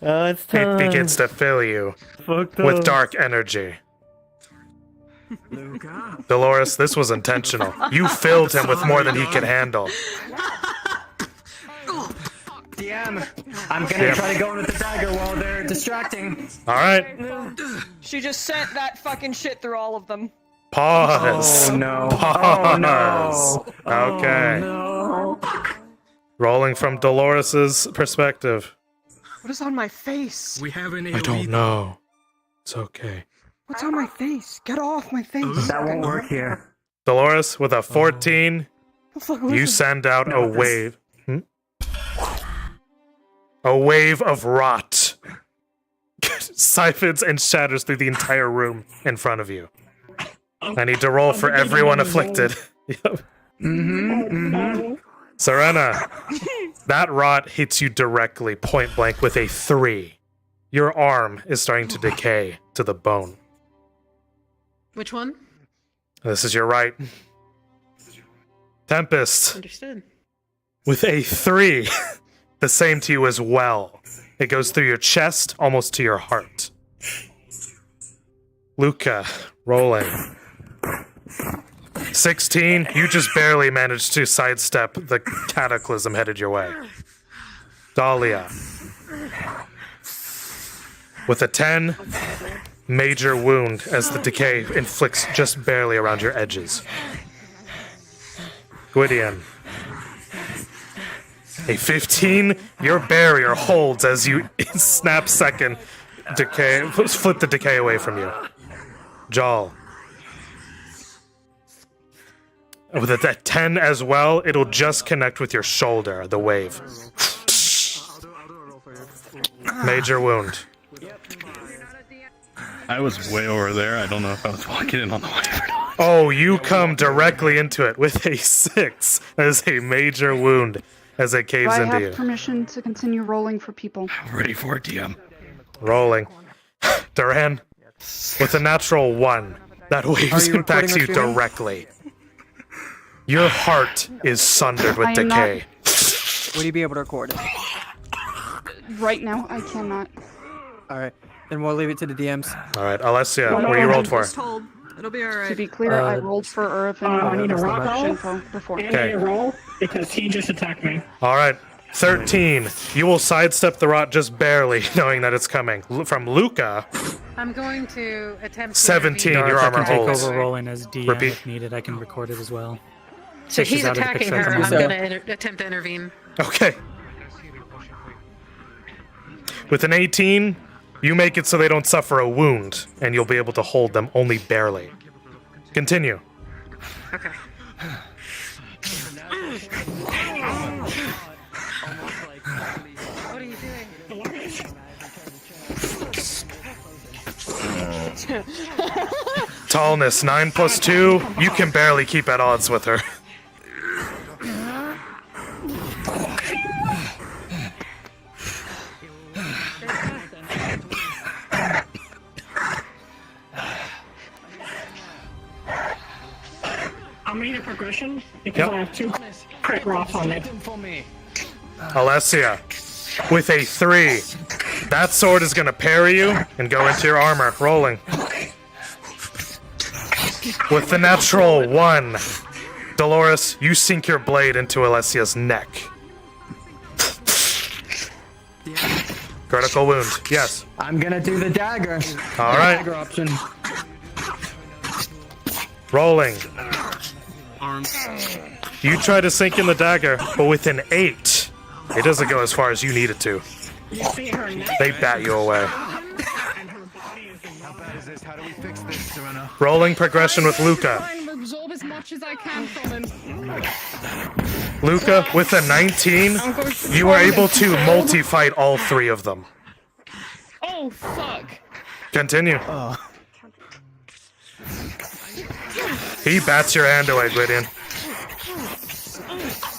It's time. begins to fill you Fucked with up. dark energy. Dolores, this was intentional. You filled him with more than he could handle. DM, I'm gonna try to go in with the dagger while they're distracting. Alright, She just sent that fucking shit through all of them. pause. Oh no. Pause. Oh no. Okay. Oh, no. Rolling from Dolores's perspective. What is on my face? We have an I don't know. It's okay. What's on my face? Get off my face. That won't work here. Dolores, with a 14, Fuck, what you is it? send out a wave. A wave of rot siphons and shatters through the entire room in front of you. I need to roll for everyone afflicted. Yep. Serena, that rot hits you directly, point blank, with a 3. your arm is starting to decay to the bone. Which one? This is your right. Tempest, Understood. with a 3, the same to you as well. It goes through your chest, almost to your heart. Luca, rolling. 16, you just barely managed to sidestep the cataclysm headed your way. Dahlia, with a 10, major wound as the decay inflicts just barely around your edges. Gwydion, a 15, your barrier holds as you snap second decay, flip the decay away from you. Jal, with a 10 as well, it'll just connect with your shoulder, the wave. Major wound. I was way over there. I don't know if I was walking in on the wave or not. Oh, you come directly into it with a 6. That is a major wound as it Do caves I into have you. permission to continue rolling for people? Ready for it, DM. Rolling. Duran, with a natural 1, that wave Are you impacts recording you or streaming? directly. Your heart is sundered with I am decay. Would you be able to record it? Right now, I cannot. Alright, then we'll leave it to the DMs. Alright, Alessia, what you rolled for? It'll be alright. To be clear, I rolled for Irv and I need a rock roll. info before. And I need a roll because he just attacked me. Alright, 13. You will sidestep the rot just barely, knowing that it's coming. From Luca, I'm going to attempt. 17, To your I armor can take holds. over rolling as DM Repeat. if needed. I can record it as well. So If she's he's out of the attacking picture, I her. can I'm do going so. to attempt to intervene. Okay. With an 18, you make it so they don't suffer a wound, and you'll be able to hold them only barely. Continue. Okay. What are you doing? Tallness, 9 plus 2. You can barely keep at odds with her. I'm gonna need a progression because Yep. I have 2 crit rots on it. Alessia, with a 3. That sword is going to parry you and go into your armor. Rolling. With the natural 1, Dolores, you sink your blade into Alessia's neck. Critical wound. Yes. I'm gonna do the dagger. All The right. Dagger option. Rolling. Arms. You try to sink in the dagger, but with an 8, it doesn't go as far as you need it to. You see her neck? They bat you away. How bad is this? How do we fix this, Serena? Rolling progression with Luca. Try and absorb as much as I can from him. Luca, with a 19, you are able to multi-fight all 3 of them. Oh fuck! Continue. He bats your hand away, Gwydion.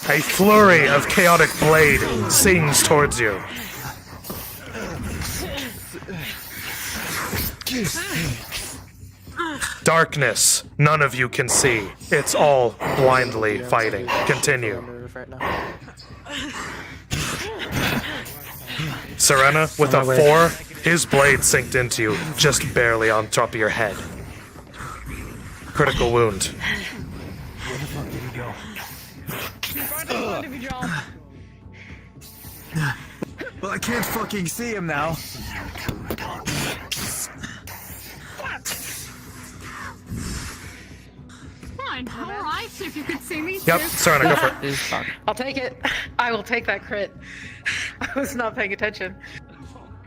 A flurry of chaotic blade sings towards you. Darkness, none of you can see. It's all blindly fighting. Continue. Serena, with a 4, his blade sinked into you, just barely on top of your head. Critical wound. Well, I can't fucking see him now. Fine, alright, so if you could see me Yep, too. Serena, go for it. I'll take it. I will take that crit. I was not paying attention.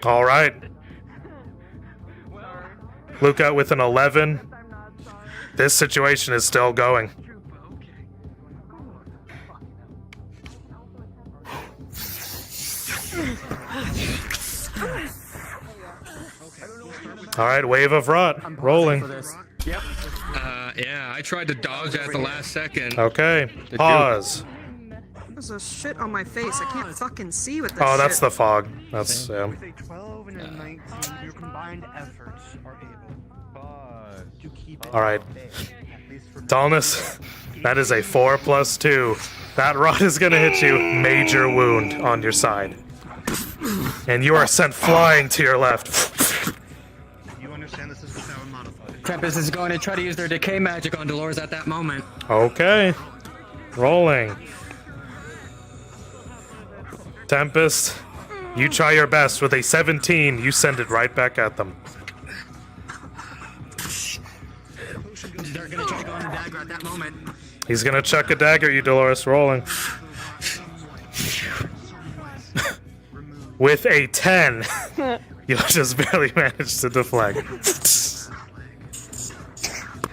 All right. Luca with an 11. This situation is still going. All right, wave of rot. Rolling. Yep. Yeah, I tried to dodge at the last second. Okay, pause. There's a shit on my face. I can't fucking see with this Oh, that's shit. the fog. That's With a 12 and a 19, your combined efforts are able to keep it All right. at bay, at least for Tallness, that is a 4 plus 2. That rod is gonna hit you. Major wound on your side. And you are sent flying to your left. You understand this is the sound modified. Tempest is going to try to use their decay magic on Dolores at that moment. Okay. Rolling. Tempest, you try your best. With a 17, you send it right back at them. They're gonna try to go on the dagger at that moment. He's gonna chuck a dagger at you, Dolores. Rolling. With a 10, you'll just barely manage to deflect.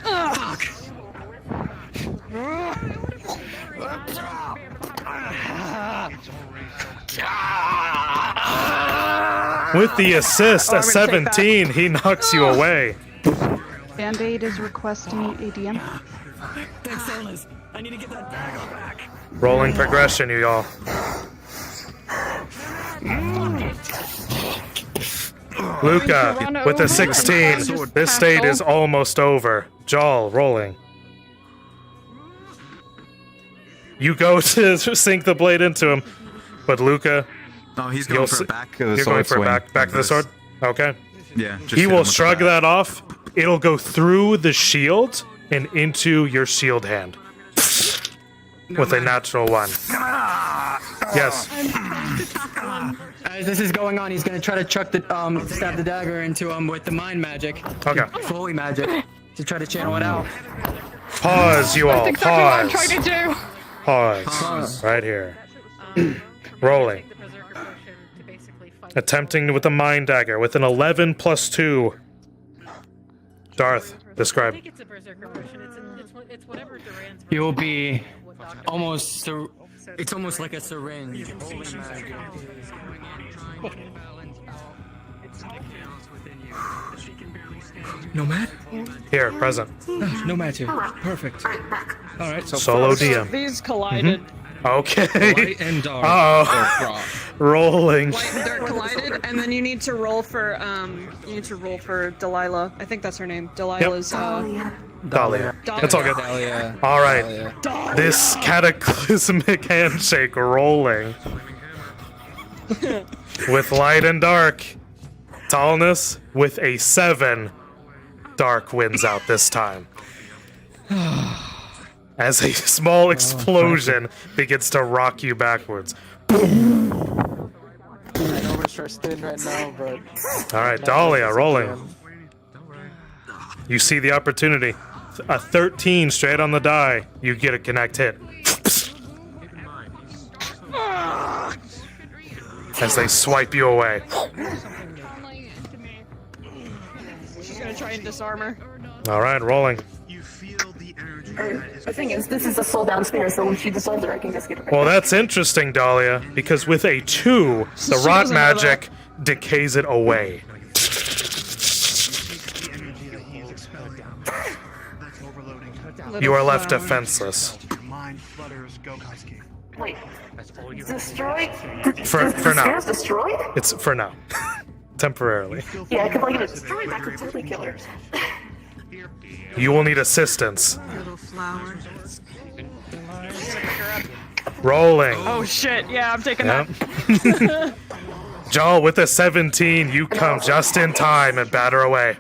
Fuck. With the assist, a 17, he knocks you away. Band-Aid is requesting ADM. Thanks, Tallness. I need to get that dagger back. Rolling progression, you all. Luca, with a 16, this state is almost over. Jal, rolling. You go to sink the blade into him, but Luca... Oh, he's going for a back of the You're sword going for a swing back of the sword? Okay. Yeah. just He hit him will with the shrug bat. that off. It'll go through the shield and into your shield hand. With a natural 1. Yes. As this is going on, he's gonna try to chuck the stab the dagger into him with the mind magic. Okay. Fully magic to try to channel it out. Pause, you all. That's exactly what I'm Pause. trying to do. Pause. Right here. Rolling. Attempting with a mind dagger with an 11 plus 2. Darth, describe. You'll be almost. It's almost like a syringe. Holy magic. Nomad? Here, present. Nomad here. Perfect. All right. So Solo first, DM. These collided. Okay. Light and dark. Uh-oh. Rolling. Light and dark collided, and then you need to roll for Delilah. I think that's her name. Delilah's Dahlia. It's all good. All right. This cataclysmic handshake rolling. With light and dark. Tallness with a 7. Dark wins out this time. As a small explosion begins to rock you backwards. I know we're stressed thin right now, but... Alright, Dahlia, rolling. You see the opportunity. A 13 straight on the die. You get a connect hit. As they swipe you away. She's gonna try and disarm her. Alright, rolling. The thing is, this is a slow downstairs, so when she decides her, I can just get her. Well, that's interesting, Dahlia, because with a 2, the rot doesn't know magic decays it away. You are left defenseless. Wait, destroyed? For now. Stairs destroyed? It's for now. Temporarily. Yeah, because like if it's destroyed, that could totally kill her. You will need assistance. Little flower. Rolling. Oh shit! Yeah, I'm taking Yep. that. Jal, with a 17, you come just in time and batter away.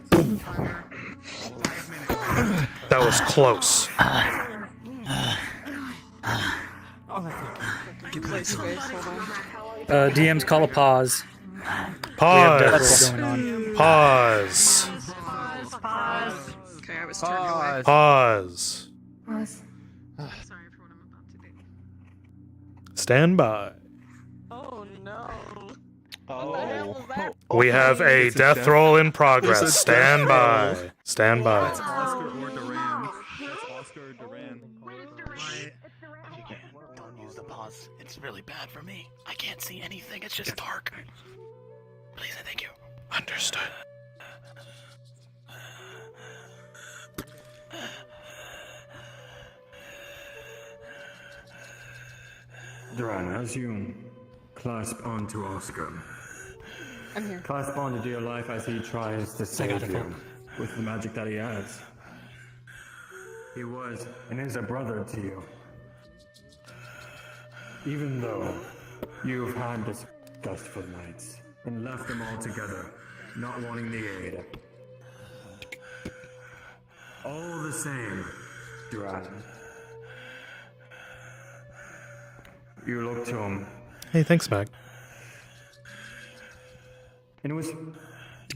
That was close. DM's call a pause. Pause. We have death roll going on. Pause. Okay, I was turning away. Pause. Stand by. Oh no. We have a death roll in progress. There's a Stand death by. roll. Stand by. Oscar or Duran. Oscar or Duran. Don't use the pause. It's really bad for me. I can't see anything. It's just dark. Please and thank you. Understood. Duran, as you clasp onto Oscar, I'm here. clasp onto dear life as he tries to save you with the magic that he has. He was and is a brother to you. Even though you've had disgustful nights and left them all together, not wanting the aid. All the same, Duran. You look to him. Hey, thanks, Mac. And it was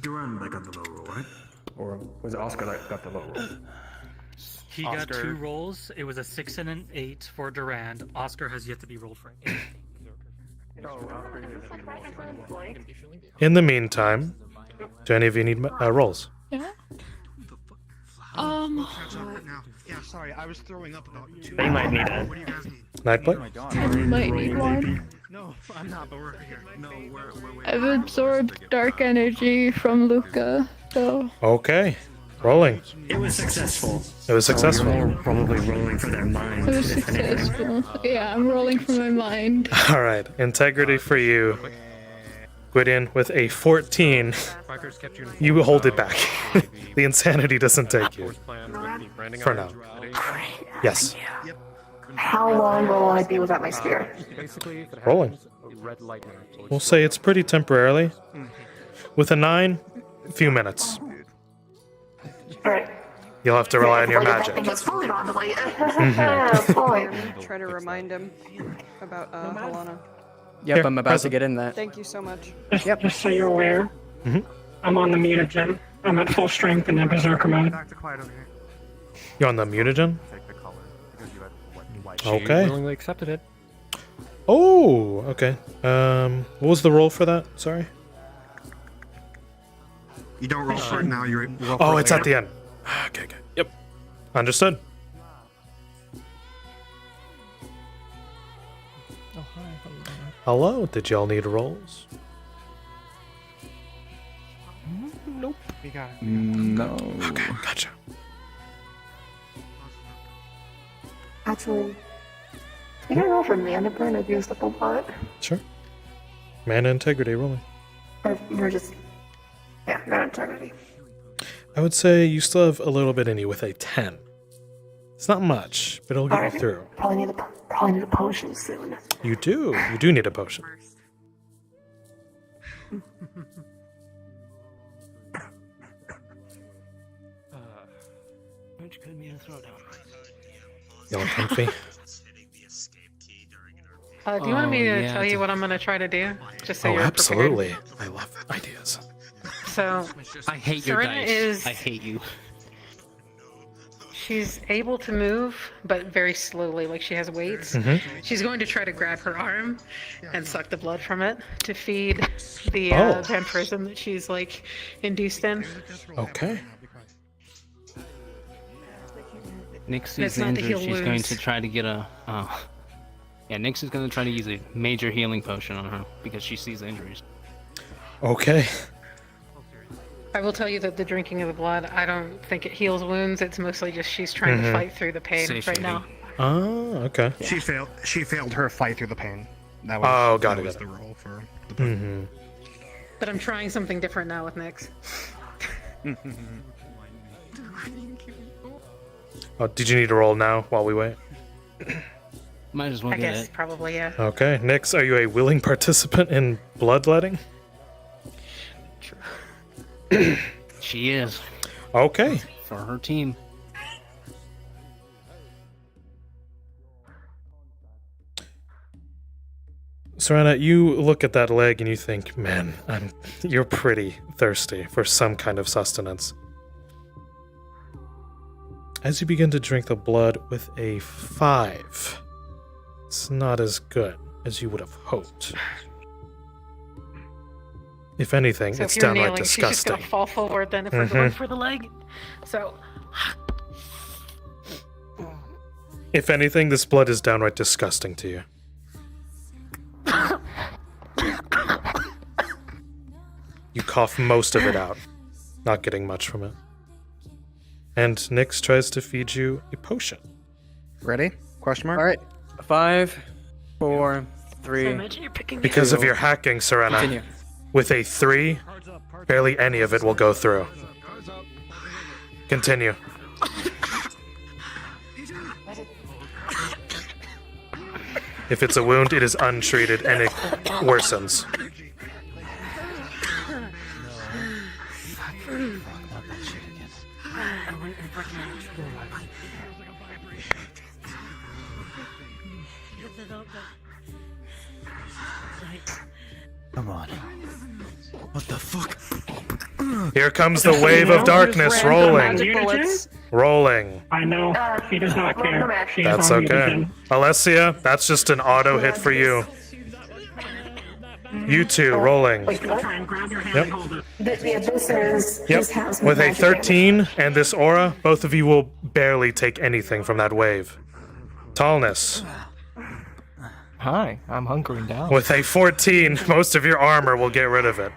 Duran that got the low roll, right? Or was it Oscar that got the low roll? He got 2 rolls. It was a 6 and an 8 for Durand. Oscar has yet to be rolled for 8. In the meantime, do any of you need rolls? Yeah. Yeah, sorry, I was throwing up about 2. They might need it. What do you guys need? Nightblade? I might need one. No, I'm not, but we're here. No, we're I've absorbed dark energy from Luca, so. Okay. Rolling. It was successful. It was successful. They're probably rolling for their mind. It was successful. Yeah, I'm rolling for my mind. All right. Integrity for you. Gwydion with a 14. You hold it back. The insanity doesn't take you. For now. Yes. How long will I be without my spear? Rolling. We'll say it's pretty temporarily. With a 9, a few minutes. Alright. You'll have to rely on your That magic. thing was fully on the way. Try to remind him about Helena. Yep, Here, I'm about press to it. get in that. Thank you so much. Just so you're aware, I'm on the mutagen. I'm at full strength and in berserker mode. You're on the mutagen? She Okay. willingly accepted it. Oh, okay. What was the roll for that? Sorry. You don't roll for it now, you roll for Oh, it it's at later. the end. Okay. Yep. Understood. Oh, hi. Hello. Did y'all need rolls? Nope. You got it. No. Okay, gotcha. Actually, you can roll for mana burn. I've used up a lot. Sure. Mana integrity rolling. Or we're just. Yeah, mana integrity. I would say you still have a little bit in you with a 10. It's not much, but it'll get Alright. you through. Probably need a potion soon. You do. You do need a potion. Y'all comfy? Do you want me to yeah, tell you what I'm going to try to do? Just so Oh, you're absolutely. I love ideas. prepared. So, I hate your Serena dice. is. I hate you. She's able to move, but very slowly, like she has weights. Mhm. She's going to try to grab her arm and suck the blood from it to feed the Oh. vampirism that she's like induced in. Okay. Nick That's sees the not to injury. heal She's going wounds. to try to get a. Yeah, Nyx is going to try to use a major healing potion on her because she sees the injuries. Okay. I will tell you that the drinking of the blood, I don't think it heals wounds. It's mostly just she's trying to Mhm. fight through the pain right now. Oh, okay. She failed her fight through the pain. That was, Oh, got that it, was got the it. roll for the Mm-hmm. But I'm trying something different now with Nyx. Oh, did you need to roll now while we wait? Might as well I get guess, it. probably, yeah. Okay. Nyx, are you a willing participant in bloodletting? She is. Okay. For her team. Serena, you look at that leg and you think, man, you're pretty thirsty for some kind of sustenance. As you begin to drink the blood with a 5, it's not as good as you would have hoped. If anything, So it's if you're downright kneeling, she's just disgusting. gonna fall forward then if we're Mhm. going for the leg. So, If anything, this blood is downright disgusting to you. You cough most of it out, not getting much from it. And Nyx tries to feed you a potion. Ready? Question mark? All right, 5, 4, 3. Because of your hacking, Serena. Continue. With a 3, barely any of it will go through. Continue. If it's a wound, it is untreated and it worsens. Come on. What the fuck? Here comes the wave of darkness rolling. Rolling. I know. She does not care. She is That's on okay. mutagen. Alessia, that's just an auto hit for you. You two, rolling. Try and grab your hand Yep. and hold it. The abyss is Yep. just has With a magic 13 and this aura, both of you will barely take anything from that wave. Tallness. Hi, I'm hunkering down. With a 14, most of your armor will get rid of it.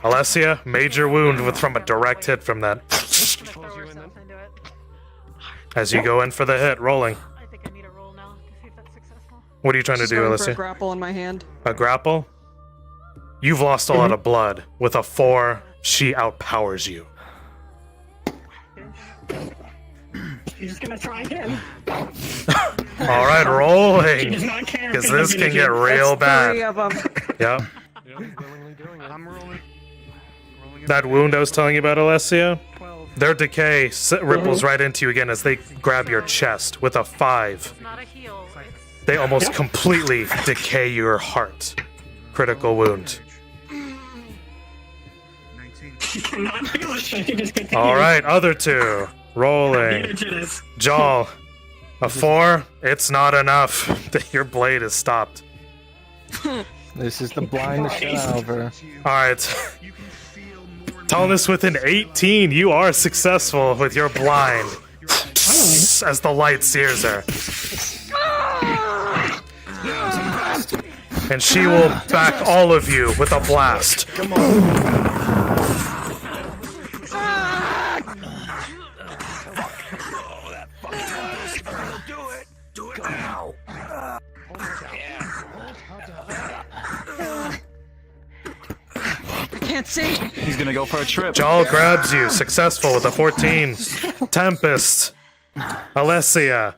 Alessia, major wound from a direct hit from that. As you go in for the hit, rolling. What are you trying to Just do, going for a Alessia? grapple in my hand. A grapple? You've lost a lot of blood. With a 4, she outpowers you. She's gonna try again. Alright, She rolling. does not care. Because this can get real That's 3 bad. of them. Yep. I'm rolling. That wound I was telling you about, Alessia? Their decay ripples right into you again as they grab your chest with a 5. They almost completely decay your heart. Critical wound. She cannot feel it, so she just continues. Alright, other 2. Rolling. Mutagenous. Jal. A 4? It's not enough. Your blade is stopped. This is the blind shit out of her. Alright. Tallness with an 18, you are successful with your blind. As the light sears her. And she will back all of you with a blast. Come on. Do it now. Can't see. He's gonna go for a trip. Jal grabs you, successful with a 14. Tempest. Alessia.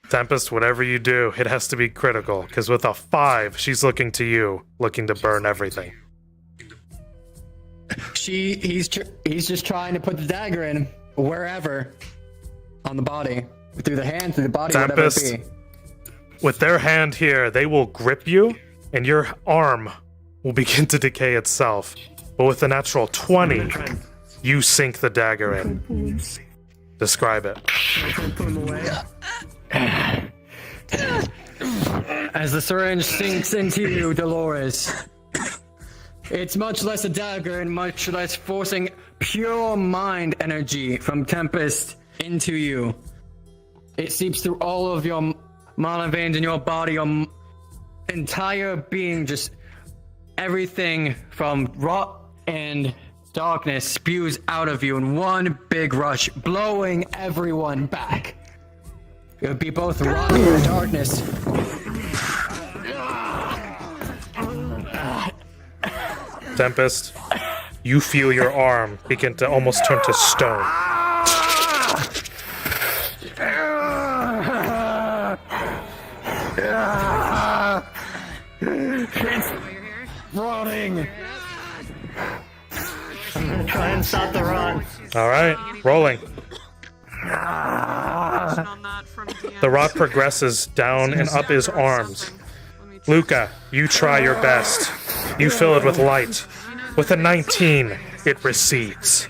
Tempest, whatever you do, it has to be critical, because with a 5, she's looking to you, looking to burn everything. He's just trying to put the dagger in wherever on the body, through the hand, through the body, Tempest, whatever it be. with their hand here, they will grip you, and your arm will begin to decay itself. But with a natural 20, you sink the dagger in. Describe it. As the syringe sinks into you, Dolores, it's much less a dagger and much less forcing pure mind energy from Tempest into you. It seeps through all of your mana veins in your body, your entire being, just everything from rot and darkness spews out of you in one big rush, blowing everyone back. It would be both rot and darkness. Tempest, you feel your arm begin to almost turn to stone. It's rotting. I'm gonna try and stop the rot. Alright, rolling. The rot progresses down and up his arms. Luca, you try your best. You fill it with light. With a 19, it recedes.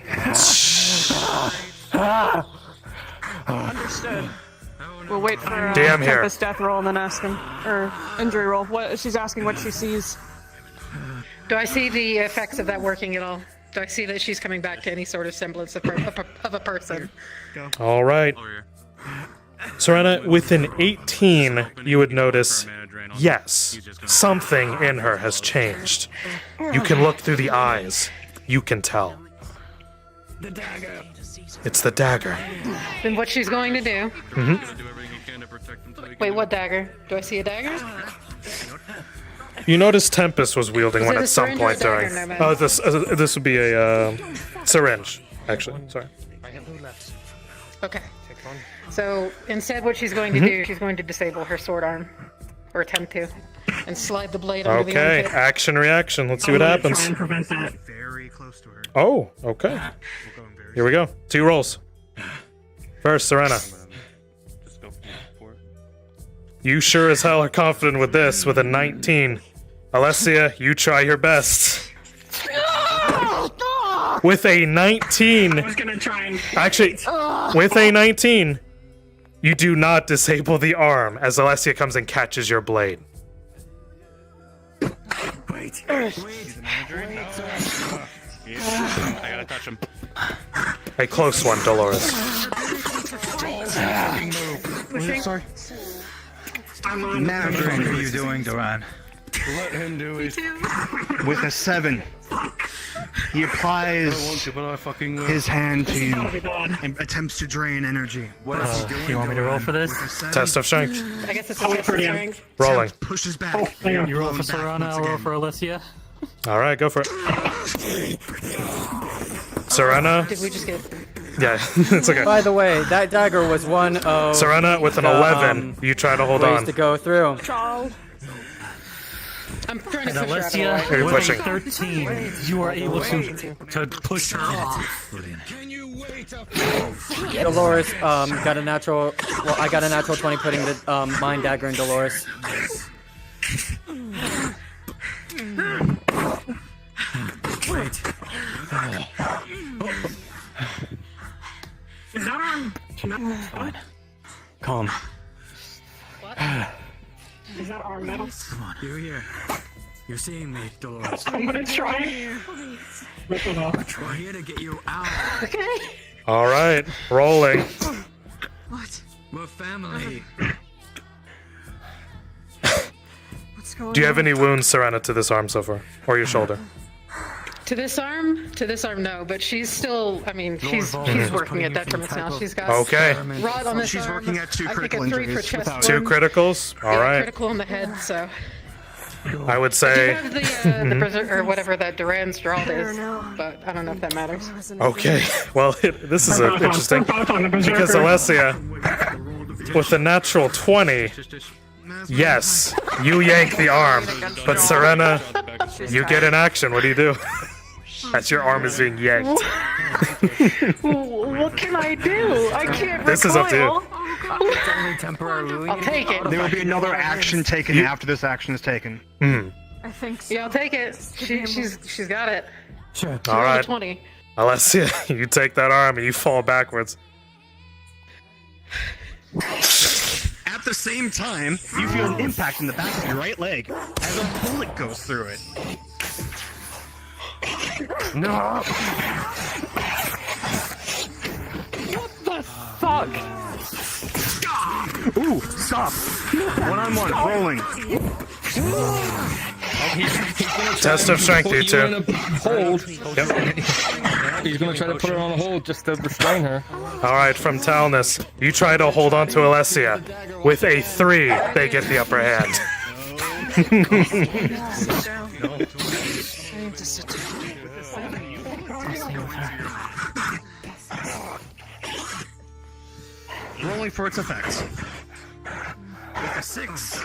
Understood. We'll wait for Damn here. Tempest death roll and then ask him, or injury roll. What she's asking, what she sees. Do I see the effects of that working at all? Do I see that she's coming back to any sort of semblance of a person? Alright. Serena, with an 18, you would notice, yes, something in her has changed. You can look through the eyes. You can tell. The dagger. It's the dagger. Then what she's going to do Mm-hmm. Wait, what dagger? Do I see a dagger? You noticed Tempest was wielding Is one it a at some syringe or a point during. dagger, Nomad? Oh, this would be a syringe, actually. Sorry. Okay. So instead, what she's going to do, she's going to disable her sword arm, or attempt to, and slide the blade under the Okay, armpit. action reaction. Let's see what happens. Try and prevent that. Very close to her. Oh, okay. Here we go. 2 rolls. First, Serena. You sure as hell are confident with this, with a 19. Alessia, you try your best. With a 19. I was gonna try and. Actually, with a 19, you do not disable the arm as Alessia comes and catches your blade. Wait. I gotta touch him. A close one, Dolores. Sorry. Now, Duran, what are you doing, Duran? Let him do it. With a 7, he applies I want to, but I fucking will. his hand to you and attempts to drain energy. What is he doing? You want me to roll for this? Test of strength. I guess it's a test of strength. Rolling. Pushes back. You roll for Serana, I'll roll for Alessia. All right, go for it. Serena. Did we just get... Yeah, it's okay. By the way, that dagger was one of Serena with an the, 11. You try to hold ways on. to go through. Child. I'm trying to And push her out of Alessia, the way. You're with pushing. a 13, you are able to push her off. Dolores got a natural. Well, I got a natural 20 putting the mind dagger in Dolores. Wait. Is that arm? Fine. Calm. Is that arm metal? Come on, you're here. You're seeing me, Dolores. I'm gonna try. Rip it off. We're here to get you out. Okay. All right, rolling. What? We're family. What's going on? Do you have any wounds, Serena, to this arm so far, or your shoulder? To this arm, no, but she's still. I mean, she's working at detriments now. She's got Okay. rod on this She's arm. working at 2 I think critical a 3 for injuries chest without- 2 wound. criticals. All Yeah, right. critical in the head. So. I would Do you say. have the berserk or whatever that Duran's Gerald is, but I don't know if that matters. Okay. Well, this is interesting because Alessia, with a natural 20, yes, you yank the arm, but Serena, you get an action. What do you do? As your arm is being yanked. What can I do? I can't This is up to you. recoil. I'll take it. There will be another action taken after this action is taken. Hmm. I think so. Yeah, I'll take it. She's got it. Sure. All right. 20. Alessia, you take that arm and you fall backwards. At the same time, you feel an impact in the back of your right leg as a bullet goes through it. No. What the fuck? Ooh, stop! 1-on-1, rolling. Test of strength, you two. Hold. He's gonna try to put her on a hold just to restrain her. All right, from Talnus, you try to hold on to Alessia. With a 3, they get the upper hand. I need to sit down. Rolling for its effects. With a 6.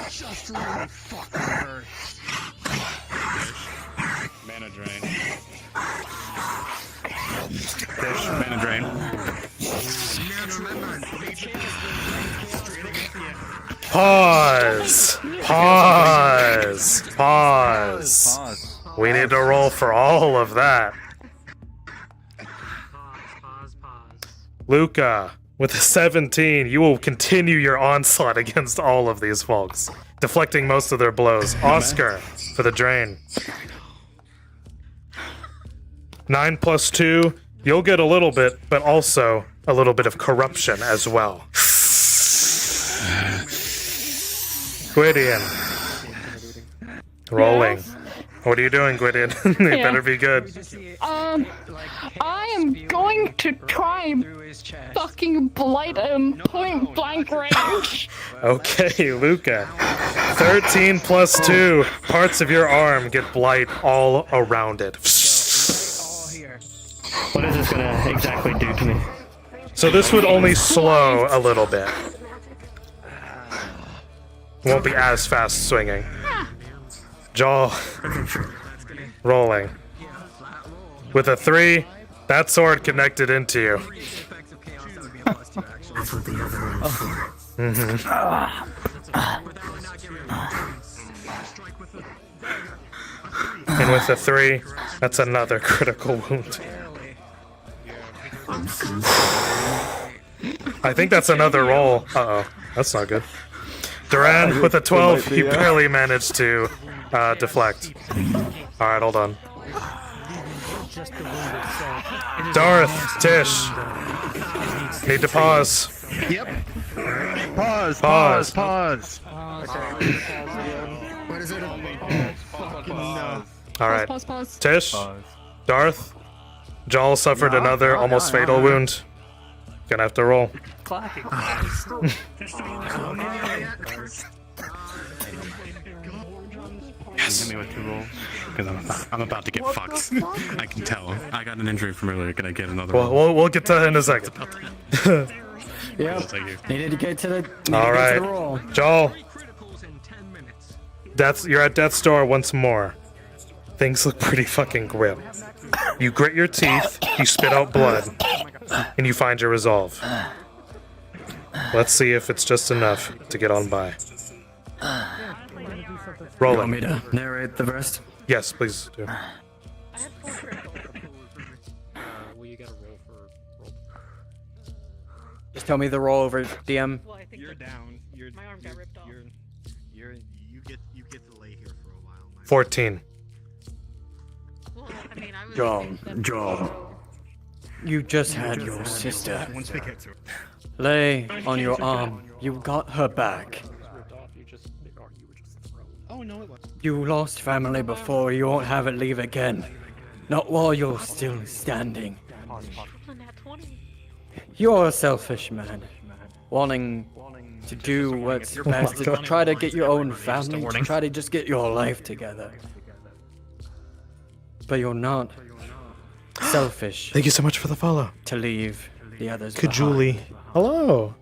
Just really fucking hurt. Mana drain. Dish, mana drain. Pause. Pause. Pause. We need to roll for all of that. Luca, with a 17, you will continue your onslaught against all of these folks, deflecting most of their blows. Oscar, for the drain. 9 plus 2, you'll get a little bit, but also a little bit of corruption as well. Gwydion. Rolling. What are you doing, Gwydion? You Yeah. better be good. I am going to try and fucking blight him point blank range. Okay, Luca. 13 plus 2. Parts of your arm get blight all around it. What is this gonna exactly do to me? So this would only slow a little bit. Won't be as fast swinging. Jaw rolling. With a 3, that sword connected into you. And with a 3, that's another critical wound. I think that's another roll. Uh-oh, that's not good. Duran, with a 12, you barely managed to deflect. Alright, hold on. Darth, Tish. Need to pause. Yep. Pause. Pause. Pause. What is it? Alright. Pause. Tish, Darth, Jal suffered another almost fatal wound. Gonna have to roll. Clapping. Yes. Hit me with 2 rolls. Because I'm about to get fucked. I can tell. I got an injury from earlier. Can I get another roll? We'll get to that in a second. Yep. Needed to get to the. Alright. Roll. Jal. You're at death's door once more. Things look pretty fucking grim. You grit your teeth, you spit out blood, and you find your resolve. Let's see if it's just enough to get on by. Roll You want it. me to narrate the rest? Yes, please do. Well, you gotta roll for roll. Just tell me the roll over, DM. Well, I think You're down. my arm got ripped off. You get to lay here for a while. 14. Well, I mean, I was John. You just had your sister. Once we get to it. Lay on your arm. You got her back. Oh no, it was. You lost family before. You won't have it leave again. Not while you're still standing. You're a selfish man, wanting to do what's best, to try to get your own family, to try to just get your life together. But you're not selfish. Thank you so much for the follow. To leave the others Kajuli. behind. Hello.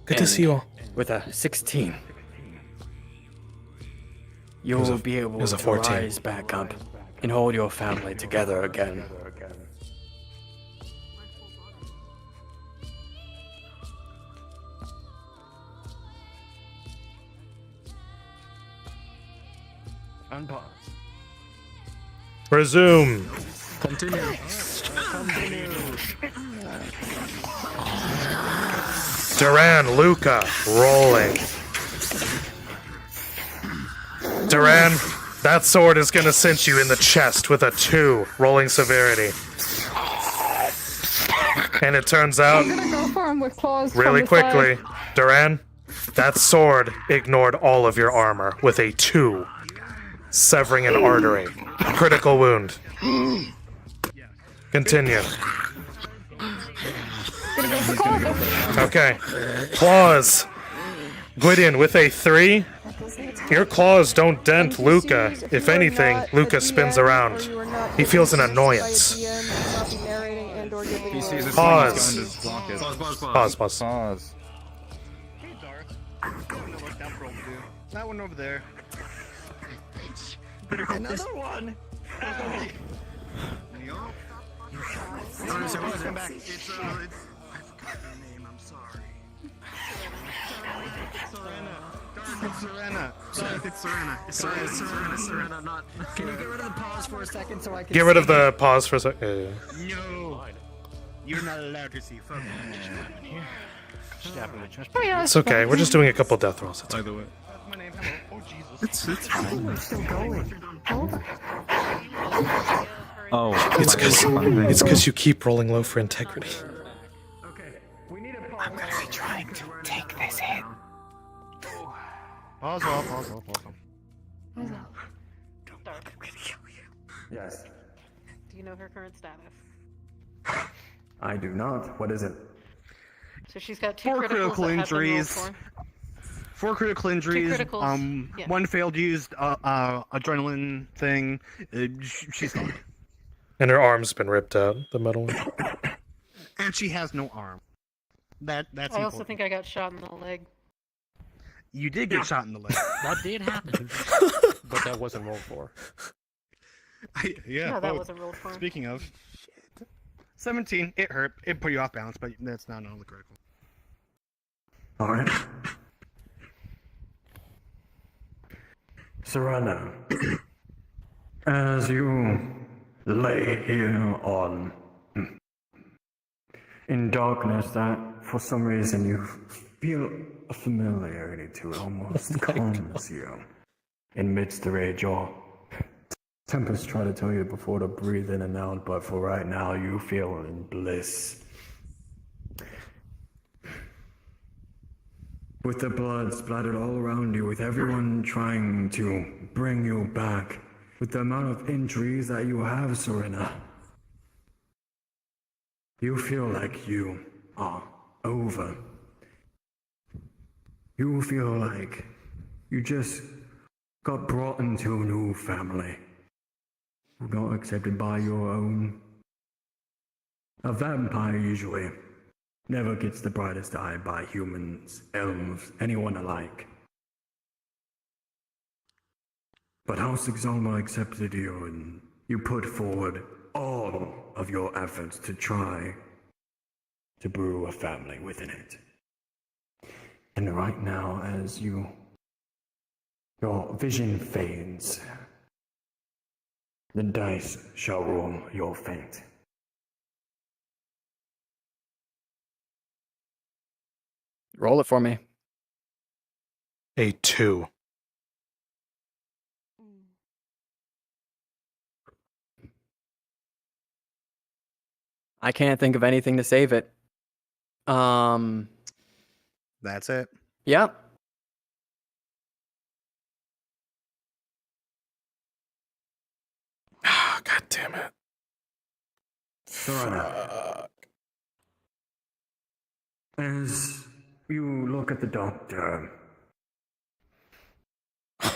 Good to see you all. With a 16, It was you'll a- be able it was a to 14. rise back up and hold your family together again. Unpause. Resume. Continue. Duran, Luca, rolling. Duran, that sword is gonna cinch you in the chest with a 2, rolling severity. And it turns out, I'm gonna go for him with claws. from really the quickly, side. Duran, that sword ignored all of your armor with a 2, severing an artery. Critical wound. Continue. Gonna go for claws. Okay. Claws. Gwydion, with a 3, your claws don't dent Luca. If anything, Luca spins around. He feels an annoyance. Pause. Pause, pause. Pause. Hey, Darth. I don't know what that roll will do. That one over there. Another one. Come back. It's I forgot her name. I'm sorry. Serena. It's Serena. Serena. Not. Can you get rid of the pause for a second so I can Get rid of the pause for a second. No. You're not allowed to see. Fuck. Stab him in the chest. Oh, yeah, It's okay. We're just doing a couple death rolls. It's By the way. My name. Hello. Oh Jesus. It's fine. We're still going. Oh. It's because you keep rolling low for integrity. I'm gonna be trying to take this hit. Pause off. Pause off. Dark. Yes. Do you know her current status? I do not. What is it? So she's got two 4 critical that have been rolled injuries. for. 4 critical injuries. criticals, yeah. 1 failed used adrenaline thing. She's gone. And her arm's been ripped out, the metal one. And she has no arm. That's I important. also think I got shot in the leg. You did get shot in the leg. That did happen. But that wasn't rolled for. Yeah, No, that both. wasn't rolled for. Speaking of, 17. It hurt. It put you off balance, but that's not on the critical. Alright. Serena, as you lay here on in darkness that for some reason you feel a familiarity to, it almost calms you. In midst the rage, your Tempest tried to tell you before to breathe in and out, but for right now you feel in bliss. With the blood splattered all around you, with everyone trying to bring you back, with the amount of injuries that you have, Serena, you feel like you are over. You feel like you just got brought into a new family. You got accepted by your own. A vampire usually never gets the brightest eye by humans, elves, anyone alike. But House Exalma accepted you, and you put forward all of your efforts to try to brew a family within it. And right now, as your vision fades, the dice shall roll your fate. Roll it for me. A 2. I can't think of anything to save it. That's it. Yeah. Ah, God damn it. Serena, as you look at the doctor,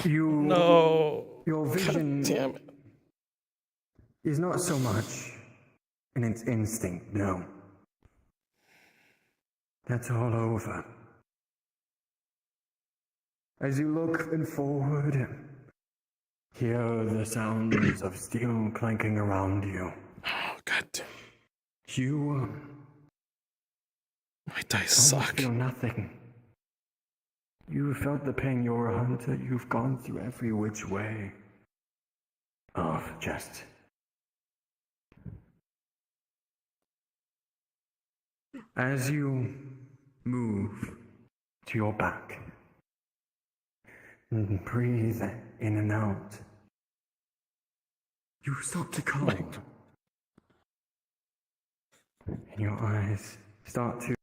your vision God damn it. is not so much in its instinct, no. That's all over. As you look forward, hear the sounds of steel clanking around you. Oh, God damn. You My dice suck. feel nothing. You felt the pain. You're a hunter. You've gone through every which way of just as you move to your back and breathe in and out, you start to calm. And your eyes start to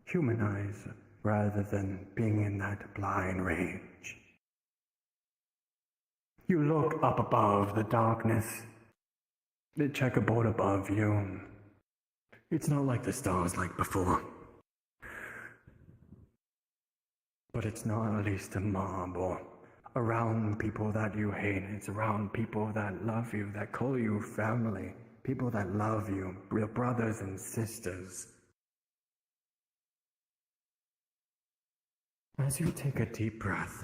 humanize rather than being in that blind rage. You look up above the darkness, the checkerboard above you. It's not like the stars like before. But it's not at least a mob or around people that you hate. It's around people that love you, that call you family. People that love you, your brothers and sisters. As you take a deep breath,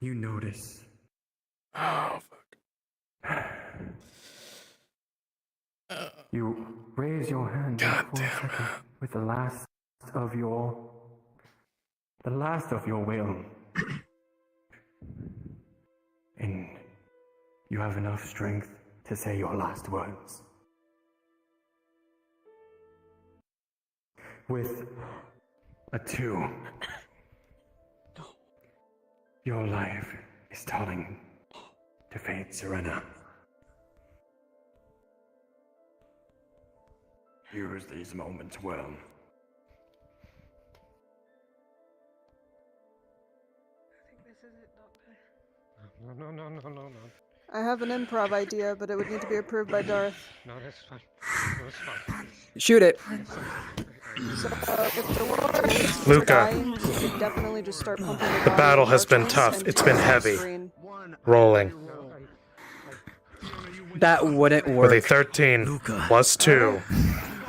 you notice. Oh, fuck. You raise your hand God for a damn second with the last of your will. And you have enough strength to say your last words. With a 2, your life is telling to fate, Serena. Use these moments well. I think this is it, Doctor. No. I have an improv idea, but it would need to be approved by Darth. No, that's fine. No, that's fine. Shoot it. So, if Dolores is Luca. dying, you could definitely just start pumping The battle has been Archons tough. and It's been turn the heavy. screen. Rolling. That wouldn't work. With a 13 plus 2.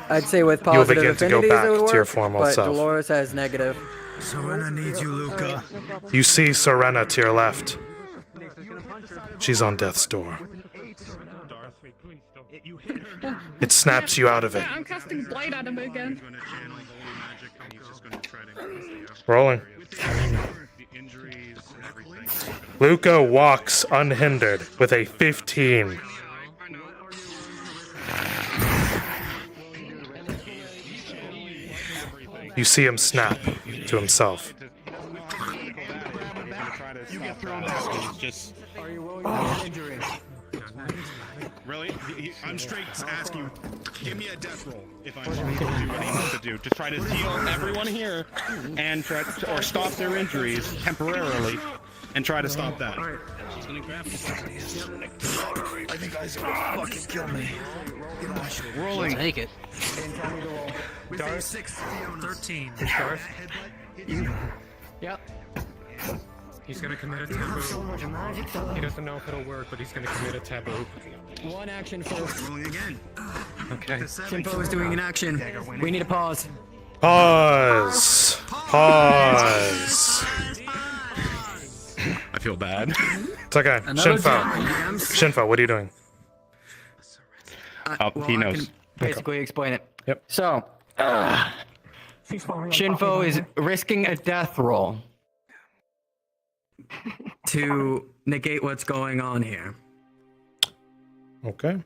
I'd say with You'll positive begin to go affinities back it would to work, your formal but self. Dolores has negative. Serena needs you, Luca. You see Serena to your left. She's on death's door. It snaps you out of it. Yeah, I'm casting Blade at him again. Rolling. Luca walks unhindered with a 15. You see him snap to himself. Really? I'm straight asking. Give me a death roll if I'm going to do what he needs to do. Just try to heal everyone here and try to, or stop their injuries temporarily and try to stop that. I think guys are gonna fucking kill me. Rolling. Take it. Darth 13. Darth. Yep. He's gonna commit a taboo. He doesn't know if it'll work, but he's gonna commit a taboo. One action first. Rolling again. Okay. Shinpo is doing an action. We need a pause. Pause. Pause. I feel bad. It's okay. Shinfo. Shinfo, what are you doing? He knows. Basically explain it. Yep. So, Shinfo is risking a death roll to negate what's going on here. Okay.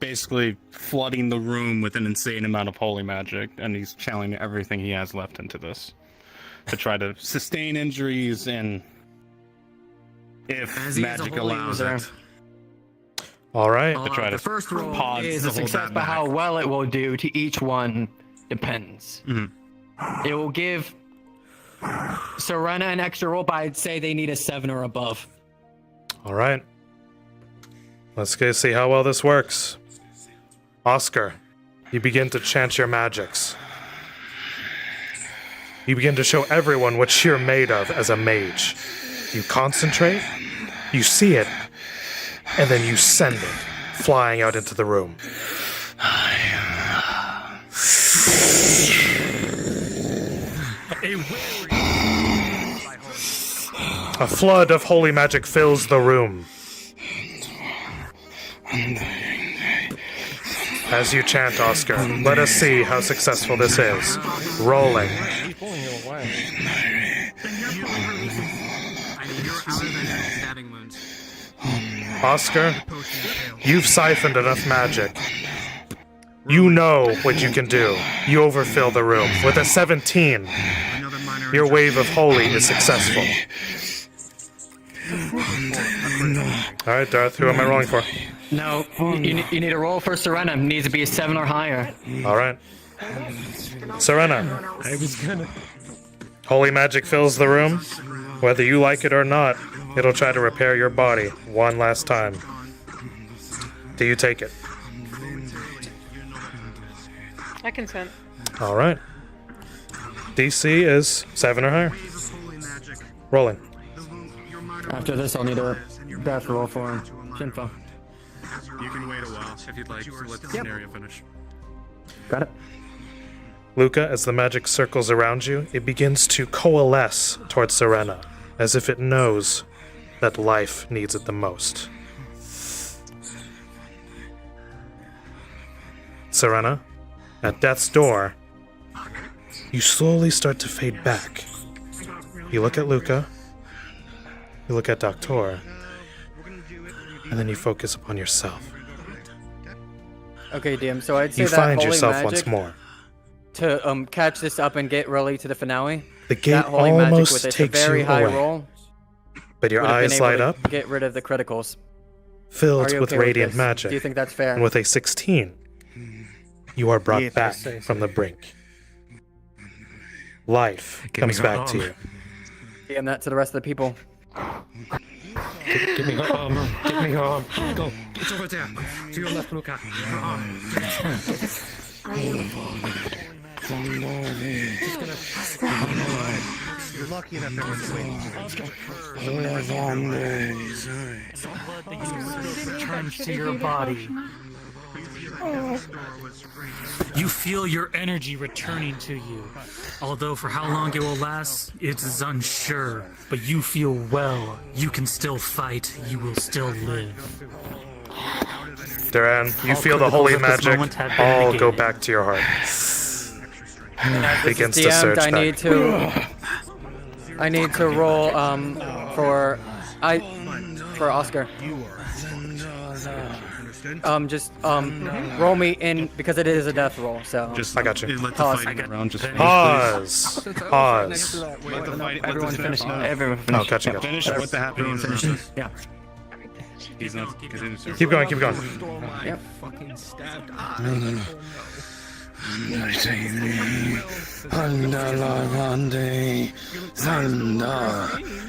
Basically flooding the room with an insane amount of holy magic, and he's channeling everything he has left into this to try to sustain injuries and if As he is a magic holy allows user. it. All right. To try The to first roll pause is to a hold success, that but back. how well it will do to each one depends. It will give Serena an extra roll, but I'd say they need a 7 or above. All right. Let's go see how well this works. Oscar, you begin to chant your magics. You begin to show everyone what you're made of as a mage. You concentrate, you see it, and then you send it flying out into the room. A flood of holy magic fills the room. As you chant, Oscar, let us see how successful this is. Rolling. Oscar, you've siphoned enough magic. You know what you can do. You overfill the room. With a 17, your wave of holy is successful. Alright, Darth, who am I rolling for? No, you need a roll for Serena. It needs to be a 7 or higher. Alright. Serena. I was gonna. Holy magic fills the room. Whether you like it or not, it'll try to repair your body one last time. Do you take it? I consent. Alright. DC is 7 or higher. Rolling. After this, I'll need a death roll for Shinfo. You can wait a while if you'd like to let the scenario finish. Got it. Luca, as the magic circles around you, it begins to coalesce towards Serena, as if it knows that life needs it the most. Serena, at death's door, you slowly start to fade back. You look at Luca, you look at Doctor, and then you focus upon yourself. Okay, DM. So I'd say You that find holy yourself magic once more. to catch this up and get really to the finale. The gate that holy magic almost with its takes very you high away. roll. But your would have been eyes able light to up, Get rid of the criticals. filled Are you with okay with radiant this? magic. Do you think that's fair? And with a 16, you are brought Yes, back say so. from the brink. Life Give comes me back your to arm. you. DM that to the rest of the people. Give me her arm. Give me her arm. Go. It's over there. To your left, Luca. Her arm. You're lucky that there was a waiting Returns to your body. You feel your energy returning to you. Although for how long it will last, it is unsure. But you feel well. You can still fight. You will still live. Duran, you feel the holy magic all go back to your heart. Begins to surge back. I need to roll for Oscar. Just roll me in because it is a death roll. So I got you. Let the fighting around just Pause. Pause. Everyone finish. Everyone finish. Oh, gotcha. Finish what the happening is. Yeah. He's not. Keep going. Keep going. Yep. Andalavande, Zanda,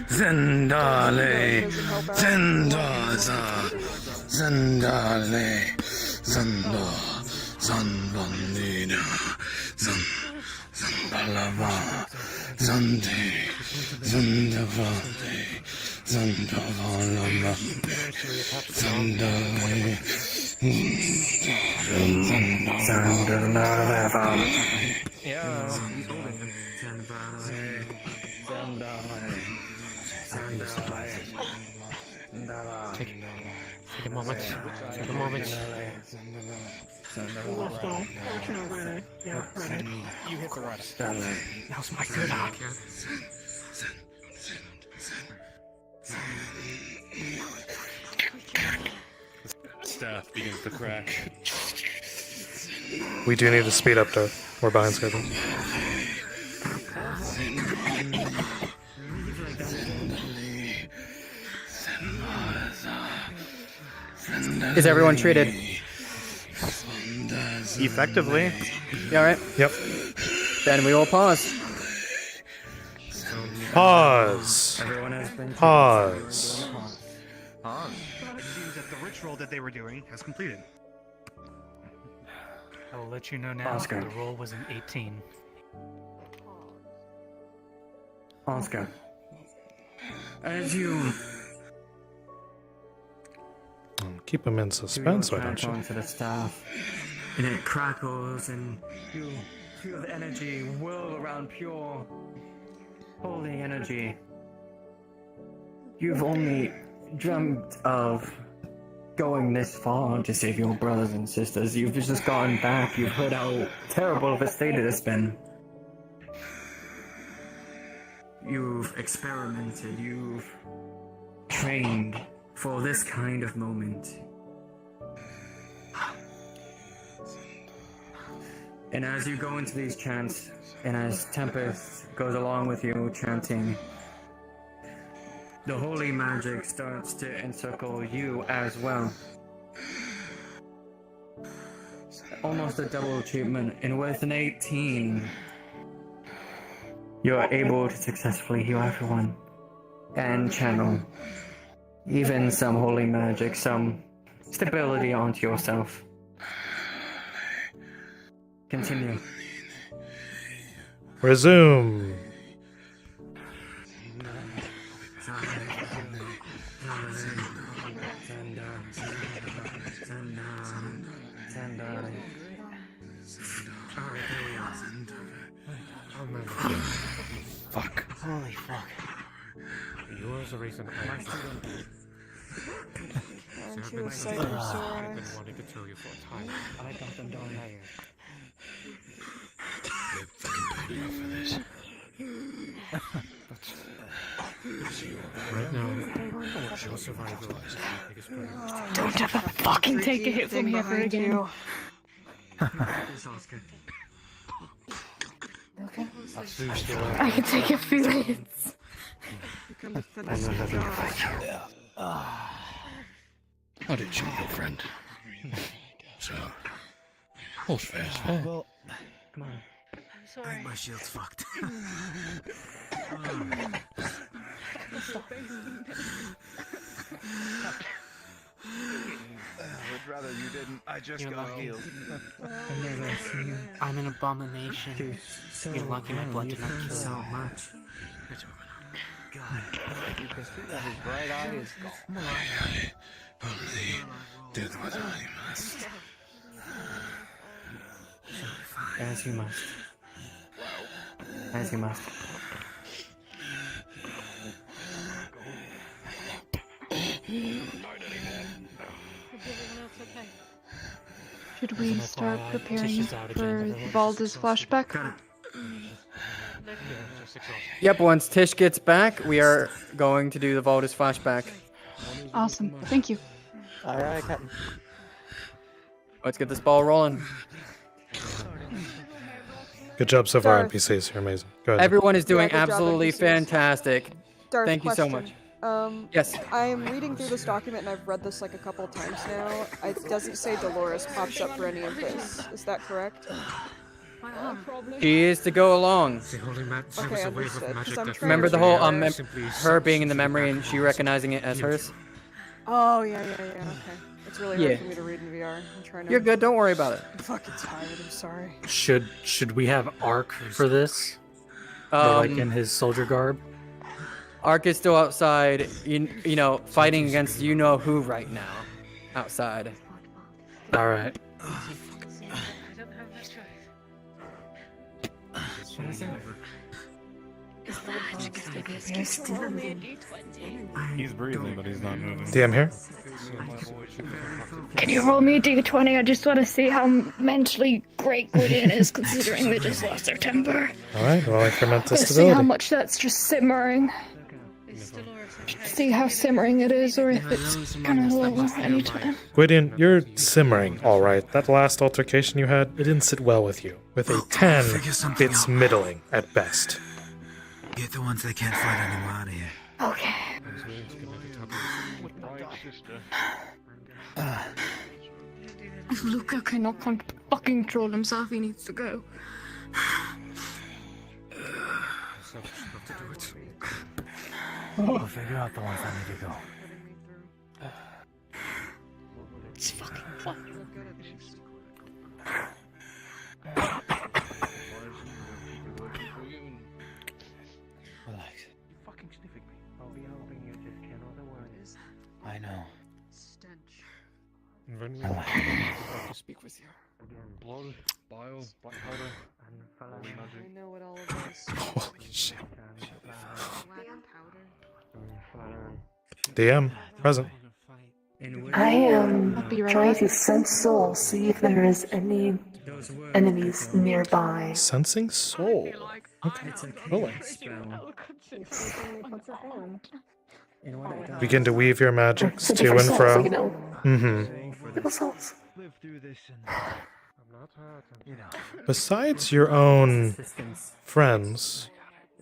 Zendale, Zendaza, Zendale, Zanda, Zanbandina, Zandalava, Zande, Zandavande, Zandavalama, Zandale. Take a moment. Take a moment. You hit the right. That was my good hack. Staff begins to crack. We do need to speed up though. We're behind schedule. Is everyone treated? Effectively. You alright? Yep. Then we will pause. Pause. Pause. It seems that the ritual that they were doing has completed. I will let you know now. Oscar. The roll was an 18. Oscar. As you Keep him in suspense, why don't you? onto the staff, and it crackles, and you feel the energy whirl around pure, holy energy. You've only dreamt of going this far to save your brothers and sisters. You've just gone back. You've heard how terrible of a state it has been. You've experimented. You've trained for this kind of moment. And as you go into these chants, and as Tempest goes along with you chanting, the holy magic starts to encircle you as well. Almost a double achievement, and with an 18, you are able to successfully heal everyone and channel even some holy magic, some stability onto yourself. Continue. Resume. Fuck. Holy fuck. Yours the reason I I've been wanting to tell you for a time. I got them down there. They're fucking paying for this. Right now, your survival is the biggest priority. Don't ever fucking take a hit from me ever again. Okay. I can take a few hits. How did you, your friend? So, hold fast. Well, come on. I'm sorry. My shield's fucked. Would rather you didn't. I just You're got lucky. healed. I'm an abomination. You're lucky my blood did not kill so you. much. You can see that his bright eye is gone. Only did what I must. As you must. As you must. Should we start preparing for Valdis flashback? Yep, once Tish gets back, we are going to do the Valdis flashback. Awesome. Thank you. Alright, Captain. Let's get this ball rolling. Good job so far, Darth. NPCs. You're amazing. Go ahead. Everyone is doing good job, absolutely NPCs. fantastic. Darth, Thank you so question. much. Yes. I am reading through this document and I've read this like a couple of times now. It doesn't say Dolores pops up for any of this. Is that correct? She is to go along. The holy magic Okay, was a wave of understood, 'cause magic I'm that trying Remember to the whole remember. her being in the memory and she recognizing it as hers? Oh, yeah, okay. It's really hard Yeah. for me to read in VR. I'm trying to... You're good. Don't worry about it. I'm fucking tired, I'm sorry. Should we have Ark for this? Or, like in his soldier garb? Ark is still outside, you know, fighting against you know who right now. Outside. Alright. He's breathing, but he's not moving. DM here. Can you roll me a d20? I just want to see how mentally great Gwydion is, considering they just lost their temper. Alright, well, for mental Let's see stability. how much that's just simmering. See how simmering it is, or if it's gonna lower anytime. Gwydion, you're simmering, alright. That last altercation you had, it didn't sit well with you. With a 10, it's middling at best. Get the ones that can't fight anymore out of here. Okay. If Luca cannot fucking control himself, he needs to go. We'll figure out the ones that need to go. It's fucking fun. Relax. Fucking sniffing me. I'll be helping you, just can't know the words. I know. Stench. Relax. To speak with you. Blood, bile, black powder, and holy magic. I know what all of this. Holy shit. Black powder. DM, present. I am trying to sense soul, see if there is any enemies nearby. Sensing soul. Okay, rolling. Begin to weave your magics to and fro. Besides your own friends,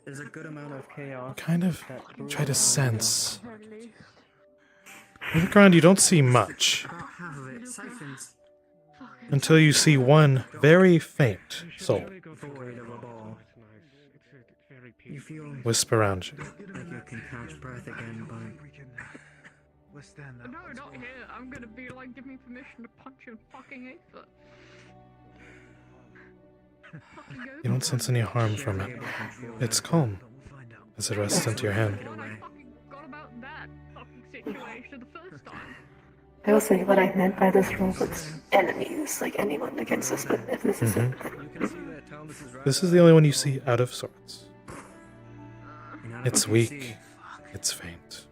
There's a good amount of chaos. kind of try to sense. On the ground, you don't see much About half of it siphons. until you see one very faint soul Void of a ball. You feel wisp around you. like you can catch breath again, but No, not here. I'm gonna be like, give me permission to punch you in fucking Aether. You don't sense any harm from it. It's calm as it rests into your hand. I will say what I meant by this rule was enemies, like anyone against us, but if this is it. This is the only one you see out of sorts. It's weak. It's faint.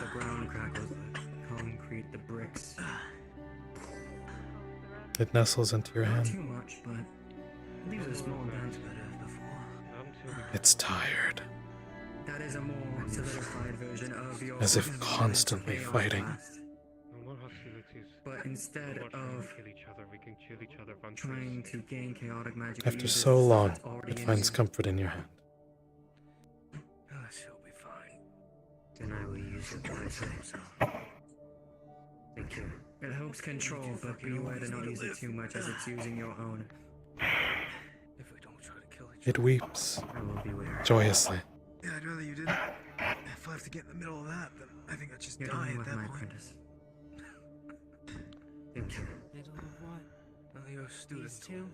the ground crackles, the concrete, the bricks. It nestles into your Not hand. too much, but it leaves a small dent. It's tired, That is a more solidified version of your as if original constantly chaos fighting. blast. But instead of trying to gain chaotic magic, After uses so long, what's already it in finds you. comfort in your hand. She'll be fine. Then I will use it wisely. Thank you. It helps control, but beware to not use it too much as it's using your own. It weeps I will beware. joyously. I'd rather you didn't. If I have to get in the middle of that, then I think I'd just die at that point. Thank you. Middle of what? Well, your students did.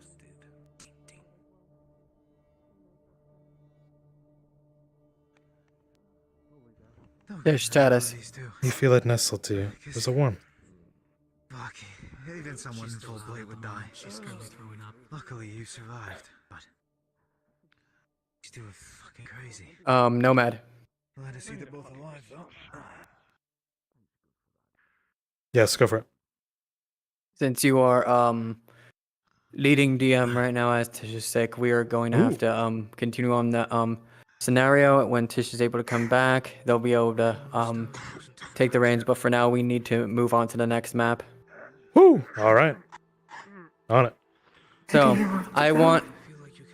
Their status. You feel it nestle to you. There's a warmth. Fuck. Even someone in full blade would die. She's currently throwing up. Luckily, you survived, but these two are fucking crazy. Nomad. Glad to see they're both alive, though. Yes, go for it. Since you are leading DM right now as Tish's sick, we are going to have to continue on the scenario. When Tish is able to come back, they'll be able to take the reins. But for now, we need to move on to the next map. Woo! All right. On it. So I want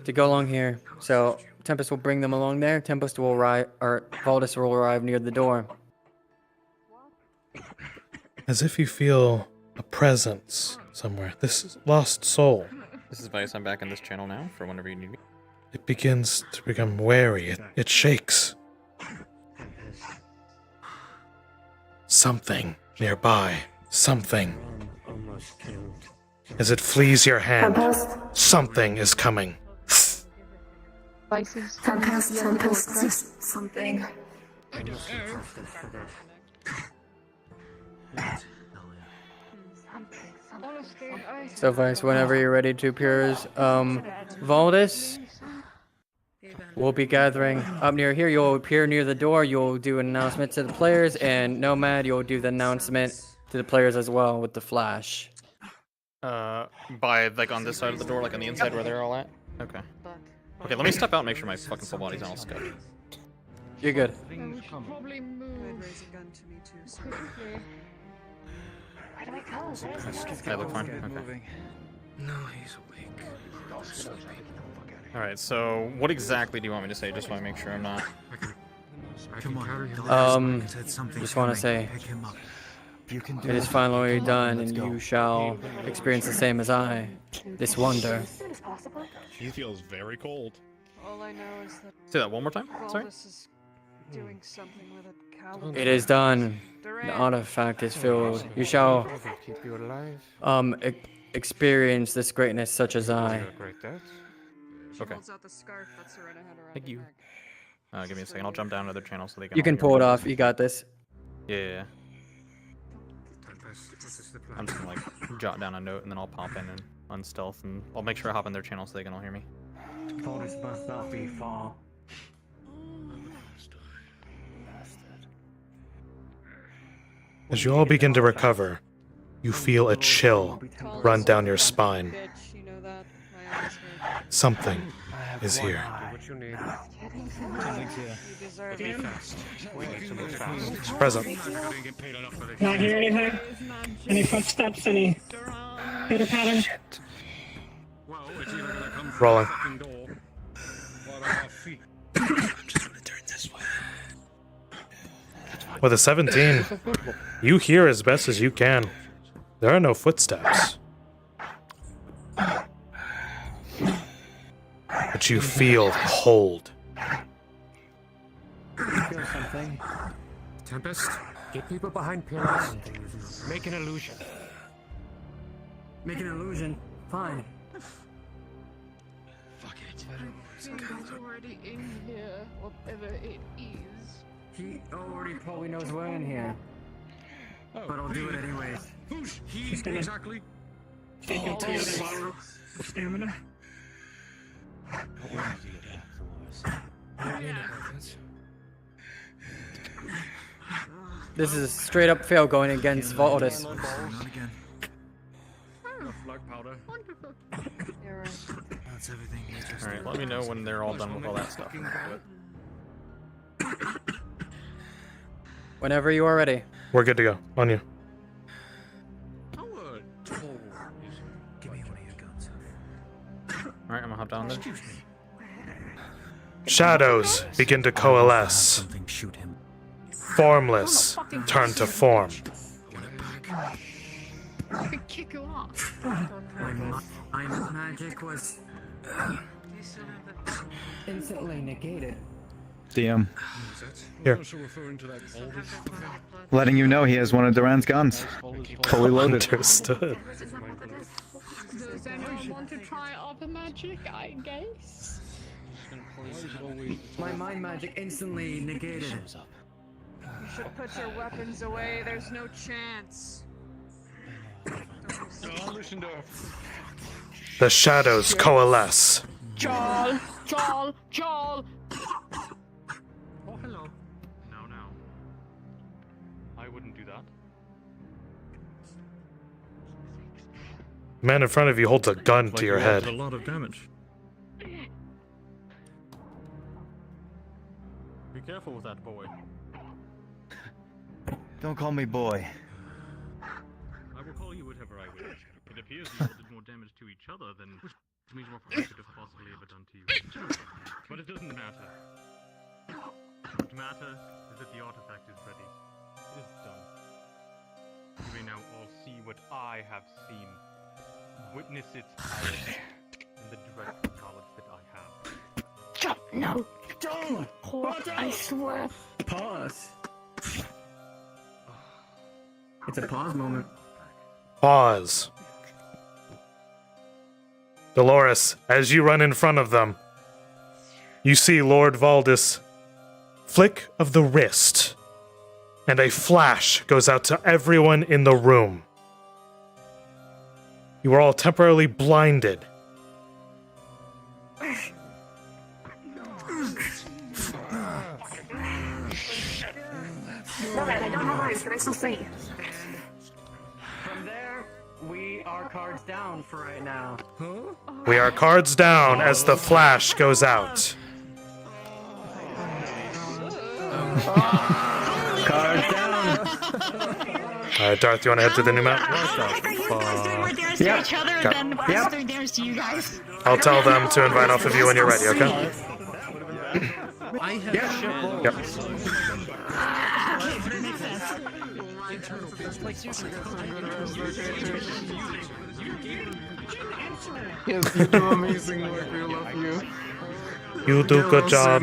to go along here. So Tempest will bring them along there. Tempest will arrive, or Valdis will arrive near the door. As if you feel a presence somewhere. This lost soul. This is Vice. I'm back in this channel now for whenever you need me. It begins to become wary. It shakes. Something nearby. Something. As it flees your hand, something is coming. Vices. Tempest, something. So Vice, whenever you're ready to appears, Valdis will be gathering up near here. You'll appear near the door. You'll do an announcement to the players, and Nomad, you'll do the announcement to the players as well with the flash. By, like, on this side of the door, like on the inside where they're all at? Okay. Okay, let me step out and make sure my fucking full body's not all scuffed. You're good. Probably move. Raise a gun to me too. So. Quickly. I look fine? Okay. No, he's awake. Alright, so what exactly do you want me to say, just so I make sure I'm not... Come on. Just want to say, it is finally done, and you shall experience the same as I, this wonder. She feels very cold. All I know is that. Say that one more time? Sorry? Valdis is doing something with a caliber. It is done. The artifact is filled. You shall experience this greatness such as I. Okay. Thank you. Give me a second. I'll jump down to their channel so they can. You can pull it off. You got this. Yeah. I'm just gonna like jot down a note and then I'll pop in and unstealth and I'll make sure I hop in their channel so they can all hear me. Valdis must not be far. As you all begin to recover, you feel a chill run down your spine. Something is here. Present. Not hear anything? Any footsteps? Any pitter patter? Rolling. With a 17, you hear as best as you can. There are no footsteps. But you feel cold. Feel something. Tempest, get people behind pillars. Make an illusion. Make an illusion. Fine. Fuck it. He's already in here, whatever it is. He already probably knows we're in here. But I'll do it anyways. Who's he exactly? Take him to the borrow stamina. This is a straight up fail going against Valdis. That's everything. Alright, let me know when they're all done with all that stuff. Whenever you are ready. We're good to go. On you. Alright, I'm gonna hop down there. Shadows begin to coalesce. Formless turn to form. I could kick you off. My magic was instantly negated. DM. Here. Letting you know he has one of Duran's guns. Fully loaded. Understood. Does anyone want to try other magic? I guess. My mind magic instantly negated. You should put your weapons away. There's no chance. The shadows coalesce. Jarl! Jarl! Jarl! Oh, hello. No. I wouldn't do that. The man in front of you holds a gun Like to your you head. did a lot of damage. Be careful with that boy. Don't call me boy. I will call you whatever I wish. It appears you all did more damage to each other than which means what I could have possibly ever done to you. But it doesn't matter. What matters is that the artifact is ready. It is done. You may now all see what I have seen. Witness its power and the direct knowledge that I have. No. Don't. I swear. Pause. It's a pause moment. Pause. Dolores, as you run in front of them, you see Lord Valdis flick of the wrist, and a flash goes out to everyone in the room. You are all temporarily blinded. No, I don't have eyes, but I still see. From there, we are cards down for right now. We are cards down as the flash goes out. Cards down. Alright, Darth, you want to head to the new map? Yeah. Each other, Okay. then we're doing damage to you guys. I'll tell them to invite off of you when you're ready, okay? I have Yep. Yes, you do amazing work. We love you. You do good job.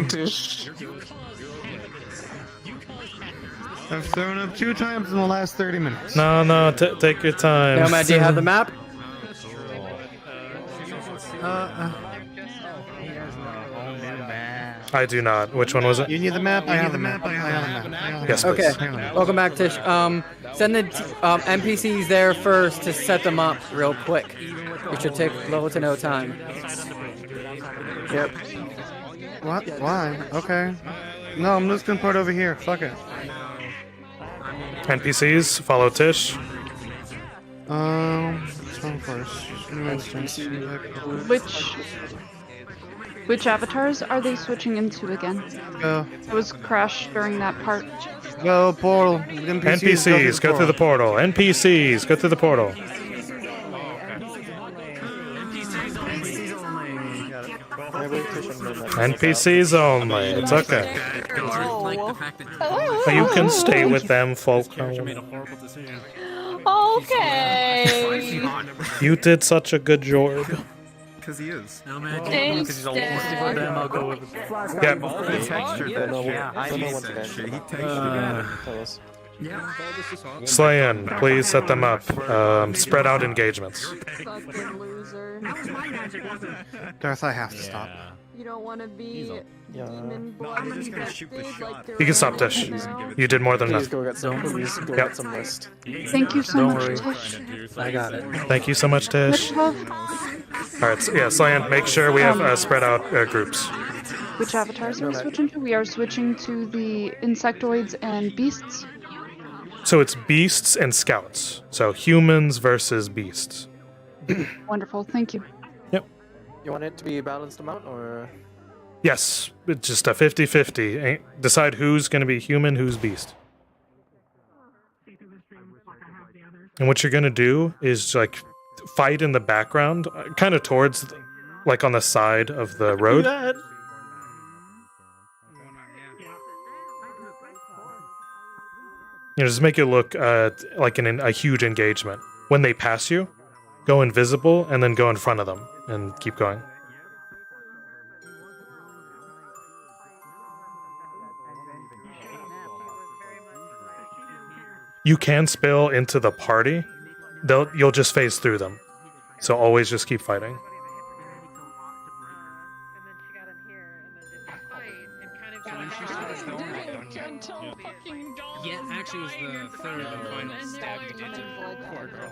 I've thrown up 2 times in the last 30 minutes. No, take your time. Nomad, do you have the map? I do not. Which one was it? You need the map? I have the map. I have the map. Yes, Okay. please. Welcome back, Tish. Send the NPCs there first to set them up real quick. It should take little to no time. Yep. What? Why? Okay. No, I'm just gonna put it over here. Fuck it. NPCs, follow Tish. Which one first? New instance. Which avatars are they switching into again? Go. I was crashed during that part. Go portal. NPCs, go through the portal. NPCs, go through the portal. NPCs only. It's okay. You can stay with them, folk. Okay. You did such a good job. Because he is. No, man. Because he's a for them, I'll go with it. Yep. He textured that shit. Slayan, please set them up. Spread out engagements. Fucking loser. Darth, I have to stop. You don't want to be demon blood infected like You can stop, Tish. You did more than enough. Go get some. Please go Yep. get some list. Thank you so Don't much, worry. Tish. I got it. Thank you so much, Tish. Which love? Alright, so yeah, Slayan, make sure we have spread out groups. Which avatars are we switching to? We are switching to the insectoids and beasts. So it's beasts and scouts. So humans versus beasts. Wonderful, thank you. You want it to be balanced amount, or? Yes, it's just a 50-50. Decide who's going to be human, who's beast. And what you're going to do is like fight in the background, kind of towards, like on the side of the road. You know, just make it look like a huge engagement. When they pass you, go invisible and then go in front of them and keep going. you can spill into the party. You'll just phase through them. So always just keep fighting. Yeah, actually, it was the third and final stab you did to the poor girl.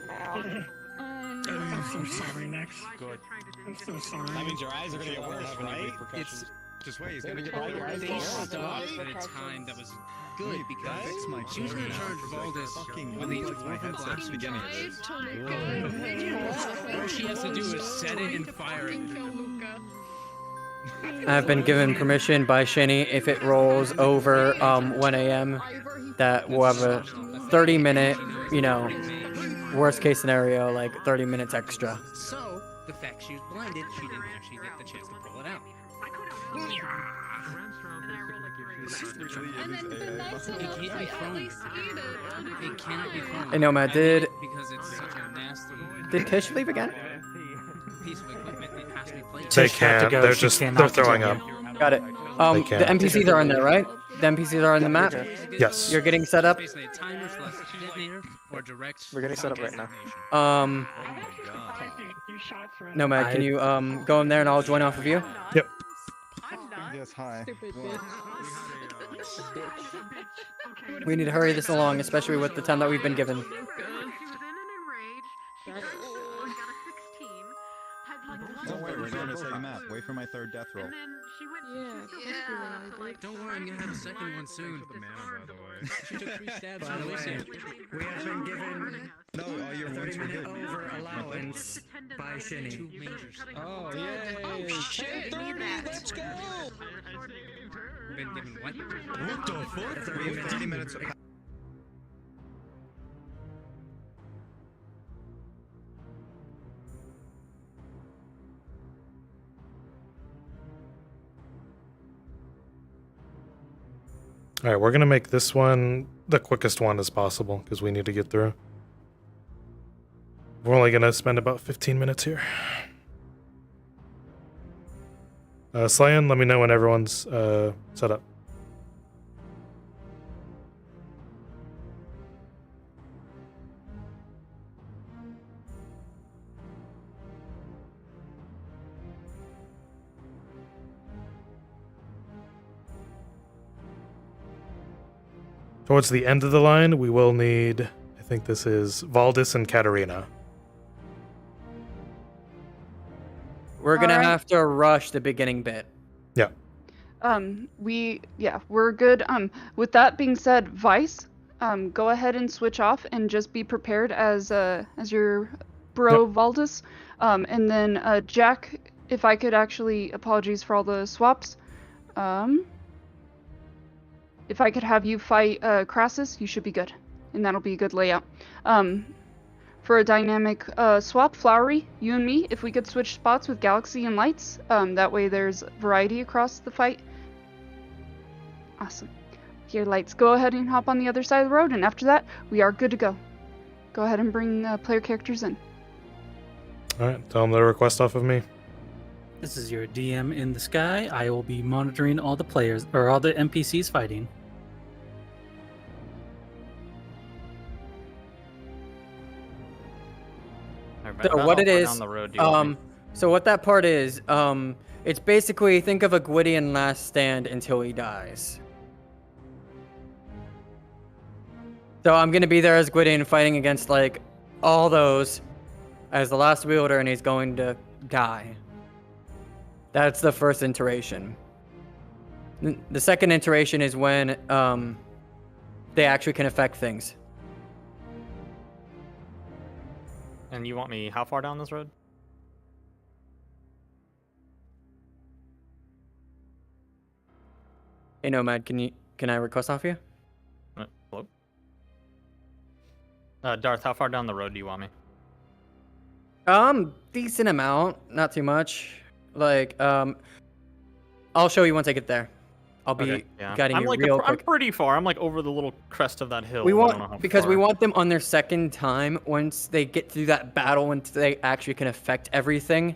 I'm so sorry, Nex. Good. I'm so sorry. That means your eyes are gonna get worse, right? It's just wait. He's gonna get they stopped at a time that was good because she was gonna charge Valdis with the orphan blast beginning. All she has to do is set it and fire it. I've been given permission by Shinny if it rolls over 1 a.m. that we'll have a 30-minute, worst case scenario, like 30 minutes extra. So, the fact she was blinded, she didn't actually get the chance to pull it out. It can't be thrown. It cannot be thrown. Hey, Nomad, did Because it's such a nasty Tish leave again? piece of equipment, it has to be placed. They can't. They're throwing up. Got it. They The can't. NPCs are in there, right? The NPCs are on the map? Yes. You're getting set up? Basically, a timer's less detonator or direct. We're getting set up right now. Nomad, can you go in there and I'll join off of you? Yep. Yes, hi. We need to hurry this along, especially with the time that we've been given. Don't worry, we're doing the same map. Wait for my third death roll. Don't worry, I'm gonna have a second one soon. The mana, by the way. She took 3 stabs and releasing. We have been given No, all your wounds were good. over allowance by Shinny. Oh, yay! Shit, 30, let's go! Been given what? What the fuck? We have 30 minutes. All right, we're gonna make this one the quickest one as possible because we need to get through. We're only gonna spend about 15 minutes here. Slayan, let me know when everyone's set up. Towards the end of the line, we will need, I think this is Valdis and Katarina. We're gonna Alright. have to rush the beginning bit. Yeah. We're good. With that being said, Vice, go ahead and switch off and just be prepared as your bro Valdis. And then Jack, if I could actually, apologies for all the swaps. If I could have you fight Crassus, you should be good, and that'll be a good layout. For a dynamic swap, Flowery, you and me, if we could switch spots with Galaxy and Lights, that way there's variety across the fight. Awesome. Here, Lights, go ahead and hop on the other side of the road, and after that, we are good to go. Go ahead and bring player characters in. All right, tell them the request off of me. This is your DM in the sky. I will be monitoring all the players, or all the NPCs fighting. So what it is, so what that part is, it's basically, think of a Gwydion last stand until he dies. So I'm gonna be there as Gwydion fighting against like all those as the last wielder, and he's going to die. That's the first iteration. The second iteration is when they actually can affect things. And you want me how far down this road? Hey Nomad, can I request off you? Hello? Darth, how far down the road do you want me? Decent amount, not too much. Like, I'll show you once I get there. I'll be guiding I'm you like real I'm quick. pretty far. I'm like over the little crest of that hill. We I don't know how want because we far. want them on their second time once they get through that battle, once they actually can affect everything.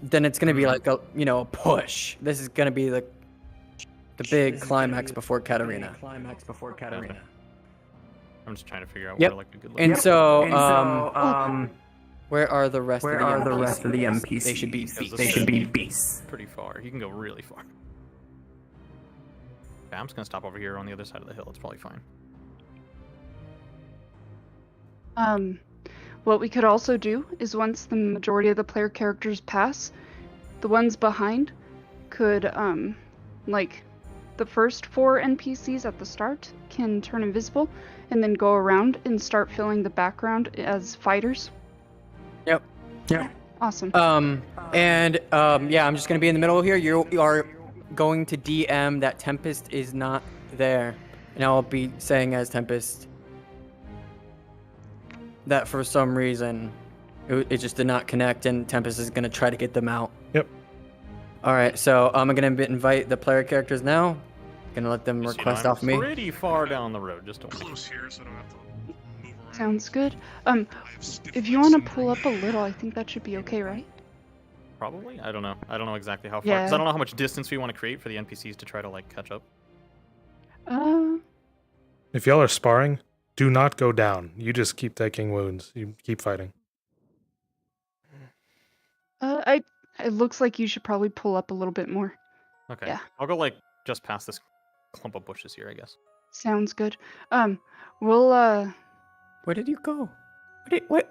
Then it's gonna be like a a push. This is gonna be the big climax before Katarina. I'm just trying to figure out Yep. where like a good. And location- so, where are the rest Where of the are NPCs? the rest of the NPCs? They should be Because beasts. this They is should be beasts. Pretty far. He can go really far. Okay, I'm just gonna stop over here on the other side of the hill. It's probably fine. What we could also do is once the majority of the player characters pass, the ones behind could, like, the first 4 NPCs at the start can turn invisible and then go around and start filling the background as fighters. Yep. Yep. Awesome. Yeah, I'm just gonna be in the middle here. You are going to DM that Tempest is not there, and I'll be saying as Tempest that for some reason it just did not connect, and Tempest is gonna try to get them out. Yep. All right, so I'm gonna invite the player characters now. Gonna let them Just so you know, request I'm off me. Pretty far down the road. Just don't. Close here, so I don't have to move around. Sounds good. If you want to pull up a little, I think that should be okay, right? Probably. I don't know. I don't know exactly how far. Yeah. Because I don't know how much distance we want to create for the NPCs to try to like catch up. If y'all are sparring, do not go down. You just keep taking wounds. You keep fighting. It looks like you should probably pull up a little bit more. Okay. Yeah. I'll go like just past this clump of bushes here, I guess. Sounds good. We'll Where did you go? Where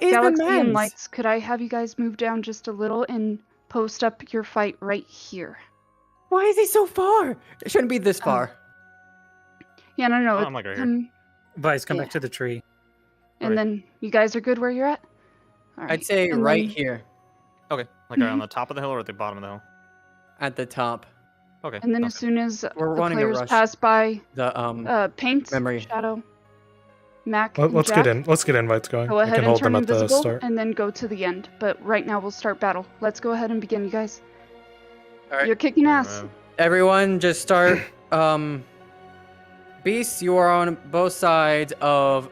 is Galaxy the and man? Lights, could I have you guys move down just a little and post up your fight right here? Why is he so far? It shouldn't be this far. Yeah, no. I'm like right here. Vice, come Yeah. back to the tree. And then you guys are good where you're at? All right. I'd say and right then- here Okay. Like on the top of the hill or at the bottom of the hill? at the top. Okay. And then as soon as We're the wanting to players rush pass by the Paint, memory. Shadow, Mac, and Let's Jack, let's get invites going. go I ahead can and hold turn them at the invisible start. and then go to the end. But right now we'll start battle. Let's go ahead and begin, you guys. All right. You're kicking ass. Everyone, just start. Beasts, you are on both sides of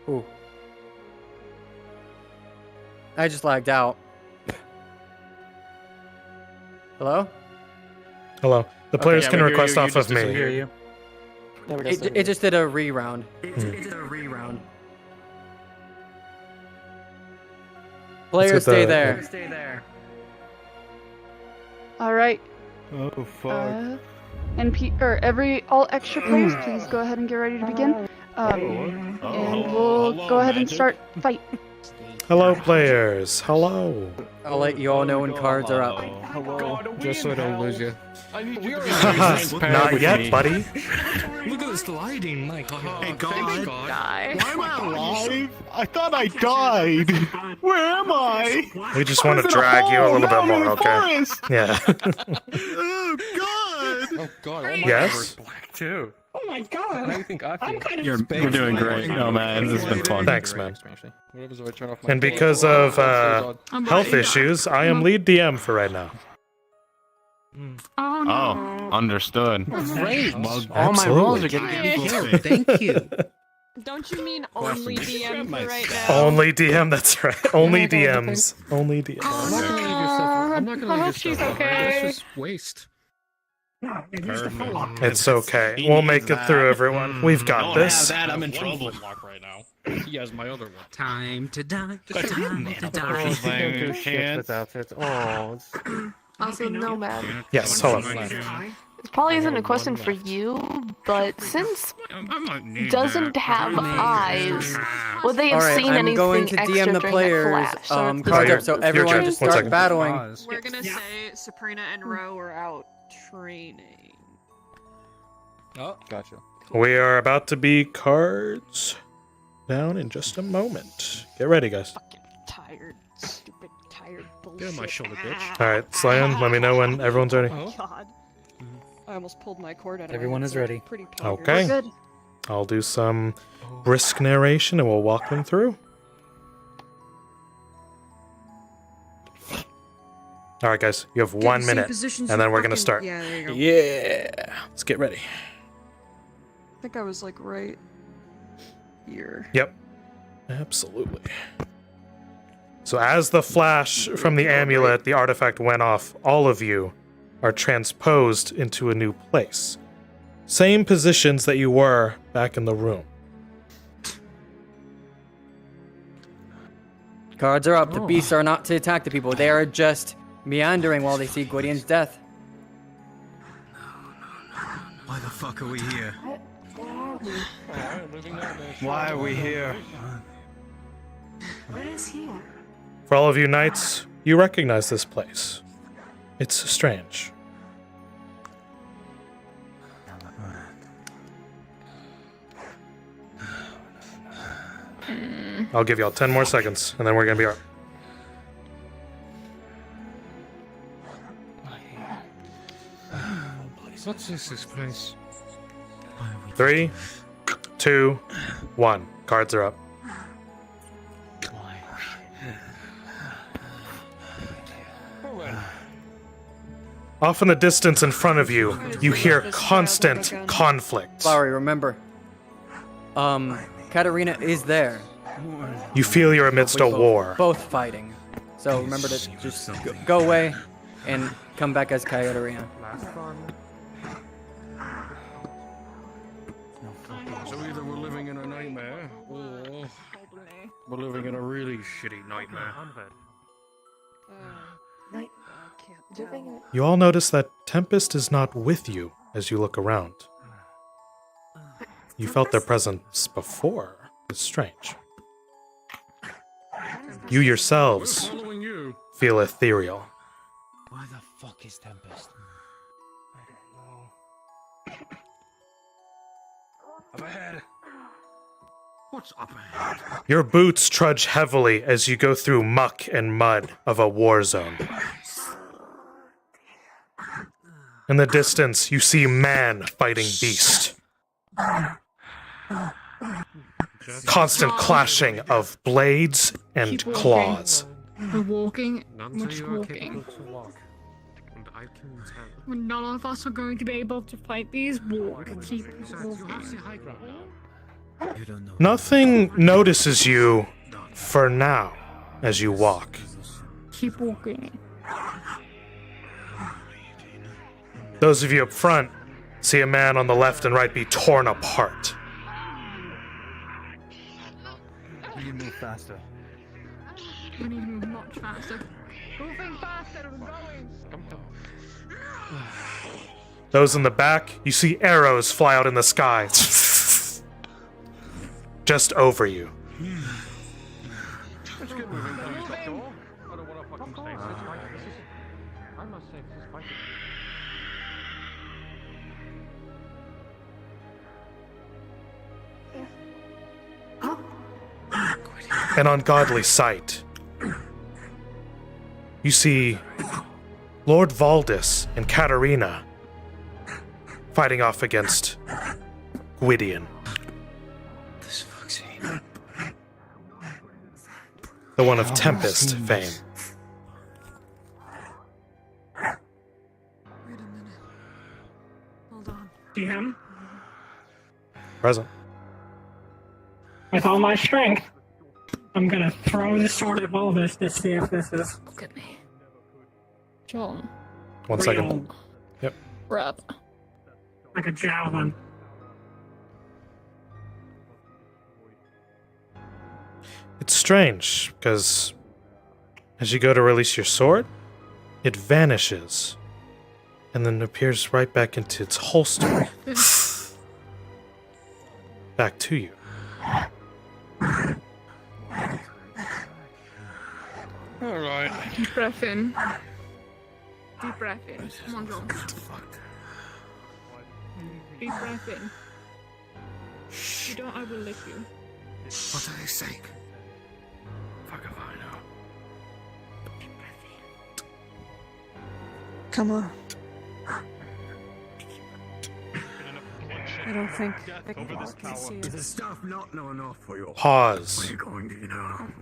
Ooh. I just lagged out. Hello? Hello. The players yeah, can we hear request you, you off of just me. hear you. It just did a reround. Players, stay there. Stay there. All right. Oh fuck. All extra players, please go ahead and get ready to begin. And we'll go ahead and start fight. Hello, players. Hello. I'll let you all know when cards are up. Hello. Just so I don't lose you. Not yet, buddy. Look at this lighting, Mike. Hey God. Die. Why am I alive? I thought I died. Where am I? We just want to drag you a little bit more, okay? Yeah. Oh God. Oh God. Oh my Yes? God, black too. Oh my god! How do you think I feel? I'm kind of You're doing great. No man, this has been fun. Thanks, man. What happens if I turn off my And phone? because of health issues, I am lead DM for right now. Oh, understood. Great. Well, All my rolls are absolutely. getting killed. Thank you. Don't you mean only DM for right now? Only DM, that's right. Only DMs. Only DMs. I'm not gonna leave yourself. I'm not gonna I leave hope yourself. she's behind. okay. That's just waste. No, it needs to fill up. It's okay. We'll make it through, everyone. We've got this. I'm in trouble. right now. He has my other one. Time to die. Time to die. Shit without it. Oh, it's... Also, Nomad. Yes, hold on. This probably isn't a question for you, but since I might need doesn't that. have eyes, would they have All right, seen I'm anything going to extra DM the during players. that flash? Cards you're- up, so you're everyone good. just One start second. battling. We're gonna say Sabrina and Ro are out training. Oh, gotcha. We are about to be cards down in just a moment. Get ready, guys. Fucking tired, stupid, tired bullshit. Get on my shoulder, bitch. All right, Slayan, let me know when everyone's ready. Oh God. I almost pulled my cord out of Everyone my is head, so ready. I'm pretty tired. Okay. Good. I'll do some brisk narration and we'll walk them through. All right, guys, you have 1 minute, and then we're gonna start. Yeah, there you go. Yeah, let's get ready. I think I was like right here. Yep, absolutely. So as the flash from the amulet, the artifact went off, all of you are transposed into a new place. Same positions that you were back in the room. Cards are up. The beasts are not to attack the people. They are just meandering while they see Gwydion's death. Why the fuck are we here? Why are we here? What is here? For all of you knights, you recognize this place. It's strange. I'll give y'all 10 more seconds, and then we're gonna be all right. What's this place? 3, 2, 1. Cards are up. Off in the distance in front of you, you hear constant conflict. Flowery, remember. Katarina is there. You feel you're amidst a war. Both fighting. So remember to just go away and come back as Katarina. So either we're living in a nightmare, or we're living in a really shitty nightmare. You all notice that Tempest is not with you as you look around. You felt their presence before. It's strange. You yourselves feel ethereal. Why the fuck is Tempest? I don't know. Up ahead. What's up ahead? Your boots trudge heavily as you go through muck and mud of a war zone. In the distance, you see man fighting beast. Constant clashing of blades and claws. We're walking. We're just walking. When none of us are going to be able to fight these, walk. Keep walking. Nothing notices you for now as you walk. Keep walking. Those of you up front see a man on the left and right be torn apart. We need to move faster. We need to move much faster. Moving faster, we're going. Those in the back, you see arrows fly out in the sky. Just over you. Let's get moving, please, Doctor. I don't want to fucking stay. I must say, this is fighting. An ungodly sight. You see Lord Valdis and Katarina fighting off against Gwydion. The one of Tempest fame. See him? Present. With all my strength, I'm gonna throw the sword at Valdis to see if this is. Look at me. John. 1 second. Yep. Rub. Like a javelin. It's strange, because as you go to release your sword, it vanishes, and then appears right back into its holster. Back to you. Alright. Deep breath in. Deep breath in. Come on, John. Deep breath in. If you don't, I will lick you. What are they saying? Fuck if I know. Come on. I don't think I can see Is it. the stuff not enough for your Pause. What are you going to,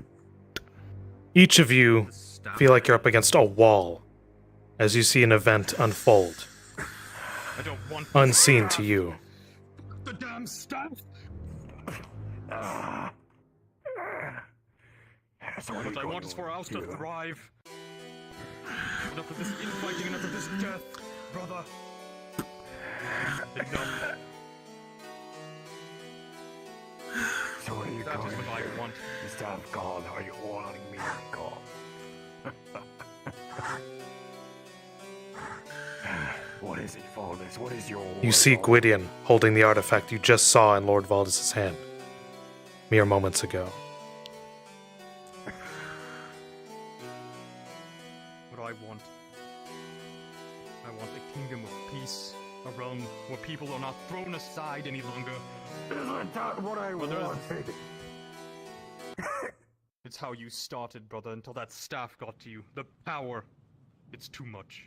Each of you feel like you're up against a wall as you see an event unfold, unseen to you. The damn stuff! What I want is for ours to thrive. Enough of this infighting, enough of this death, brother. Enough. So what are you That calling is what I want. Instead of God, are you calling me God? What is it, Valdis? What is your You see Gwydion holding the artifact you just saw in Lord Valdis' hand mere moments ago. What I want. I want a kingdom of peace, a realm where people are not thrown aside any longer. Isn't that what I wanted? It's how you started, brother, until that staff got to you. The power. It's too much.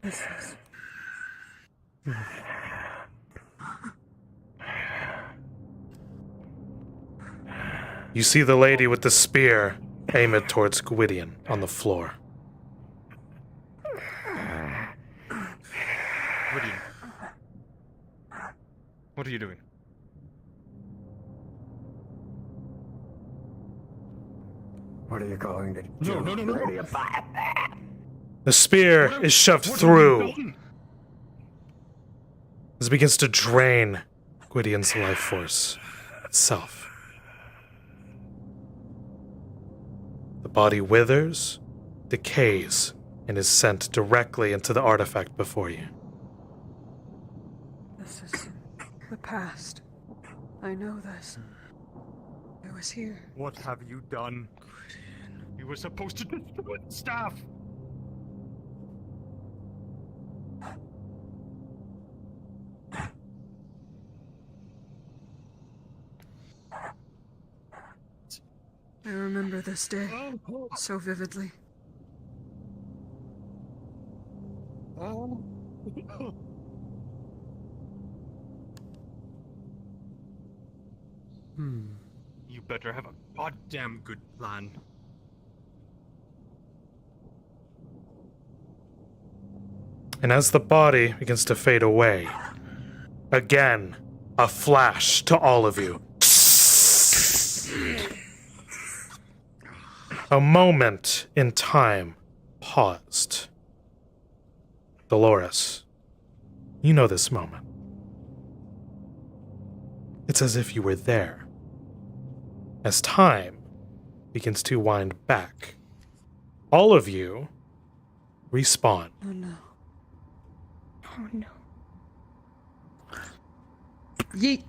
This is... You see the lady with the spear aim it towards Gwydion on the floor. Gwydion. What are you doing? What are you going to do? No. The spear is shoved through as it begins to drain Gwydion's life force itself. The body withers, decays, and is sent directly into the artifact before you. This is the past. I know this. It was here. What have you done? You were supposed to destroy the staff. I remember this day so vividly. You better have a goddamn good plan. And as the body begins to fade away, again, a flash to all of you. A moment in time paused. Dolores, you know this moment. It's as if you were there. As time begins to wind back, all of you respawn. Oh no. Oh no. Yeet.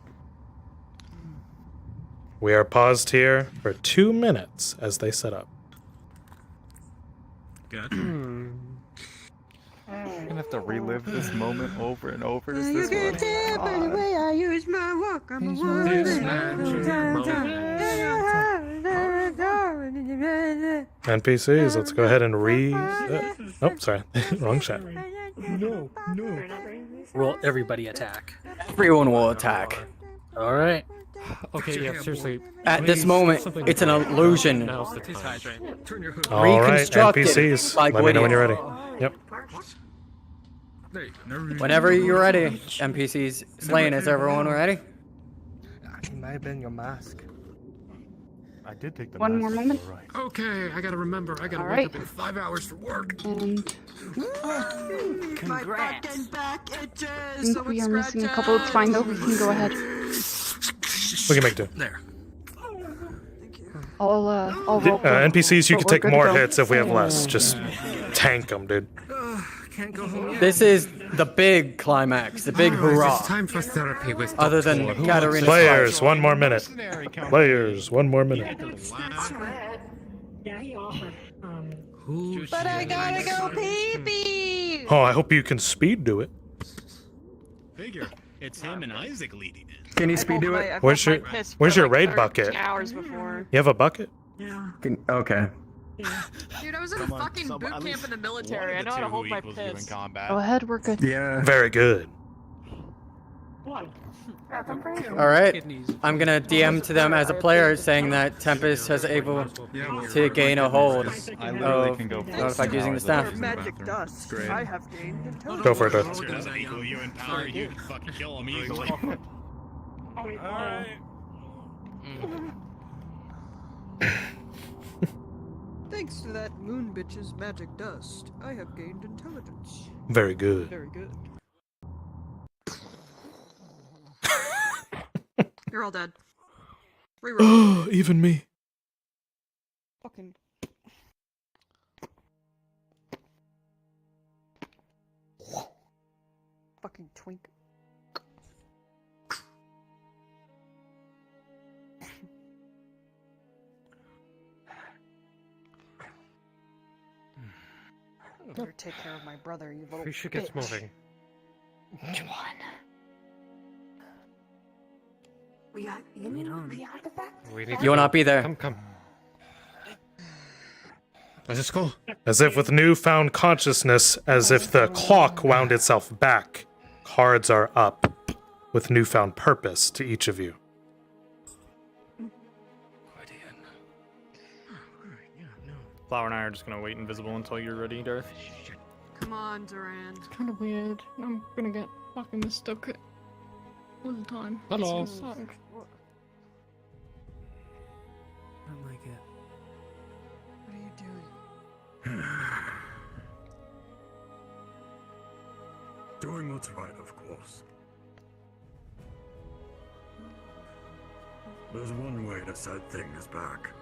We are paused here for 2 minutes as they set up. Good. I'm gonna have to relive this moment over and over. Is this You can tell by the way I use my walk. I'm a NPCs, let's go ahead and oh, sorry. Wrong chat. No. Roll everybody attack. Everyone will attack. All right. Okay, yeah, seriously. At this moment, it's an illusion. All right, NPCs, by let me know when you're ready. Gwydion. Yep. Whenever you're ready, NPCs. Slain, is everyone ready? It might have been your mask. I did take the One mask. more moment. Okay, I gotta remember. I gotta All wake right. up in 5 hours for work. And Congrats. My fucking back itches. I think we are missing a couple. It's fine though. We can go ahead. We can make do. There. I'll roll. NPCs, you But can we're take good to more go. hits if we have less. Just tank them, dude. Can't go home yet. This is the big climax, the big hurrah. It's time for therapy with Other than Dr. Katarina's Players, fight. 1 more minute. Players, 1 more minute. Yeah, he offered. But I gotta go pee-pee! Oh, I hope you can speed do it. Figure. It's him and Isaac leading it. Can you speed do it? Where's your raid bucket? Hours before. You have a bucket? Yeah. Okay. Dude, I was in a fucking boot camp in the military. I know how to hold my piss. Go ahead, we're good. Yeah. Very good. All right, I'm gonna DM to them as a player, saying that Tempest has able to gain a hold of artifact using the staff. Magic dust. I have gained intelligence. Go for it, Doug. Does that equal you in power? You can fucking kill him easily. Thanks to that moon bitch's magic dust, I have gained intelligence. Very good. Very good. You're all dead. Reroll. Even me. Fucking. Fucking twink. You better take care of my brother, you little We should get bitch. moving. Come on. We are in the artifact? We need You will not be there. Come. Let's go. As if with newfound consciousness, as if the clock wound itself back, cards are up with newfound purpose to each of you. Flower and I are just gonna wait invisible until you're ready, Darth. Come on, Durand. It's kind of weird. I'm gonna get fucking stuck all the time. Hello. It's gonna suck. I don't like it. What are you doing? Doing what's right, of course. There's one way to set things back.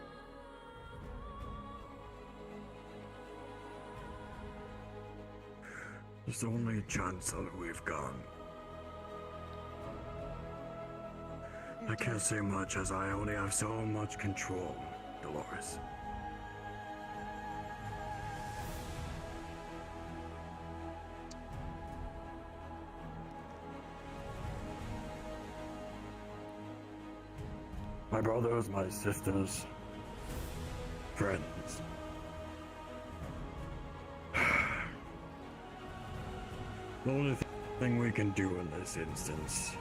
It's the only chance that we've got. I can't say much as I only have so much control, Dolores. My brothers, my sisters, friends. The only thing we can do in this instance.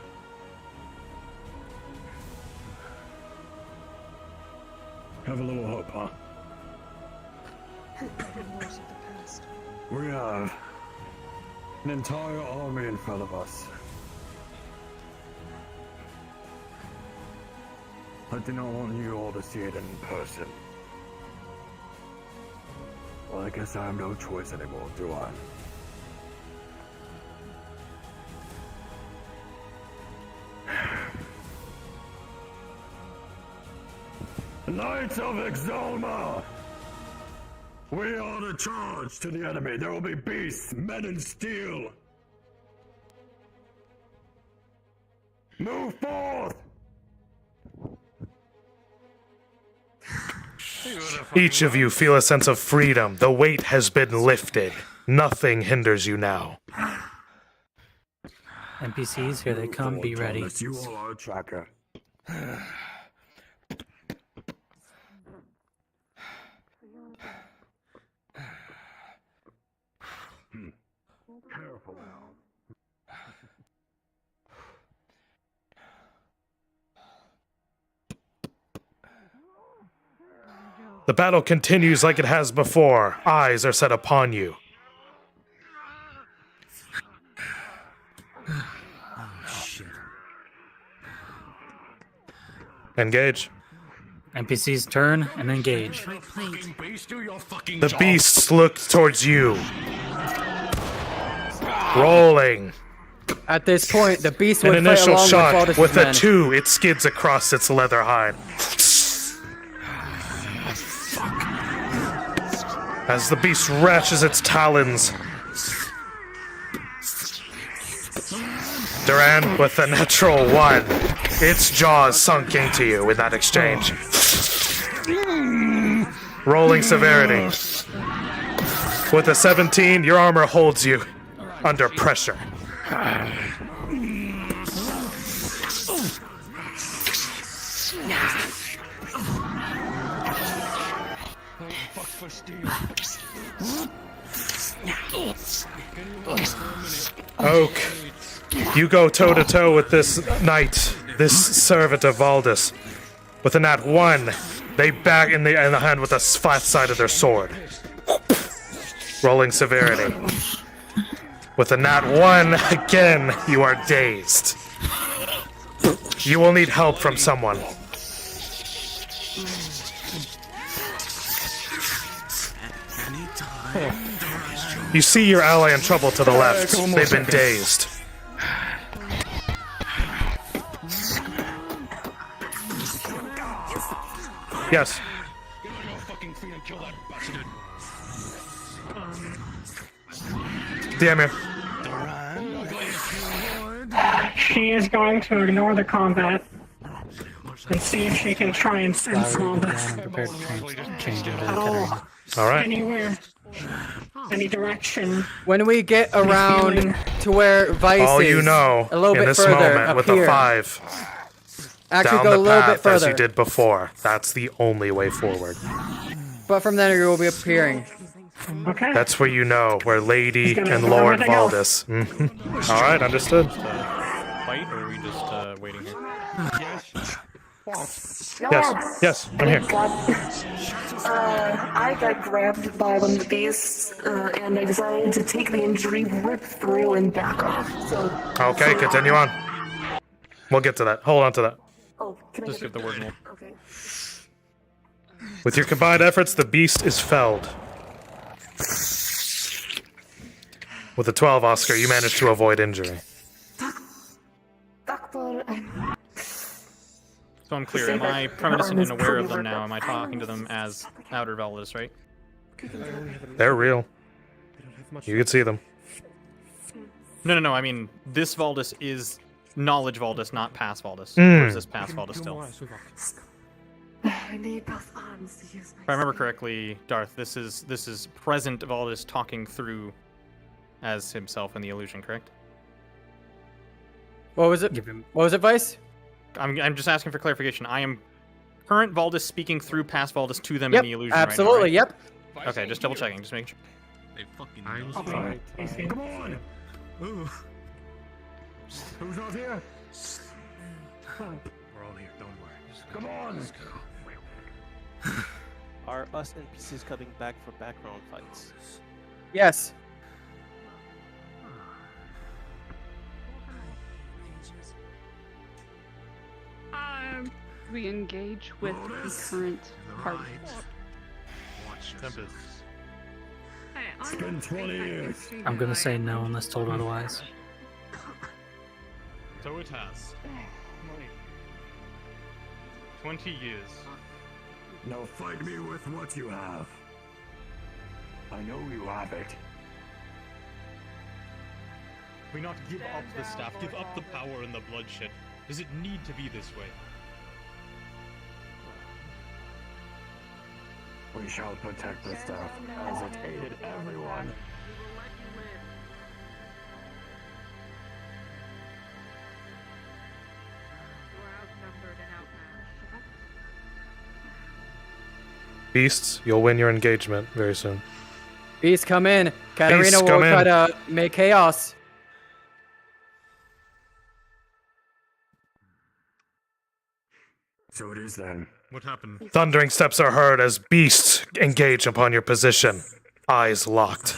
Have a little hope, huh? We have an entire army in front of us. I do not want you all to see it in person. Well, I guess I have no choice anymore, do I? Knights of Exalma! We are the charge to the enemy. There will be beasts, men in steel. Move forth! Each of you feel a sense of freedom. The weight has been lifted. Nothing hinders you now. NPCs, here they come. Be ready. You all are a tracker. Careful now. The battle continues like it has before. Eyes are set upon you. Engage. NPCs turn and engage. The beasts look towards you. Rolling. At this point, the beast An would fight initial along shot. with With Valdis' a men. 2, it skids across its leather hide. As the beast wrenches its talons. Duran with a natural 1. Its jaws sunk into you in that exchange. Rolling severity. With a 17, your armor holds you under pressure. Oak, you go toe-to-toe with this knight, this servant of Valdis. With a nat 1, they back in the hand with the flat side of their sword. Rolling severity. With a nat 1, again, you are dazed. You will need help from someone. You see your ally in trouble to the left. They've been dazed. Yes. DM here. She is going to ignore the combat and see if she can try and sense all this. I'm prepared to change it. At all. Alright. Anywhere. Any direction. When we get around to where Vice All is, you know a little in bit this further moment up with here. a 5. Actually, down go the a little bit path as further. you did before. That's the only way forward. But from then you will be appearing. Okay. That's where you know where Lady gonna and ignore Lord everything else. Valdis. Mhm. Alright, understood. Fight, or are we just waiting here? Yes, I'm here. I got grabbed by one of the beasts, and I decided to take the injury, rip through, and back off. So. Okay, continue on. We'll get to that. Hold on to that. Oh, can Just give the word more. Okay. With your combined efforts, the beast is felled. With a 12, Oscar, you managed to avoid injury. So I'm clear. Am I reminiscent and aware of them now? Am I talking to them as Outer Valdis, right? They're real. You can see them. No. I mean, this Valdis is knowledge Valdis, not past Valdis. Mm. Or is this past Valdis still? I need both arms to use If I remember correctly, Darth, this is present Valdis talking through as himself in the illusion, correct? What was it? What was it, Vice? I'm just asking for clarification. I am current Valdis speaking through past Valdis to them Yep, in the illusion absolutely, right now, right? yep. Okay, just double checking, just making sure. They fucking I'm know. sorry. Come on! Ooh. Who's not here? We're all here, don't worry. Come on! Let's go. Are us NPCs coming back for background fights? Yes. We engage with the current party. Tempest. It's been 20 years. I'm gonna say no unless told otherwise. So it has. 20 years. Now fight me with what you have. I know you have it. We not give up the staff, give up the power and the bloodshed. Does it need to be this way? We shall protect the staff, as it aided everyone. Beasts, you'll win your engagement very soon. Beast, come in. Katarina Beast, will come in. try to make chaos. So it is then. What happened? Thundering steps are heard as beasts engage upon your position. Eyes locked.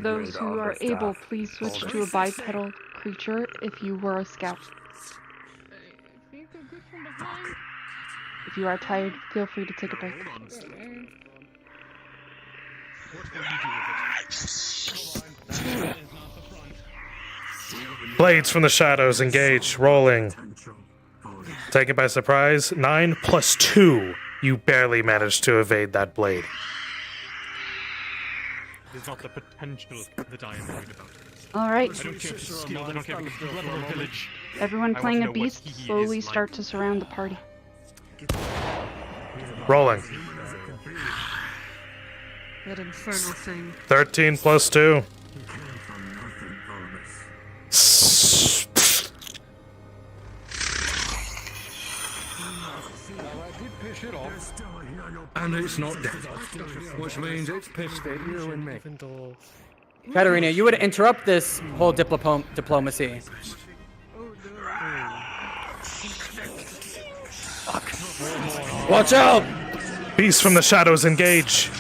Those who are able, please switch to a bipedal creature if you were a scout. If you are tired, feel free to take a break. Blades from the shadows engage, rolling. Taken by surprise, 9 plus 2. You barely managed to evade that blade. It's not the potential that I am worried about. Alright. I don't care if it's skill, I don't care if it's blood or village. Everyone I playing a want to know what beast, he slowly is like. start to surround the party. Rolling. That infernal thing. 13 plus 2. And it's not dead, which means it's pissed at you and me. Katarina, you would interrupt this whole diplomacy. Watch out! Beasts from the shadows engage.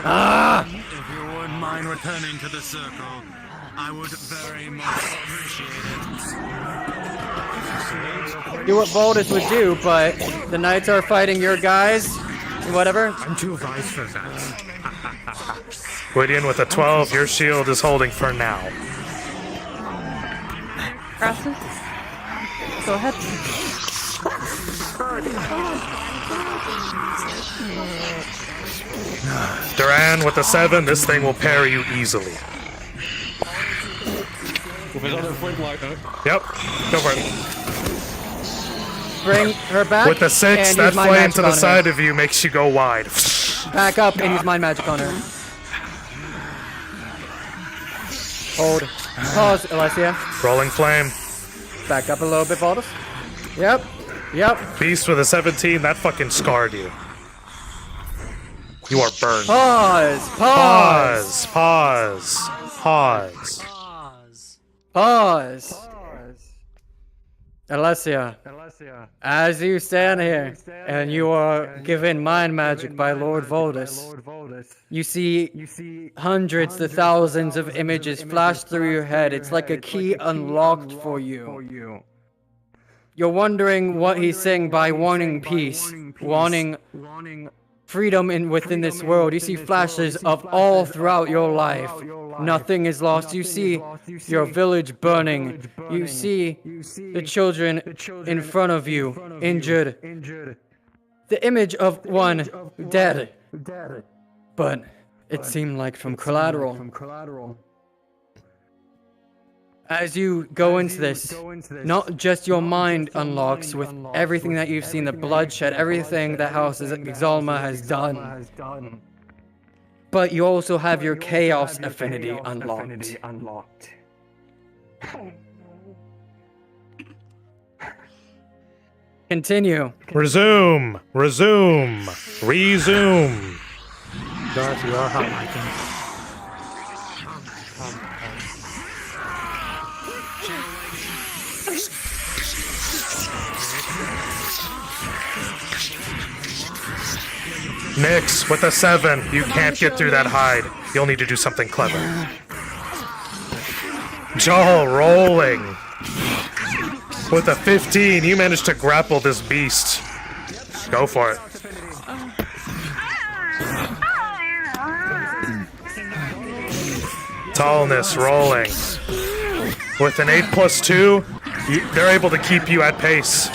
Ah! If you wouldn't mind returning to the circle, I would very much appreciate it. Do what Valdis would do, but the knights are fighting your guys, whatever. I'm too wise for that. Gwydion with a 12, your shield is holding for now. Crassus? Go ahead. Duran with a 7, this thing will parry you easily. With his other flame lighter. Yep, go for it. Bring her back. With the 6, and that use mind flame magic to the on her. side of you makes you go wide. Back up and use mind magic on her. Hold. Pause, Alessia. Rolling flame. Back up a little bit, Valdis. Yep. Yep. Beast with a 17, that fucking scarred you. You are burned. Pause. Pause. Pause. Pause. Pause. Alessia, as you stand here and you are given mind magic by Lord Valdis, you see hundreds to thousands of images flash through your head. It's like a key unlocked for you. You're wondering what he's saying by wanting peace, wanting freedom within this world. You see flashes of all throughout your life. Nothing is lost. You see your village burning. You see the children in front of you, injured. The image of one dead. But it seemed like from collateral. As you go into this, not just your mind unlocks with everything that you've seen, the bloodshed, everything that House Exalma has done. But you also have your chaos affinity unlocked. Continue. Resume. Resume. Resume. Darth, you are hot micing. Nyx with a 7. You can't get through that hide. You'll need to do something clever. Jaw rolling. With a 15, you managed to grapple this beast. Go for it. Tallness rolling. With an 8+2, they're able to keep you at pace.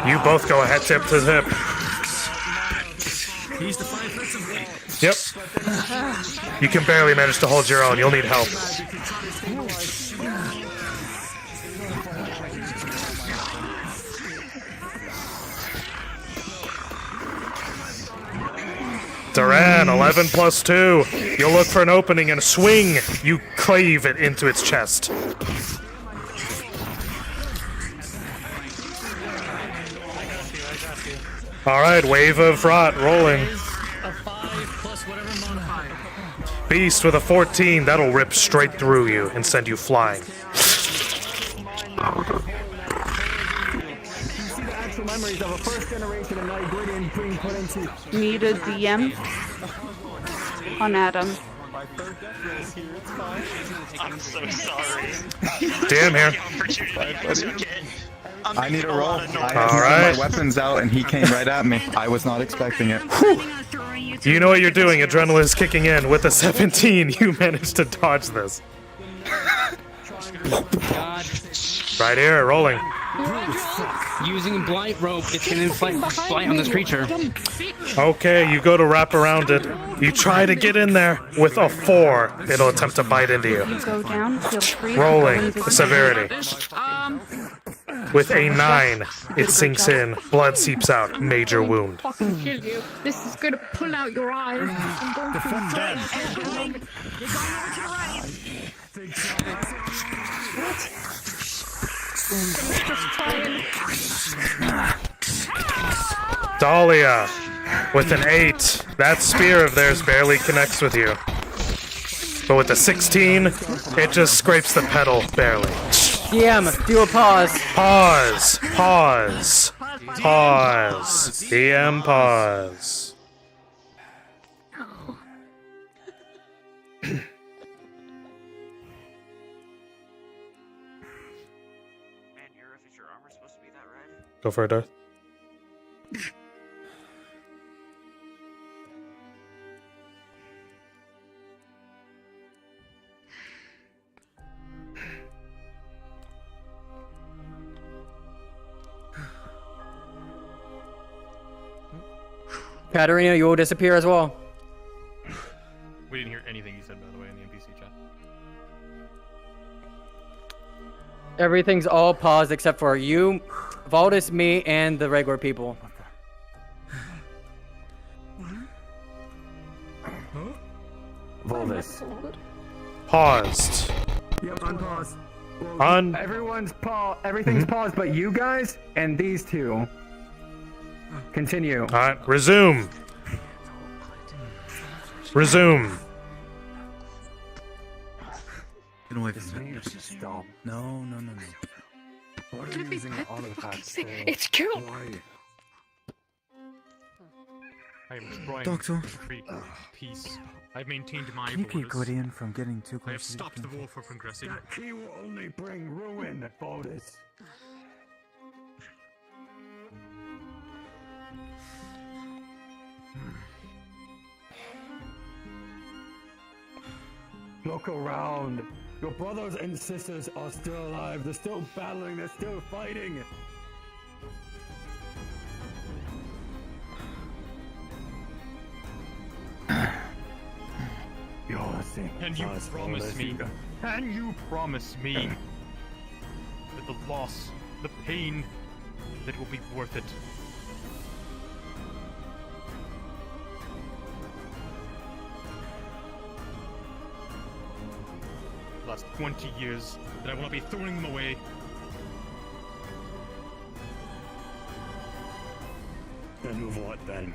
You both go ahead tip to hip. Yep. You can barely manage to hold your own. You'll need help. Duran, 11+2. You'll look for an opening and swing. You cleave it into its chest. Alright, wave of rot rolling. Beast with a 14, that'll rip straight through you and send you flying. Need a DM on Adam. I'm so sorry. Damn here. I need a roll. I All right. my weapons out and he came right at me. I was not expecting it. You know what you're doing. Adrenaline is kicking in. With a 17, you managed to dodge this. Right here, rolling. Using blight rope, it's gonna inflict blight on this creature. Okay, you go to wrap around it. You try to get in there. With a 4, it'll attempt to bite into you. You go down, feel free. Rolling, severity. With a 9, it sinks in. Blood seeps out. Major wound. Fucking kill you. This is gonna pull out your eyes. I'm going to defend everything. Dahlia, with an 8, that spear of theirs barely connects with you. But with a 16, it just scrapes the pedal barely. DM, do a pause. Pause. Pause. Pause. DM pause. Go for it, Darth. Katarina, you will disappear as well. We didn't hear anything you said, by the way, in the NPC chat. Everything's all paused except for you, Valdis, me, and the regular people. Valdis. Paused. Yep, unpaused. Everything's paused, but you guys and these two. Continue. Alright, resume. Resume. Get away from me. Stop. No. What are you using the artifacts for? It's cool. I am destroying Doctor. peace. I've maintained my Can you keep borders. Gwydion from getting too close? I have to the stopped the king? war from progressing. That key will only bring ruin, Valdis. Look around. Your brothers and sisters are still alive. They're still battling. They're still fighting. Can you promise me? Can you promise me that the loss, the pain, that will be worth it? The last 20 years, that I will not be throwing them away. Then what then?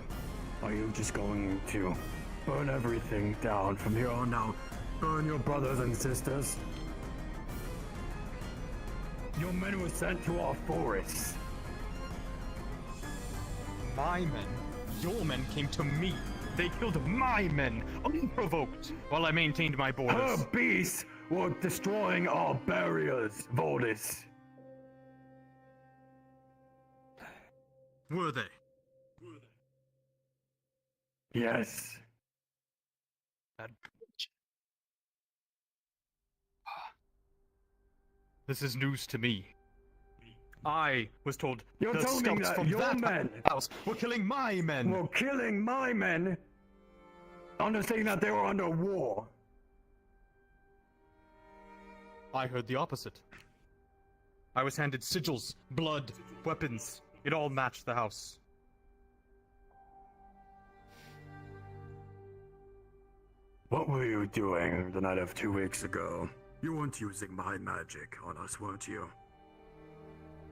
Are you just going to burn everything down from here on out? Burn your brothers and sisters? Your men were sent to our forests. My men, your men came to me. They killed my men, unprovoked, while I maintained my borders. Her beasts were destroying our barriers, Valdis. Were they? Yes. That bitch. This is news to me. I was told You're the telling me scouts that from your that men house were killing my men. were killing my men, understanding that they were under war. I heard the opposite. I was handed sigils, blood, weapons. It all matched the house. What were you doing the night of 2 weeks ago? You weren't using my magic on us, weren't you?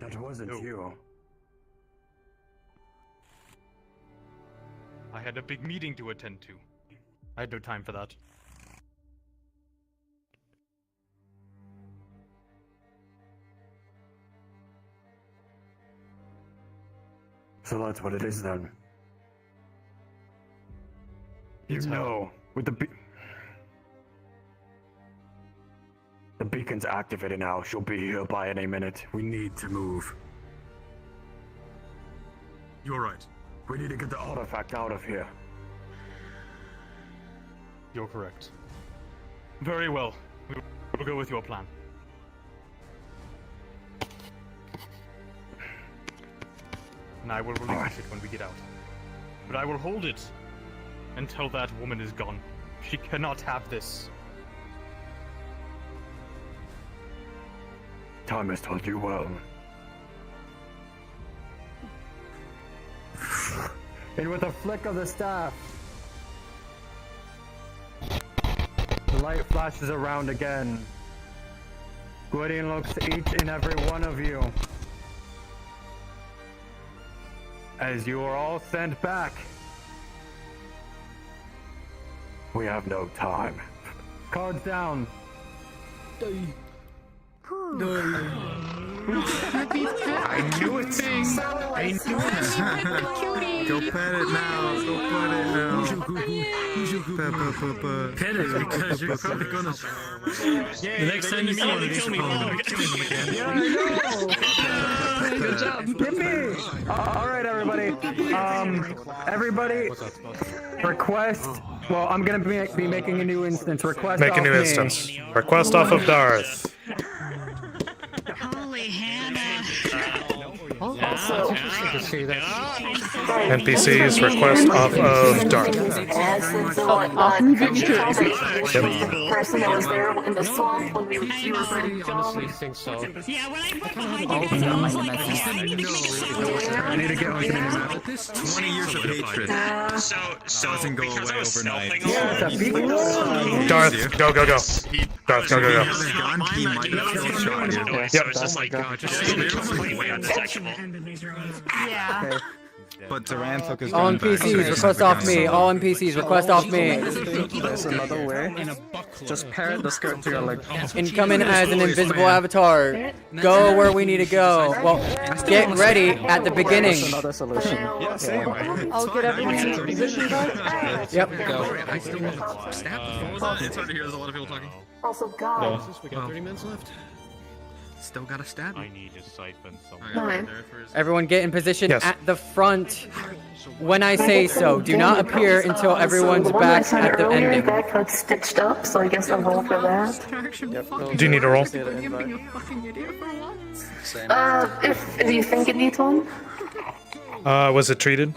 That wasn't you. I had a big meeting to attend to. I had no time for that. So that's what it is then. You It's hell. know, with the beacon's activated now. She'll be here by any minute. We need to move. You're right. We need to get the artifact out of here. You're correct. Very well. We will go with your plan. And I will relinquish it when we get out. But I will hold it until that woman is gone. She cannot have this. Time has told you well. And with a flick of the staff, the light flashes around again. Gwydion looks at each and every one of you as you are all sent back. We have no time. Cards down. I knew it. I knew it. Go pet it now. Go pet it now. Pet it because you're probably gonna. The next time you see one of these, you're gonna kill him again. Yeah, I know. Good job. Yippee! All right, everybody. Everybody, request. Well, I'm gonna be making a new instance. Request. Make a off new me. instance. Request off of Darth. Holy Hannah. NPCs request off of Dark. The person that was there in the swamp when we were honestly think so. Yeah, when I I need to get like an this 20 years of hatred doesn't go away overnight. Darth, go. Darth, go. He might have killed shot you. Yep. Just like, just way undetectable. Yeah. But Duran took his All gun back. NPCs, request off me. All NPCs, request off me. There's another way. Just parrot the skirt to your leg. Incoming as an invisible avatar. Go where we need to go. Well, get ready at the beginning. That's another solution. I'll get everyone in position, guys. Yep. I still want stab. What was that? It's hard to hear. There's a lot of people talking. Also, God. We got 30 minutes left. Still gotta stab. I need a siphon somewhere. Fine. Everyone get in position Yes. at the front when I say so. Do not appear until everyone's the one I back saw at the earlier, ending. that got stitched up, so I guess I'll roll for that. Do you need a roll? If you think it needs one. Was it treated?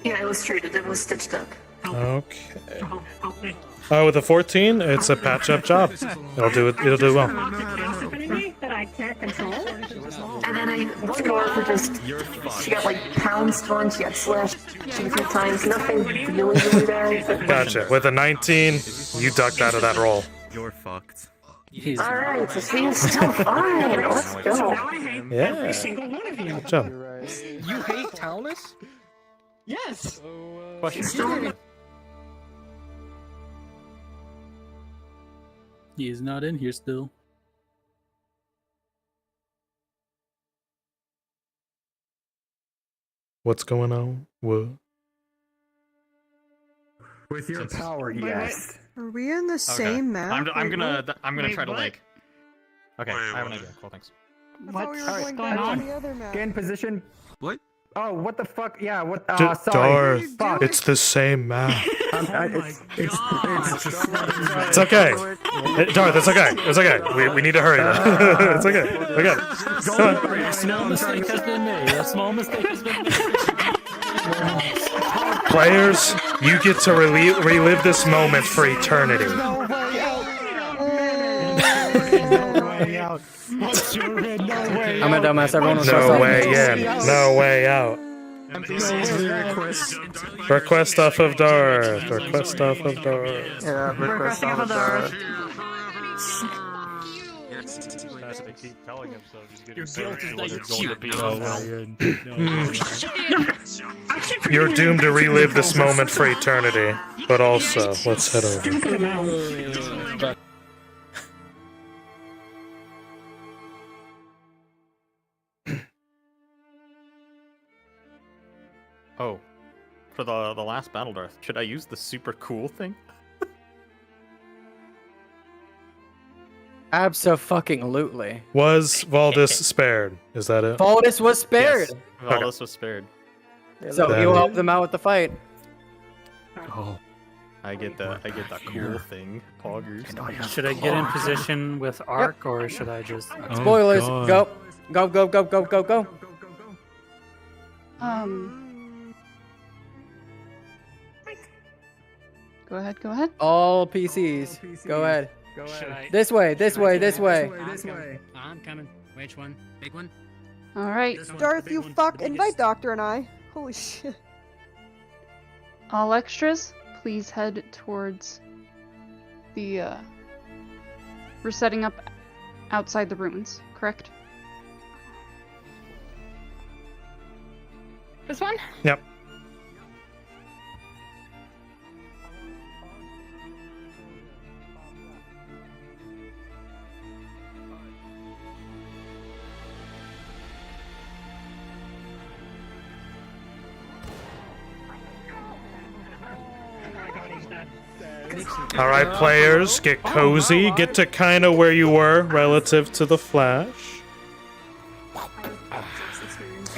Yeah, it was treated. It was stitched up. Okay. With a 14, it's a patch-up job. It'll do well. That I can't control. And then one dwarf she got like pounced on, she got slashed a few times, nothing really bad. Gotcha. With a 19, you ducked out of that roll. You're fucked. Alright, so she's still fine. Let's go. Yeah. Single one of you. Good job. You hate Talus? Yes. Question. He is not in here still. What's going on? What? With your power, yes. Are we in the same map? I'm gonna try to what? like. Okay, I have an idea. Cool, thanks. I thought we were Alright, going back to the other map. Get in position. What? Oh, what the fuck? Yeah, what? Darth, sorry. Fuck. it's the same map. It's okay. Darth, it's okay. It's okay. We need to hurry. It's okay. Okay. A small mistake has been made. A small mistake has been made. Players, you get to relive this moment for eternity. I'm a dumbass. Everyone was No way in. No way out. Request off of Darth. Request off of Darth. Yeah, request off of Darth. They keep telling him so. Your guilt is that you're cute. You're doomed to relive this moment for eternity. But also, let's head over. Oh, for the last battle, Darth, should I use the super cool thing? Abso-fucking-lutely. Was Valdis spared? Is that it? Valdis was spared. Yes, Valdis was spared. So Then- you'll help them out with the fight. Oh. I get the cool thing, poggers. Should I get in position with Arc, or should I just... Spoilers. Go. Go, go, go, go, go, go. Go ahead, go ahead. All PCs. Go ahead. Should I... This way, this way, this way. I'm coming. Which one? Big one? Alright. Darth, you fuck! Invite Doctor and I. Holy shit. All extras, please head towards the, We're setting up outside the ruins, correct? This one? Yep. Alright, players, get cozy. Get to kind of where you were relative to the Flash.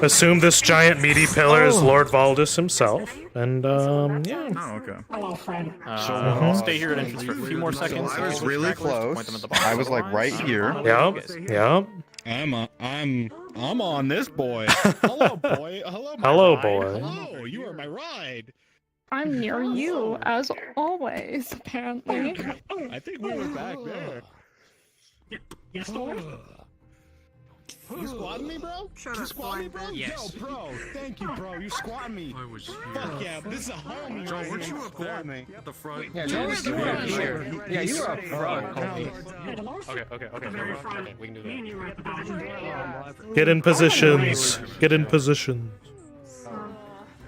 Assume this giant meaty pillar is Lord Valdis himself. And, yeah. Oh, okay. Hello, friend. I'll stay here at entrance for a few more seconds. I was really close. I was like right here. Yep. Yep. I'm I'm on this boy. Hello, boy. Hello, my Hello, ride. boy. Hello, you are my ride. I'm near you, as always, apparently. I think we were back there. Yes, Lord? You squatting me, bro? You squatting me, bro? Yes. Yo, bro. Thank you, bro. You squatting me. I was here. Fuck yeah, this is a homie. Joe, right weren't here. you up there Squat me. at the front? Yeah, Joe was up here. Yeah, you were up front, Colby. Okay, we can do that. Get in positions. Get in positions.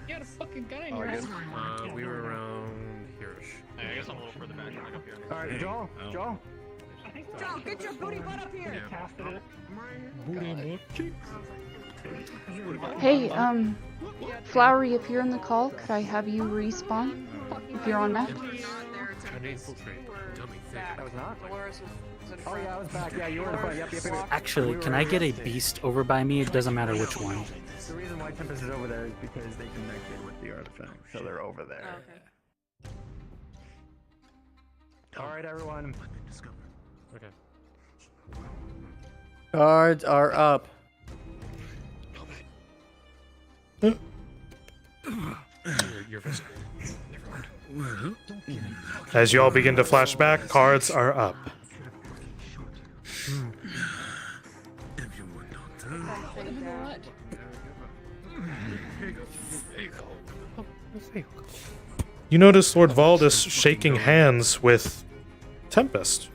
You had a fucking gun in your hand. We were around here-ish. I guess I'm a little further back, like up here. Alright, Joel. Joel. Joe, get your booty butt up here! Hey, Flowery, if you're in the call, could I have you respawn? If you're on map? That was not? Oh yeah, I was back. Yeah, you were in front. Yep. Actually, can I get a beast over by me? It doesn't matter which one. The reason why Tempest is over there is because they connected with the artifact, so they're over there. Alright, everyone. Okay. Guards are up. You're visible. Never mind. As you all begin to flash back, cards are up. You notice Lord Valdis shaking hands with Tempest.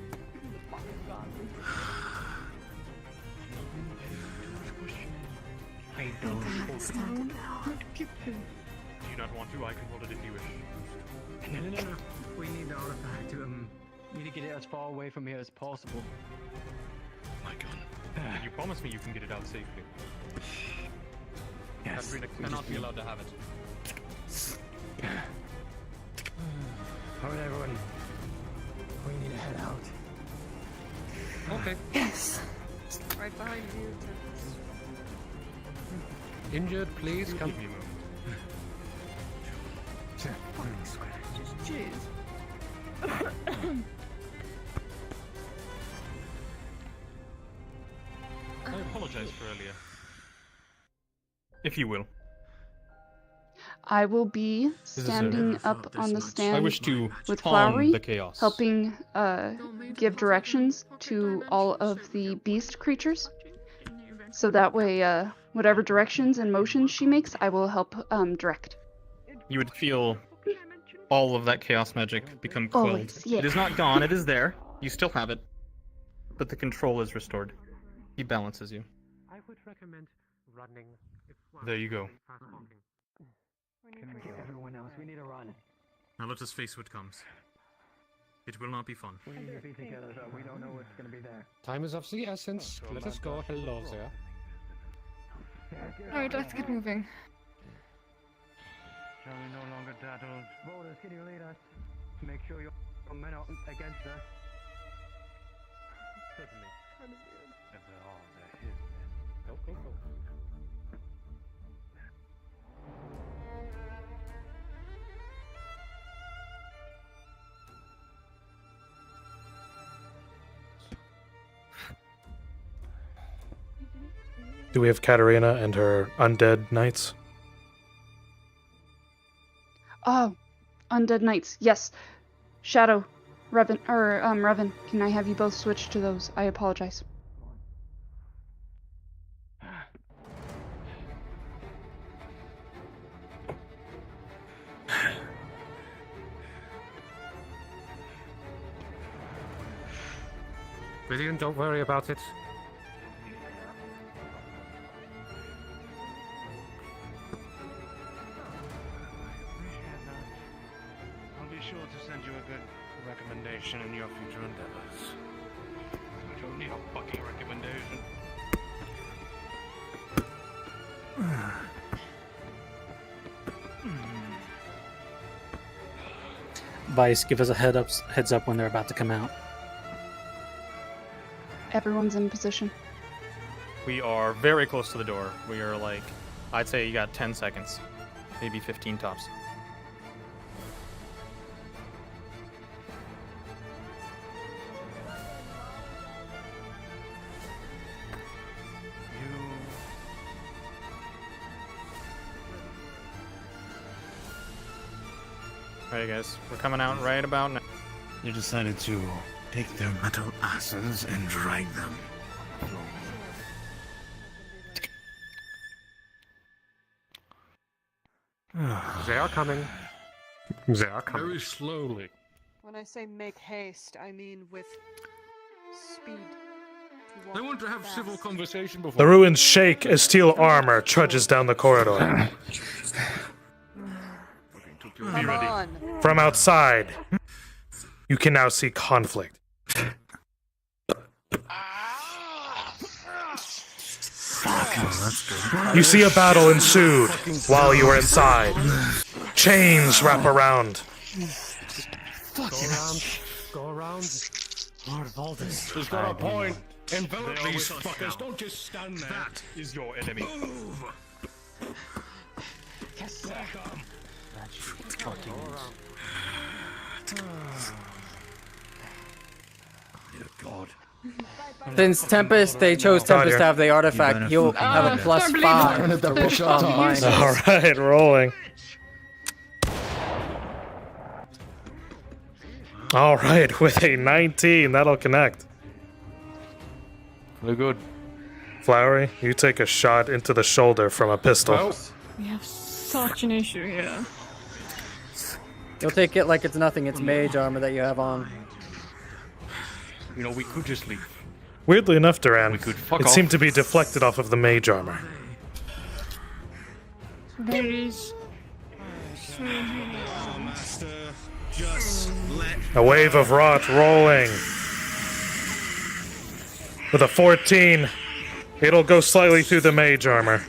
Do you not want to? I can hold it if you wish. No. We need the artifact to need to get it as far away from here as possible. My God. You promise me you can get it out safely. Yes. Katrina cannot be allowed to have it. Alright, everyone. We need to head out. Okay. Yes. Right behind you, Tempest. Injured, please come. Give me a moment. Jeez. I apologize for earlier. If you will. I will be is standing up on the stand I wish to with calm Flowery, the chaos. helping give directions to all of the beast creatures. So that way, whatever directions and motions she makes, I will help direct. You would feel all of that chaos magic become quelled. Always, yeah. It is not gone, it is there. You still have it. But the control is restored. He balances you. I would recommend running. There you go. Everyone else, we need to run. Now let us face what comes. It will not be fun. We need to be together, though. We don't know what's gonna be there. Time is of the essence. Let us go. Hello there. Alright, let's get moving. Shall we no longer tattle? Valdis, can you lead us? Make sure your men are against us. Certainly. If they're all, they're his men. Go. Do we have Katarina and her undead knights? Oh, Undead Knights, yes. Shadow, Revan, can I have you both switch to those? I apologize. Vivian, don't worry about it. I'll be sure to send you a good recommendation in your future endeavors. I don't need a fucking recommendation. Vice, give us a heads up when they're about to come out. Everyone's in position. We are very close to the door. We are like, I'd say you got 10 seconds. Maybe 15 tops. You Alright, guys, we're coming out right about now. You decided to take their metal asses and drag them. They are coming. They are coming. Very slowly. When I say make haste, I mean with speed. They want to have civil conversation before. The ruins shake as steel armor trudges down the corridor. Come on. From outside, you can now see conflict. You see a battle ensued while you were inside. Chains wrap around. Go around. Go around. Lord Valdis. He's got a point. Envelop these fuckers. Don't just stand there. That is your enemy. Dear God. Since Tempest, they chose Tempest to have the artifact, he'll have a plus 5 on mine. Alright, rolling. Alright, with a 19, that'll connect. Very good. Flowery, you take a shot into the shoulder from a pistol. We have such an issue here. You'll take it like it's nothing, it's mage armor that you have on. You know, we could just leave. Weirdly enough, Duran, We could fuck it off. seemed to be deflected off of the mage armor. There is. Master, just let A wave of rot rolling. With a 14, it'll go slightly through the mage armor.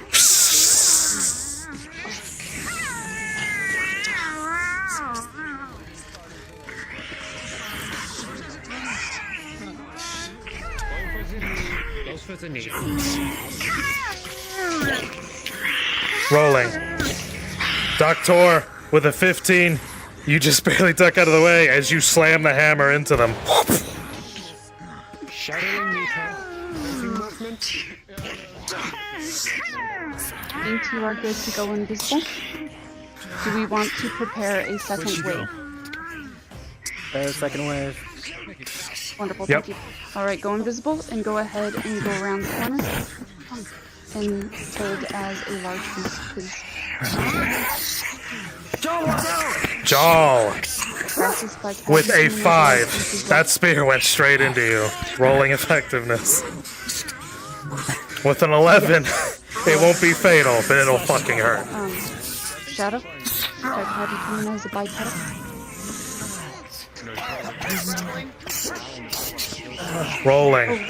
Rolling. Doctor, with a 15, you just barely duck out of the way as you slam the hammer into them. Shattering meter. Movement. I think you are good to go invisible. Do we want to prepare a second wave? Second wave. Wonderful, Yep. thank you. Alright, go invisible and go ahead and go around the corner. And hold as a large beast, please. Jaw! Crassus by With a casting 5. That spear went straight into you. Rolling effectiveness. With an 11, it won't be fatal, but it'll fucking hurt. Shadow? How do you come in as a bipedal? Rolling.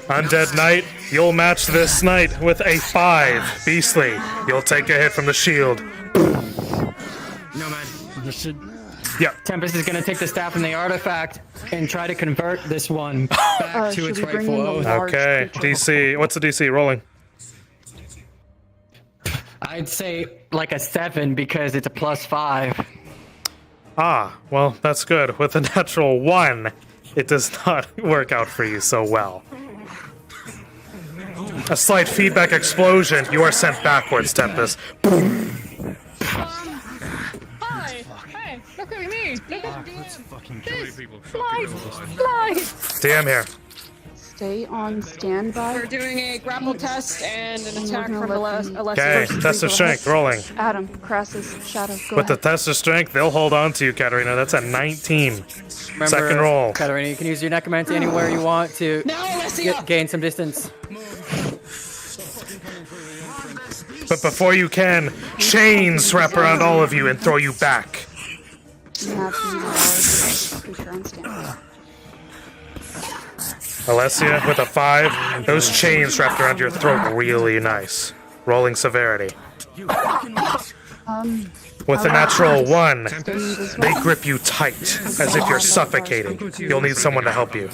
Undead Knight, you'll match this knight with a 5. Beastly, you'll take a hit from the shield. Nomad. Understood. Yep. Tempest is gonna take the staff and the artifact and try to convert this one back to its rightful oath. Okay, DC. What's the DC? Rolling. I'd say like a 7 because it's a plus 5. Ah, well, that's good. With a natural 1, it does not work out for you so well. A slight feedback explosion. You are sent backwards, Tempest. Boom. Hi! Hey, look at me! Look at Let's fucking kill these people. Fly! Fly! DM here. Stay on standby. We're doing a grapple test and an attack from Alessia. Okay, test of strength. Rolling. Adam, Crassus, Shadow, go With the ahead. test of strength, they'll hold on to you, Katarina. That's a 19. Remember, Second roll. Katarina, you can use your necromancy anywhere you want to gain some distance. But before you can, chains wrap around all of you and throw you back. You have the large creature on standby. Alessia, with a 5, those chains wrapped around your throat really nice. Rolling severity. With a natural 1, they grip you tight, as if you're suffocating. You'll need someone to help you.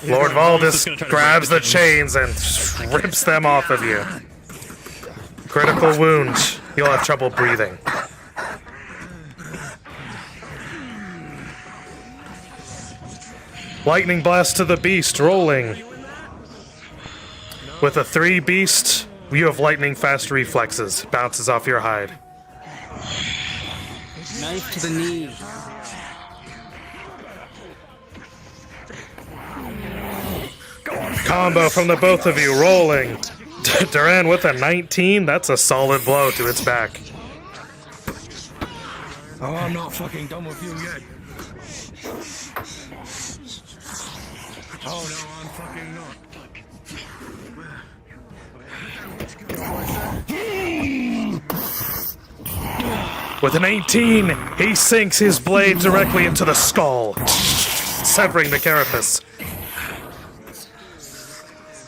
Lord Valdis grabs the chains and rips them off of you. Critical wound. You'll have trouble breathing. Lightning blast to the beast, rolling. With a 3 beast, You have lightning fast reflexes. Bounces off your hide. Knife to the knee. Combo from the both of you, rolling. Duran with a 19, that's a solid blow to its back. Oh, I'm not fucking done with you yet. Oh no, I'm fucking not. With an 18, he sinks his blade directly into the skull, severing the carapace.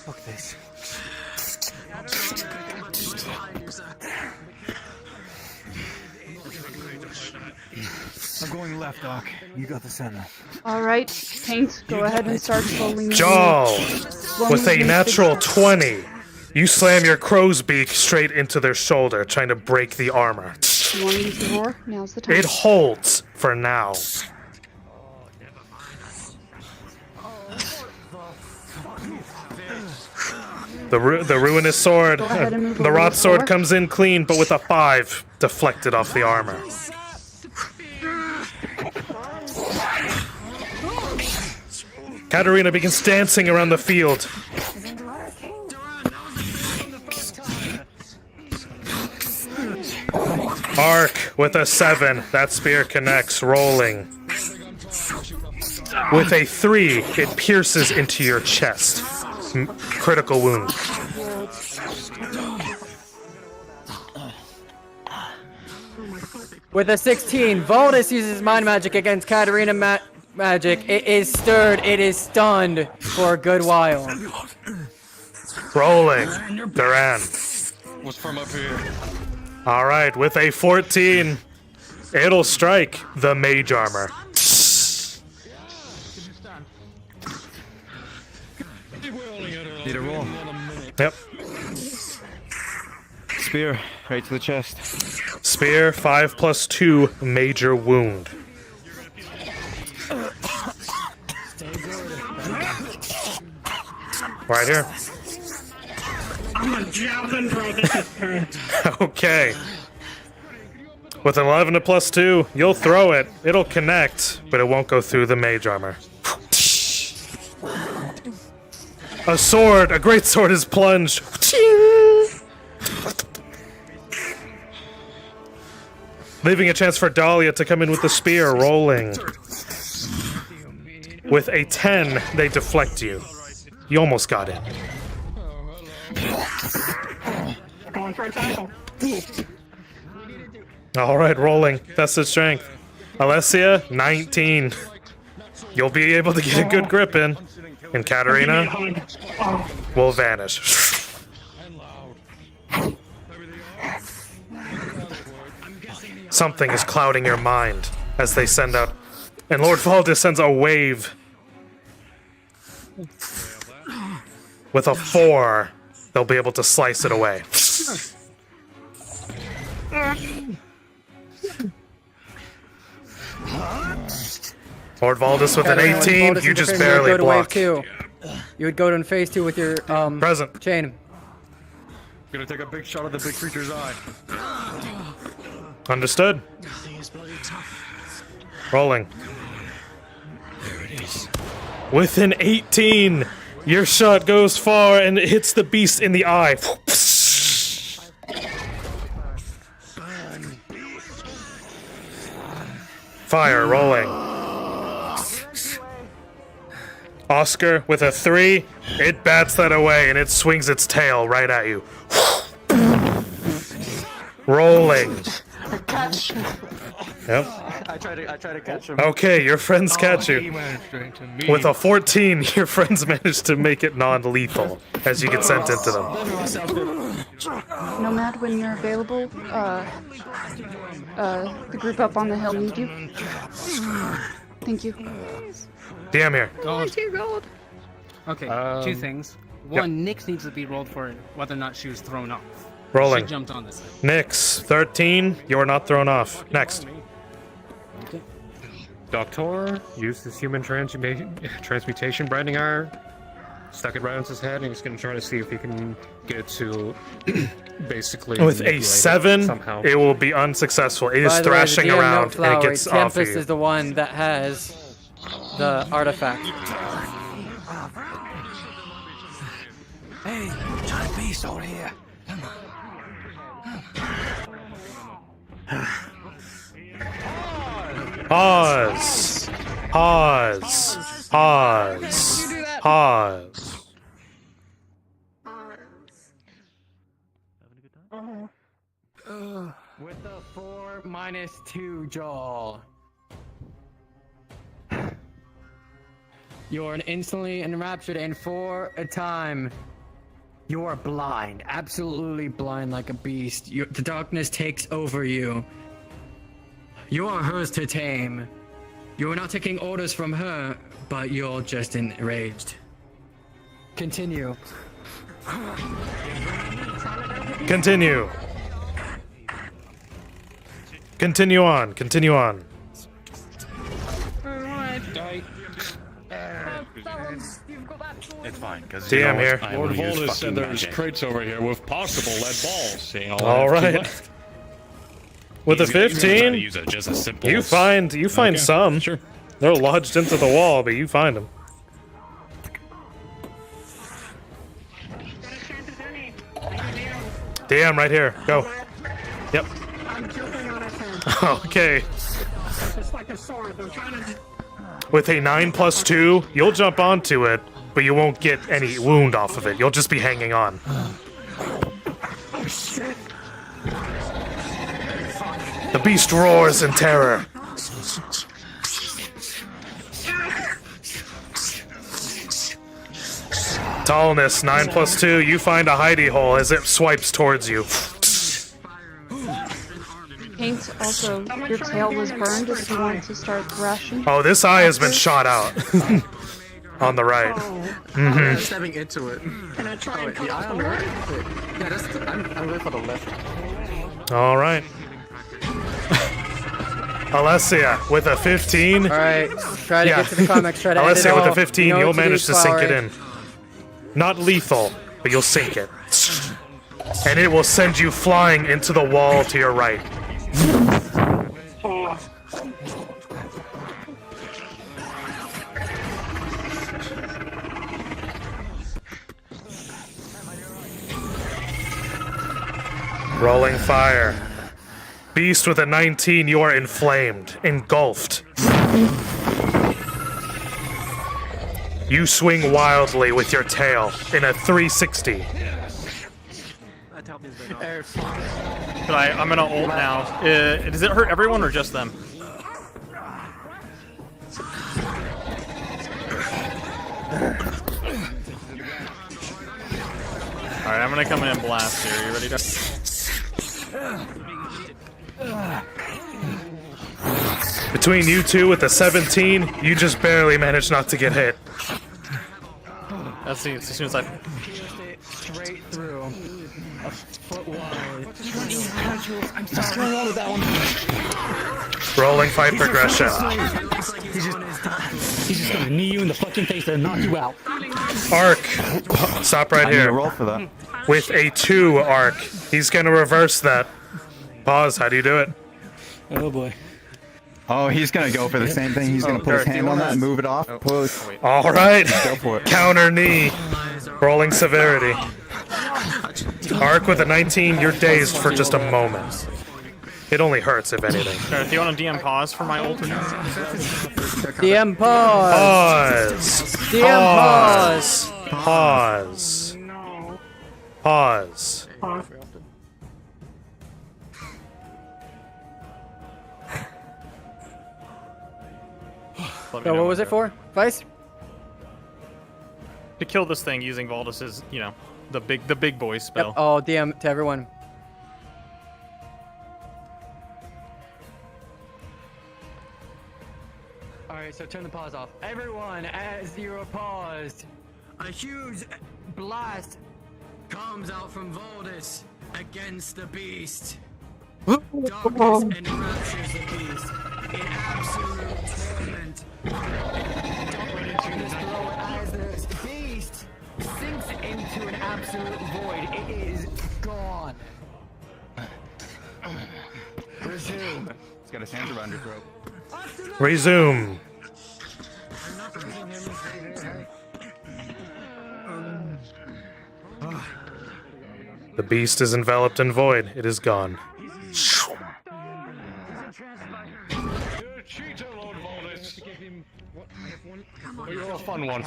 Fuck this. I'm going left, Doc. You got the center. Alright, Paint, go ahead and start slowly. Jaw with a natural 20. You slam your crow's beak straight into their shoulder, trying to break the armor. You want to use the roar? Now's the time. It holds for now. The ruinous sword, the rot sword comes in clean, but with a 5 deflected off the armor. Katarina begins dancing around the field. Arc with a 7. That spear connects, rolling. With a 3, it pierces into your chest. Critical wound. With a 16, Valdis uses mind magic against Katarina magic. It is stirred. It is stunned for a good while. Rolling. Duran. What's from up here? Alright, with a 14, it'll strike the mage armor. Need a roll. Yep. Spear, right to the chest. Spear, 5+2, major wound. Right here. I'm a javelin throw this turn. Okay. With an 11 to +2, you'll throw it. It'll connect, but it won't go through the mage armor. A sword, a great sword is plunged. Leaving a chance for Dahlia to come in with the spear, rolling. With a 10, they deflect you. You almost got it. Going for a tackle. Alright, rolling. That's the strength. Alessia, 19. You'll be able to get a good grip in. And Katarina will vanish. Something is clouding your mind as they send out. And Lord Valdis sends a wave. With a 4, they'll be able to slice it away. Lord Valdis with an 18, you just barely block. You would go to in phase 2 with your present chain. Gonna take a big shot at the big creature's eye. Understood. Rolling. There it is. With an 18, your shot goes far and it hits the beast in the eye. Fire, rolling. Oscar with a 3, it bats that away and it swings its tail right at you. Rolling. Catch. Yep. I try to catch him. Okay, your friends catch you. With a 14, your friends manage to make it non-lethal as you get sent into them. Nomad, when you're available, the group up on the hill need you. Thank you. DM here. Gold. Gold. Okay, 2 things. One, Nyx needs to be rolled for whether or not she was thrown off. Rolling. She jumped on this thing. Nyx, 13, you are not thrown off. Next. Okay. Doctor, use this human transmutation branding iron. Stuck it right into his head, and he's gonna try to see if he can get it to basically. With a 7, somehow. it will be unsuccessful. It is By the way, the thrashing DM around, note and it flowery, gets off Tempest you. is the one that has the artifact. Hey, giant beast over here. Come on. Pause. Pause. Pause. Pause. With the 4 minus 2, Joel. You're instantly enraptured, and for a time, you are blind, absolutely blind like a beast. The darkness takes over you. You are hers to tame. You are not taking orders from her, but you're just enraged. Continue. Continue. Continue on. Continue on. It's fine, because DM here. Lord Valdis said there's crates over here with possible lead balls. Seeing all All I have right. left. With a He's gonna try to 15, use it just as simple you as- find Okay, some. sure. They're lodged into the wall, but you find them. DM right here. Go. Yep. I'm jumping on his head. Okay. It's like a sword. I'm trying to. With a 9+2, you'll jump onto it, but you won't get any wound off of it. You'll just be hanging on. Oh shit. The beast roars in terror. Tallness, 9+2, you find a hidey hole as it swipes towards you. Paint, also, your tail was burned if you want to start thrashing. Oh, this eye has been shot out. On the right. Mm-hmm. Stepping into it. Can I try and the eye on the right? Yeah, that's I'm going for the left. All right. Alessia, with a 15. All right, try to get to the comics. Try to end it Alessia, with a all. 15, You know you'll what to do, manage to sink it Flowery. in. Not lethal, but you'll sink it. And it will send you flying into the wall to your right. Rolling fire. Beast with a 19, you are inflamed, engulfed. You swing wildly with your tail in a 360. I'm gonna ult now. Does it hurt everyone or just them? Alright, I'm gonna come in and blast here. You ready to? Between you two with a 17, you just barely managed not to get hit. Let's see, as soon as I... Straight through. A foot wide. I'm sorry. Wrong with that one. Rolling fight progression. He's just gonna knee you in the fucking face and knock you out. Arc. Stop right I need here. to roll for that. With a 2 arc. He's gonna reverse that. Pause. How do you do it? Oh boy. Oh, he's gonna go for the same thing. He's gonna put his hand on that and move it off. Push. All right. Go for it. Counter knee. Rolling severity. Arc with a 19. You're dazed for just a moment. It only hurts, if anything. Do you want to DM pause for my ult? DM pause. Pause. DM pause. Pause. Pause. So what was it for? Vice? To kill this thing using Valdis's, you know, the big boy spell. Yep. Oh, DM to everyone. Alright, so turn the pause off. Everyone, as you are paused, a huge blast comes out from Valdis against the beast. Darkness enraptures the beast in absolute torment. This beast into an absolute void. It is gone. Resume. He's got his hands around your throat. Resume. The beast is enveloped in void. It is gone. You're a fun one.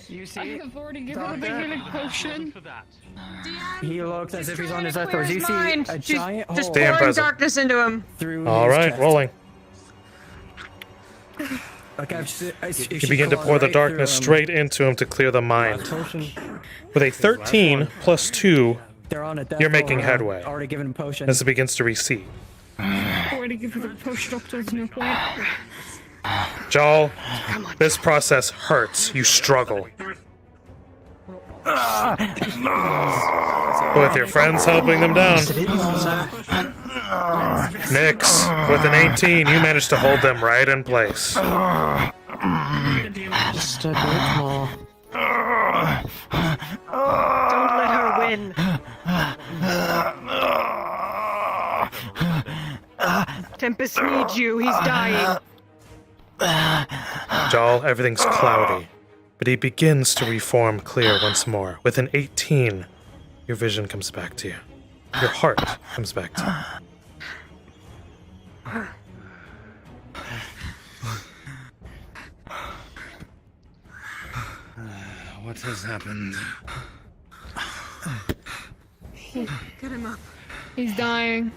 You I see? have already given him a healing potion. He looks as if he's on his Aether. You see a giant hole. Just Damn pouring present. darkness into him. Through All his right, chest. rolling. If You begin to pour the darkness straight into him to clear the mind. With a 13 plus 2, They're on a death you're roll making now. headway Already given him potion. as it begins to recede. Already given the potion up to no point. Jal, this process hurts. You struggle. With your friends helping them down. Nix, with an 18, you managed to hold them right in place. Just a bit more. Don't let her win. Tempest needs you. He's dying. Jal, everything's cloudy, but he begins to reform clear once more. With an 18, your vision comes back to you. Your heart comes back to you. What has happened? Get him up. He's dying.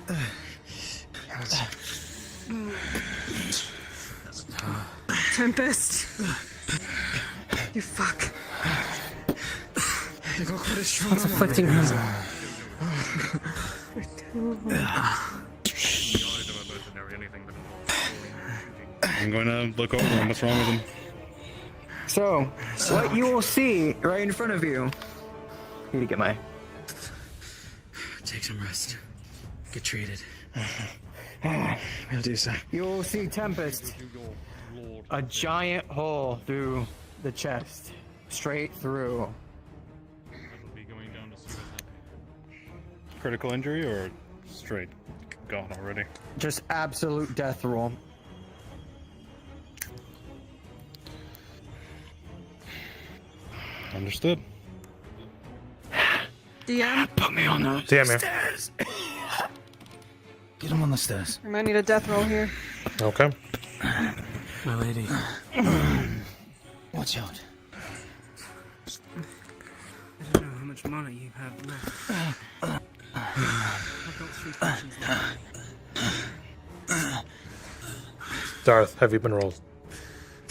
Tempest. You fuck. What's afflicting him? I'm going to look over him. What's wrong with him? So, what you will see right in front of you. Need to get my. Take some rest. Get treated. We'll do so. You will see Tempest. A giant hole through the chest. Straight through. Critical injury or straight gone already? Just absolute death roll. Understood. DM? Put me on the DM here. stairs. Get him on the stairs. We might need a death roll here. Okay. My lady. Watch out. I don't know how much money you have left. I've got 3 potions left. Darth, have you been rolled?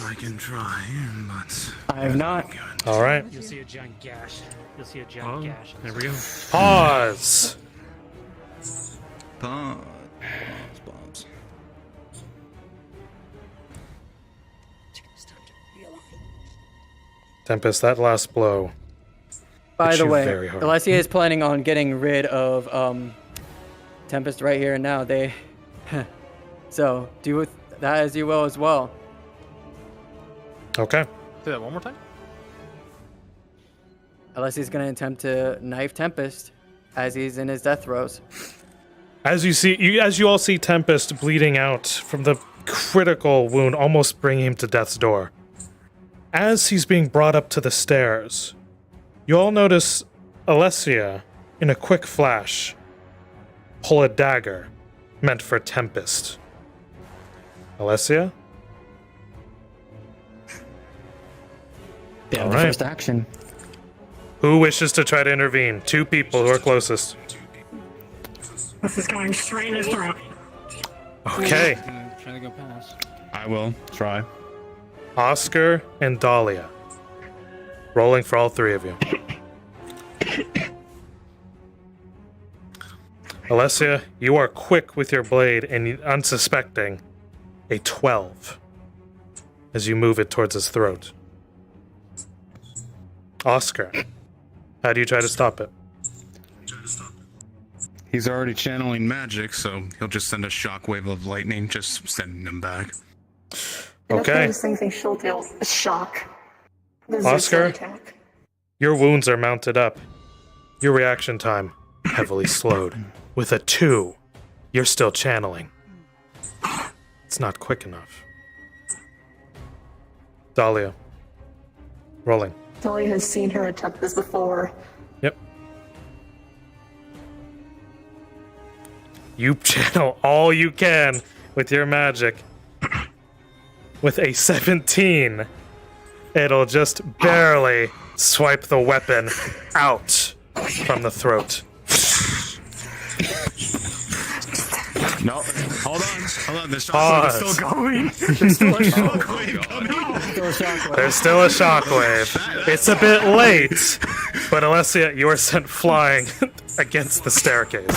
I can try, but I have not. All right. You'll see a giant gash. You'll see a giant gash. there we go. Pause. Pause. Tempest, that last blow. By hit the you way, very hard. Alessia is planning on getting rid of Tempest right here and now. They, so do with that as you will as well. Okay. Say that one more time. Alessia's gonna attempt to knife Tempest as he's in his death throes. As you all see Tempest bleeding out from the critical wound, almost bringing him to death's door. As he's being brought up to the stairs, you all notice Alessia, in a quick flash, pull a dagger meant for Tempest. Alessia? Yeah, All the right. first action. Who wishes to try to intervene? 2 people who are closest. This is going straight in his throat. Okay. Trying to go past. I will try. Oscar and Dahlia. Rolling for all 3 of you. Alessia, you are quick with your blade and unsuspecting. A 12. As you move it towards his throat. Oscar, how do you try to stop it? He's already channeling magic, so he'll just send a shockwave of lightning, just sending him back. And that's one of those things they show deals shock. The Oscar? attack. Your wounds are mounted up. Your reaction time heavily slowed. With a 2, you're still channeling. It's not quick enough. Dahlia. Rolling. Dolly has seen her attempt this before. Yep. You channel all you can with your magic. With a 17, it'll just barely swipe the weapon out from the throat. No, hold on. The Pause. shockwave is still going. There's still a shockwave coming. There's still a shockwave. It's a bit late, but Alessia, you are sent flying against the staircase.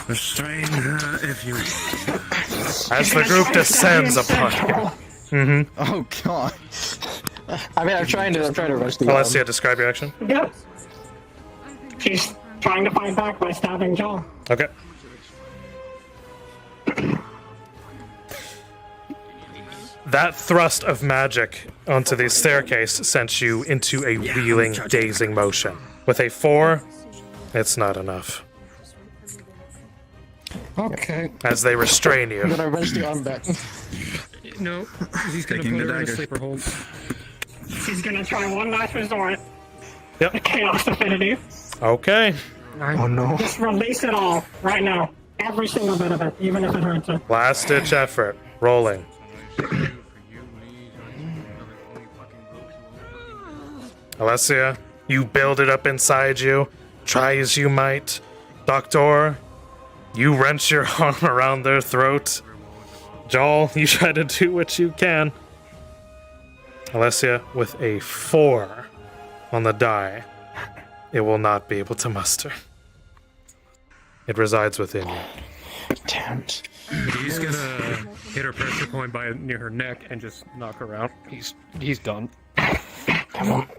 Restrain her if you. As the group descends upon you. Mm-hmm. Oh god. I mean, I'm trying to rush the. Alessia, describe your action. Yep. She's trying to fight back by stabbing Joel. Okay. That thrust of magic onto the staircase sent you into a reeling, dazing motion. With a 4, it's not enough. Okay. As they restrain you. I'm gonna rush the arm back. No, he's gonna put her in a sleeper hold. She's gonna try one last resort. Yep. The Chaos Affinity. Okay. Oh no. Just release it all right now. Every single bit of it, even if it hurts her. Last ditch effort. Rolling. Alessia, you build it up inside you. Try as you might. Doctor, you wrench your arm around their throat. Joel, you try to do what you can. Alessia, with a 4 on the die, it will not be able to muster. It resides within you. Damn. He's gonna hit her pressure point by near her neck and just knock her out. He's done. Come on.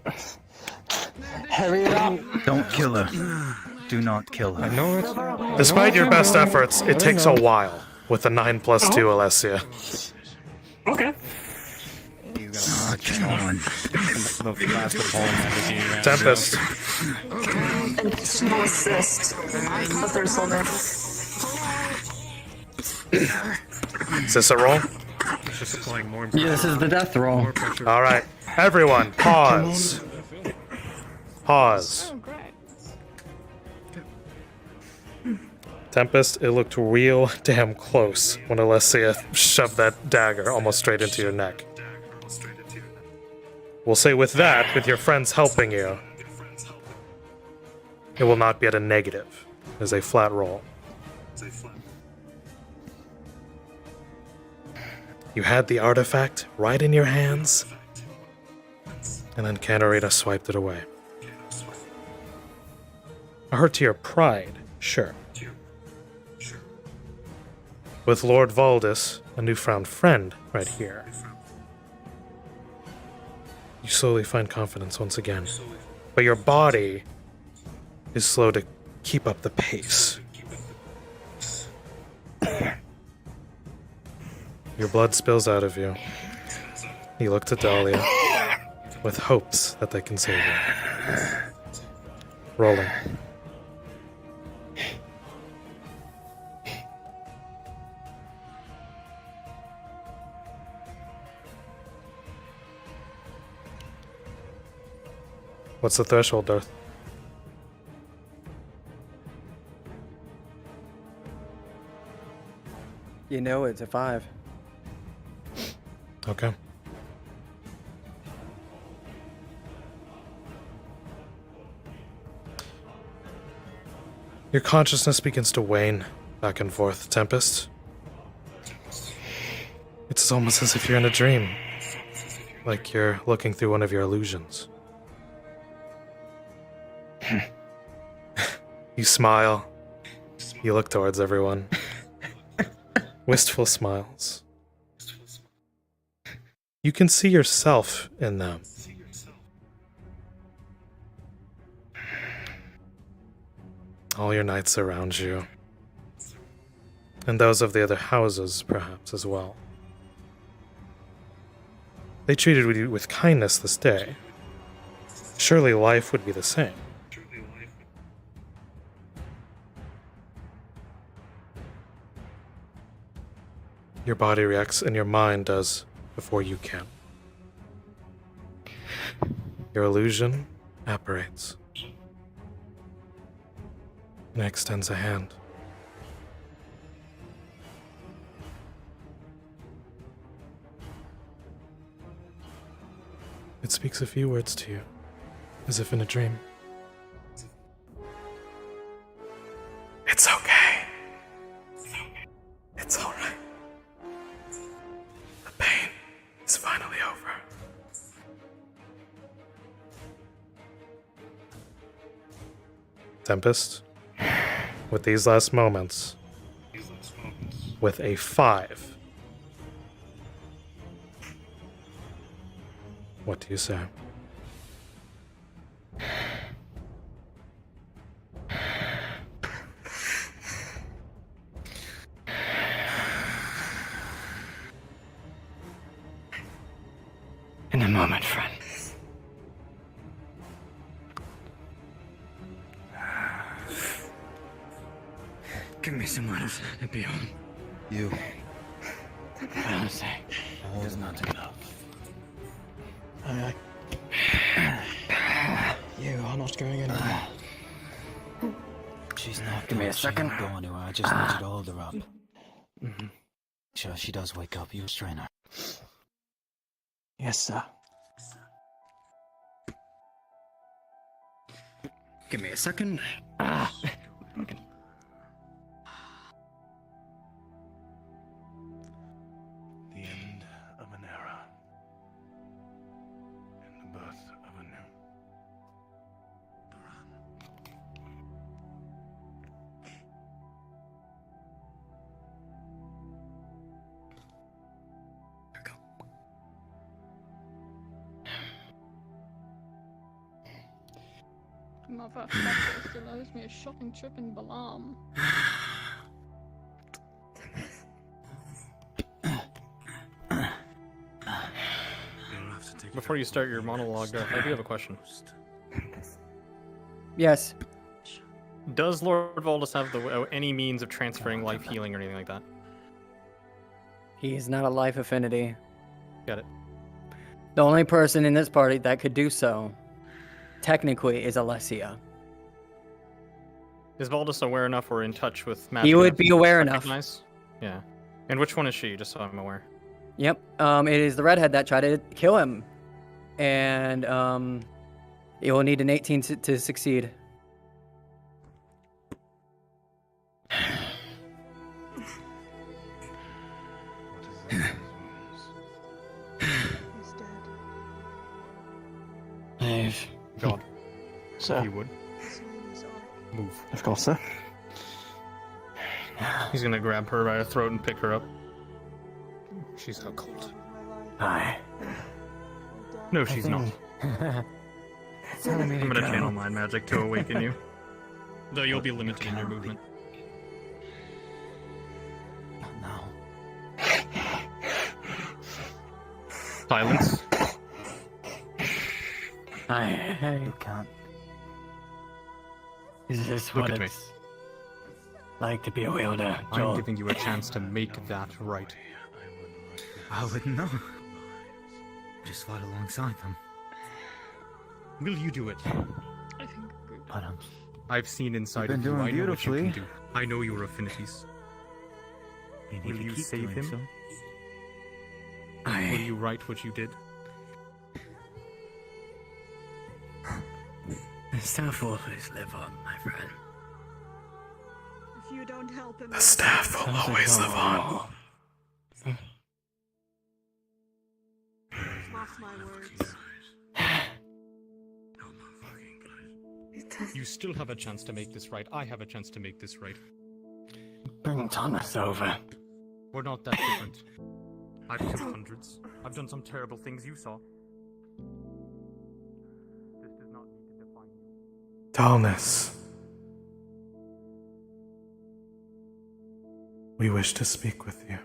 Hurry it up. Don't kill her. Do not kill her. I know it. Despite your best efforts, it takes a while with a 9 plus 2, Alessia. Okay. Oh, John. Tempest. And small assist. But there's so many. Is this a roll? It's just applying more. Yeah, this is the death roll. Alright. Everyone, pause. Pause. Tempest, it looked real damn close when Alessia shoved that dagger almost straight into your neck. We'll say with that, with your friends helping you, it will not be at a negative. It is a flat roll. You had the artifact right in your hands, and then Canarita swiped it away. A hurt to your pride, sure. With Lord Valdis, a newfound friend right here, you slowly find confidence once again. But your body is slow to keep up the pace. Your blood spills out of you. You look to Dahlia with hopes that they can save you. Rolling. What's the threshold, Darth? You know it's a 5. Okay. Your consciousness begins to wane back and forth, Tempest. It's almost as if you're in a dream. Like you're looking through one of your illusions. You smile. You look towards everyone. Wistful smiles. You can see yourself in them. All your knights around you. And those of the other houses, perhaps, as well. They treated you with kindness this day. Surely life would be the same. Your body reacts and your mind does before you can. Your illusion apparates and extends a hand. It speaks a few words to you, as if in a dream. It's okay. It's alright. The pain is finally over. Tempest, with these last moments, with a 5. What do you say? In a moment, friend. Give me some words to be on. You. I don't say. All is not enough. You are not going anywhere. She's not Give me a second. She's not going anywhere. I just need you to hold her up. Sure, she does wake up. You restrain her. Yes, sir. Give me a second. The end of an era. And the birth of a new. Motherfucker still owes me a shopping trip in Balam. Before you start your monologue, I do have a question. Yes. Does Lord Valdis have any means of transferring life healing or anything like that? He is not a life affinity. Got it. The only person in this party that could do so, technically, is Alessia. Is Valdis aware enough or in touch with magic? He would be aware enough. Yeah. And which one is she, just so I'm aware? Yep. It is the redhead that tried to kill him. And it will need an 18 to succeed. I've... God. Sir. If you would. Move. Of course, sir. He's gonna grab her by the throat and pick her up. She's so cold. Aye. No, she's not. I'm I'm gonna channel mind magic to awaken you. Though you'll be limited in your movement. Not now. Silence. You can't. Is this Look what at me. it's like to be a wielder, I'm Joel? giving you a chance to make that right. I wouldn't know. Just fight alongside them. Will you do it? But I've seen inside You've of been you. doing I know what you can beautifully. do. I know your affinities. Will you save him? Will you right what you did? The staff will always live on, my friend. If you don't help him, The staff will always live on. mark my words. You still have a chance to make this right. I have a chance to make this right. Bring Thomas over. We're not that different. I've killed hundreds. I've done some terrible things you saw. This does not need to define you. Dullness. We wish to speak with you.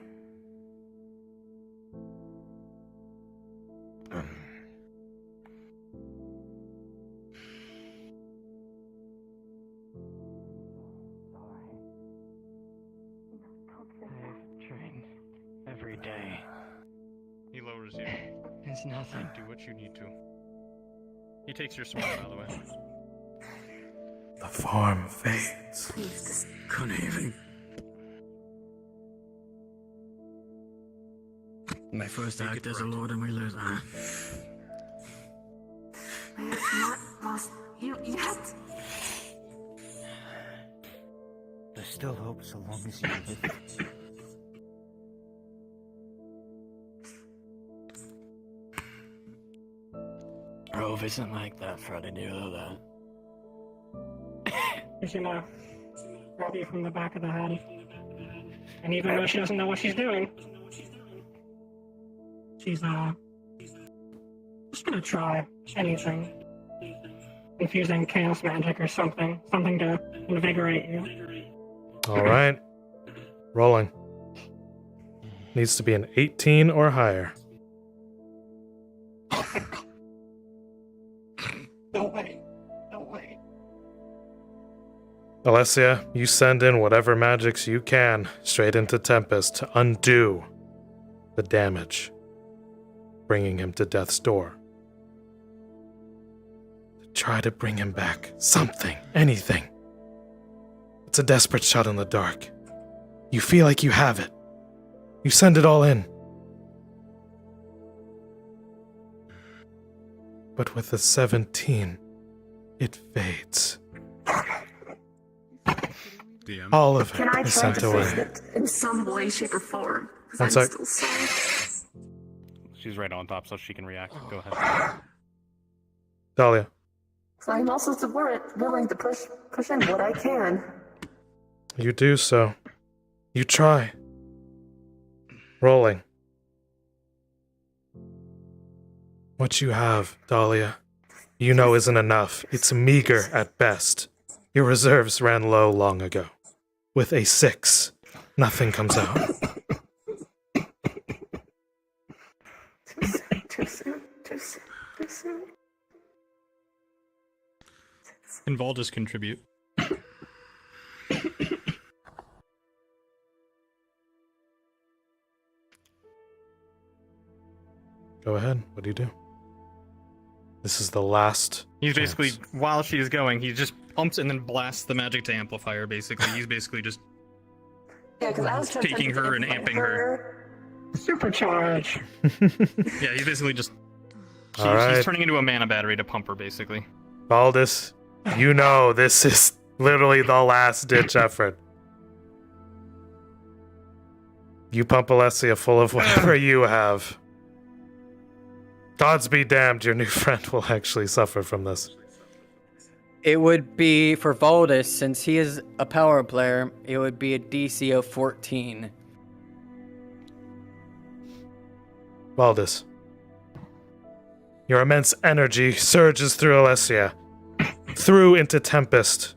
I've trained every day. He lowers you. It's nothing. Do what you need to. He takes your sword, by the way. The form fades. Couldn't even. My first act as a lord of my life. We have not lost you yet. There's still hope so long as you live. Grove isn't like that, Freddy, do you know that? She's gonna grab you from the back of the head. And even though she doesn't know what she's doing, she's just gonna try anything. Infusing chaos magic or something to invigorate you. Alright. Rolling. Needs to be an 18 or higher. Don't wait. Don't wait. Alessia, you send in whatever magics you can straight into Tempest to undo the damage, bringing him to death's door. Try to bring him back. Something. Anything. It's a desperate shot in the dark. You feel like you have it. You send it all in. But with the 17, it fades. DM. All of Can it I is try sent to away. fix it in some way, shape, or form? 'Cause One I'm sec. still sorry. She's right on top, so she can react. Go ahead. Dahlia. So I'm also willing to push in what I can. You do so. You try. Rolling. What you have, Dahlia, you know isn't enough. It's meager at best. Your reserves ran low long ago. With a 6, nothing comes out. Too soon. Can Valdis contribute? Go ahead. What do you do? This is the last. He's chance. basically, while she's going, he just pumps and then blasts the magic to amplifier, basically. He's basically just Yeah, because I was trying taking to her and amping her. Supercharge. Yeah, he's basically just... All right. He's turning into a mana battery to pump her, basically. Valdis, you know this is literally the last ditch effort. You pump Alessia full of whatever you have. Gods be damned, your new friend will actually suffer from this. It would be, for Valdis, since he is a power player, it would be a DC of 14. Valdis, your immense energy surges through Alessia, through into Tempest.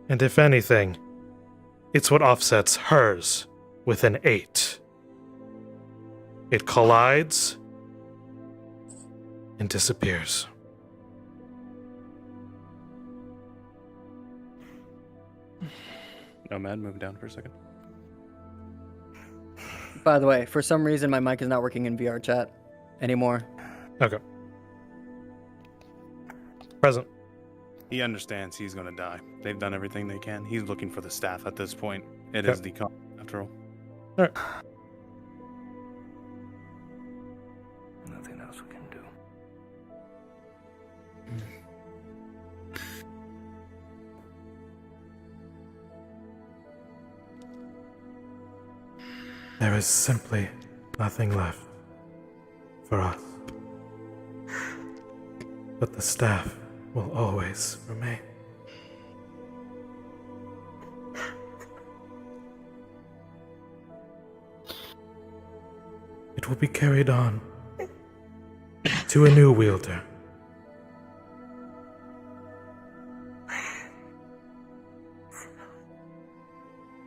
And if anything, it's what offsets hers with an 8. It collides and disappears. Nomad, move down for a second. By the way, for some reason my mic is not working in VR chat anymore. Okay. Present. He understands he's gonna die. They've done everything they can. He's looking for the staff at this point. It Okay. is the con, after all. Alright. Nothing else we can do. There is simply nothing left for us. But the staff will always remain. It will be carried on to a new wielder.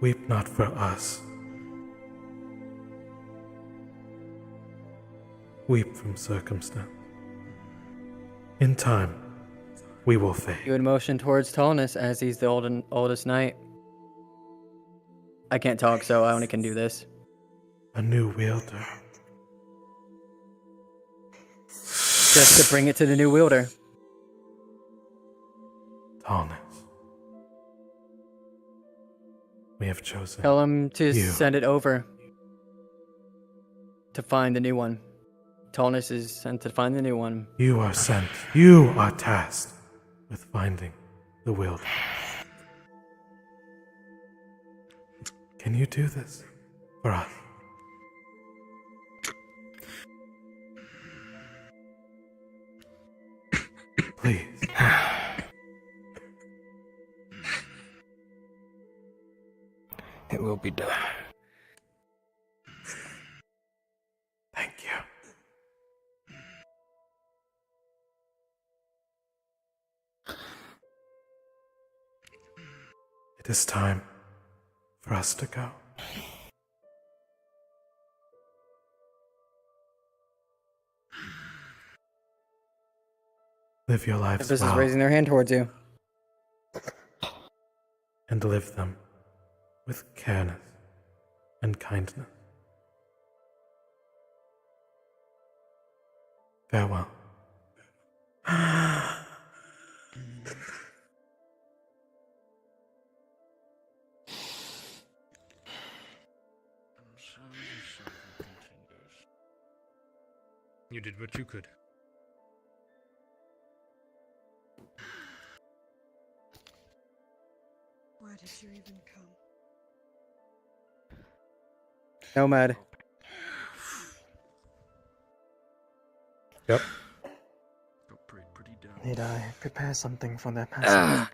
Weep not for us. Weep from circumstance. In time, we will fade. You would motion towards Tallness as he's the oldest knight. I can't talk, so I only can do this. A new wielder. Just to bring it to the new wielder. Tallness. We have chosen. Tell him to you. send it over. To find the new one. Tallness is sent to find the new one. You are sent. You are tasked with finding the wielder. Can you do this for us? Please. It will be done. Thank you. It is time for us to go. Live your lives Tempest well. is raising their hand towards you. And live them with careness and kindness. Farewell. You did what you could. Why did you even come? Nomad. Yep. Need I prepare something for their passing?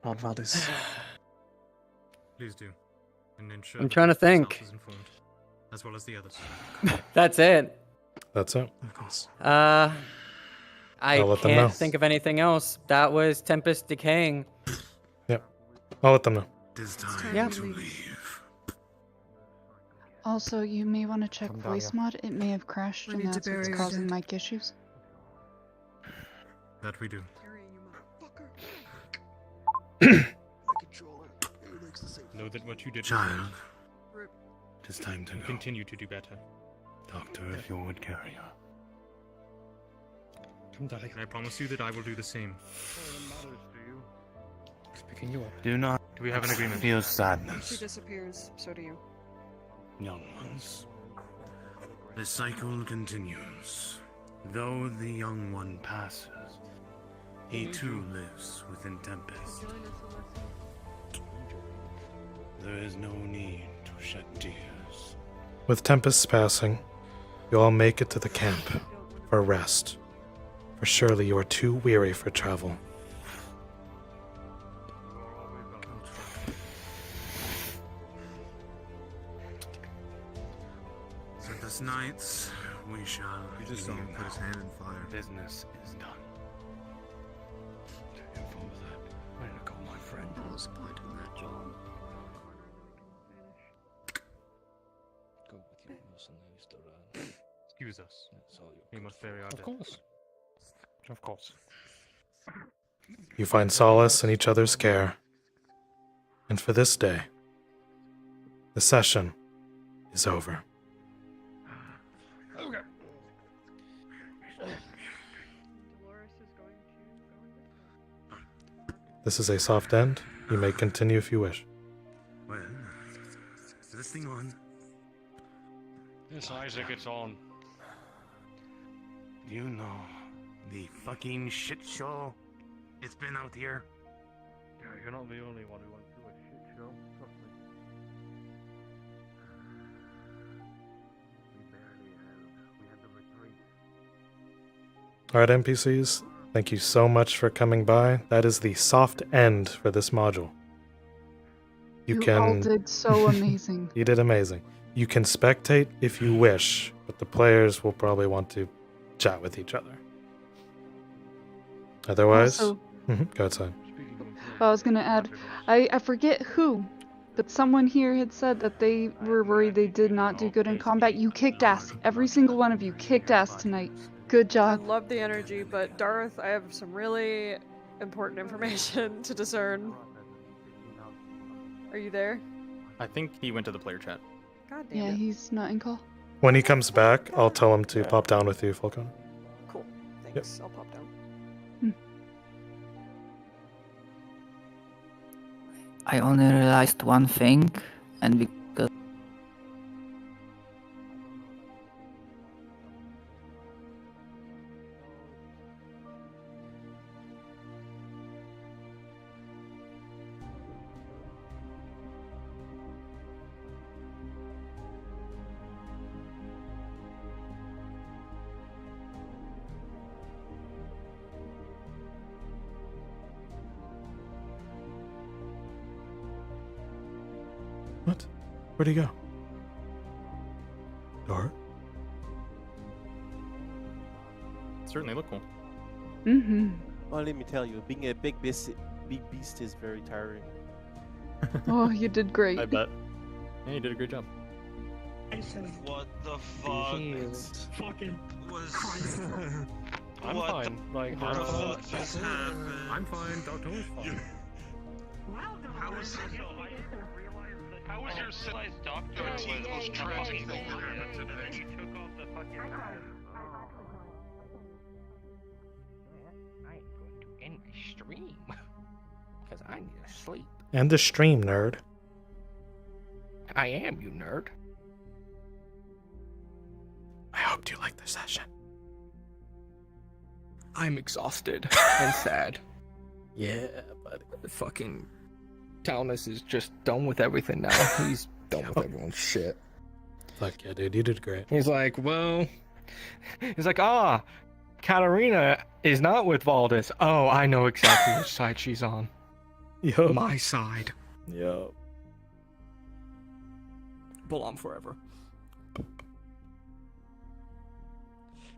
Lord Valdis. Please do. And ensure I'm that trying to the think. staff is informed, as well as the others. That's it. That's it. Of course. I I'll let them know. can't think of anything else. That was Tempest decaying. Yep. I'll let them know. It is time Yeah. to leave. Also, you may want to check Come, voice Dahlia. mod. It may have crashed, We and need to that's what's bury her causing dead. mic issues. That we do. Know that what you did was Child, right. it is time to And go. continue to do better. Doctor, if you would carry her. And I promise you that I will do the same. Picking you up. Do not Do we have an agreement? feel If she sadness, disappears, so do you. young ones. The cycle continues. Though the young one passes, he too lives within Tempest. There is no need to shed tears. With Tempest's passing, you all make it to the camp for rest. For surely you are too weary for travel. So this night, we shall. You just saw him put his hand in fire. Business is done. I'm gonna call my friend. I was point in that job. Go with you, Wilson. I used to Excuse us. That's all you. We must bury our Of dead. course. Of course. You find solace in each other's care. And for this day, the session is over. Okay. This is a soft end. You may continue if you wish. Well, is this thing on? Yes, Isaac, it's on. You know the fucking shit show it's been out here. Yeah, you're not the only one who went through a shit show. Trust me. We had the retreat. Alright, NPCs, thank you so much for coming by. That is the soft end for this module. You You can. all did so amazing. You did amazing. You can spectate if you wish, but the players will probably want to chat with each other. Otherwise, Also, go outside. I was gonna add, I forget who, But someone here had said that they were worried they did not do good in combat. You kicked ass. Every single one of you kicked ass tonight. Good job. I love the energy, but Darth, I have some really important information to discern. Are you there? I think he went to the player chat. God damn Yeah, it. he's not in call. When he comes back, I'll tell him to pop down with you, Falcon. Cool. Thanks. I'll pop down. I only realized one thing, and because What? Where'd he go? Dart? Certainly look cool. Mm-hmm. Well, let me tell you, being a big beast is very tiring. Oh, you did great. I bet. Yeah, you did a great job. What the fuck? Fucking was... I'm What fine. Like, the I'm fuck fine. just happened? I'm fine. Doctor was fine. How was your civilized doctor was tracking over today? You took off the fucking I ain't going to end my stream. Because I need to sleep. End the stream, nerd. I am, you nerd. I hoped you liked the session. I'm exhausted and sad. Yeah, buddy. Fucking Talnus is just done with everything now. He's done with everyone's shit. Fuck yeah, dude. You did great. He's like, Katarina is not with Valdis. Oh, I know exactly which side she's on. Yo. My side. Yo. Belong forever.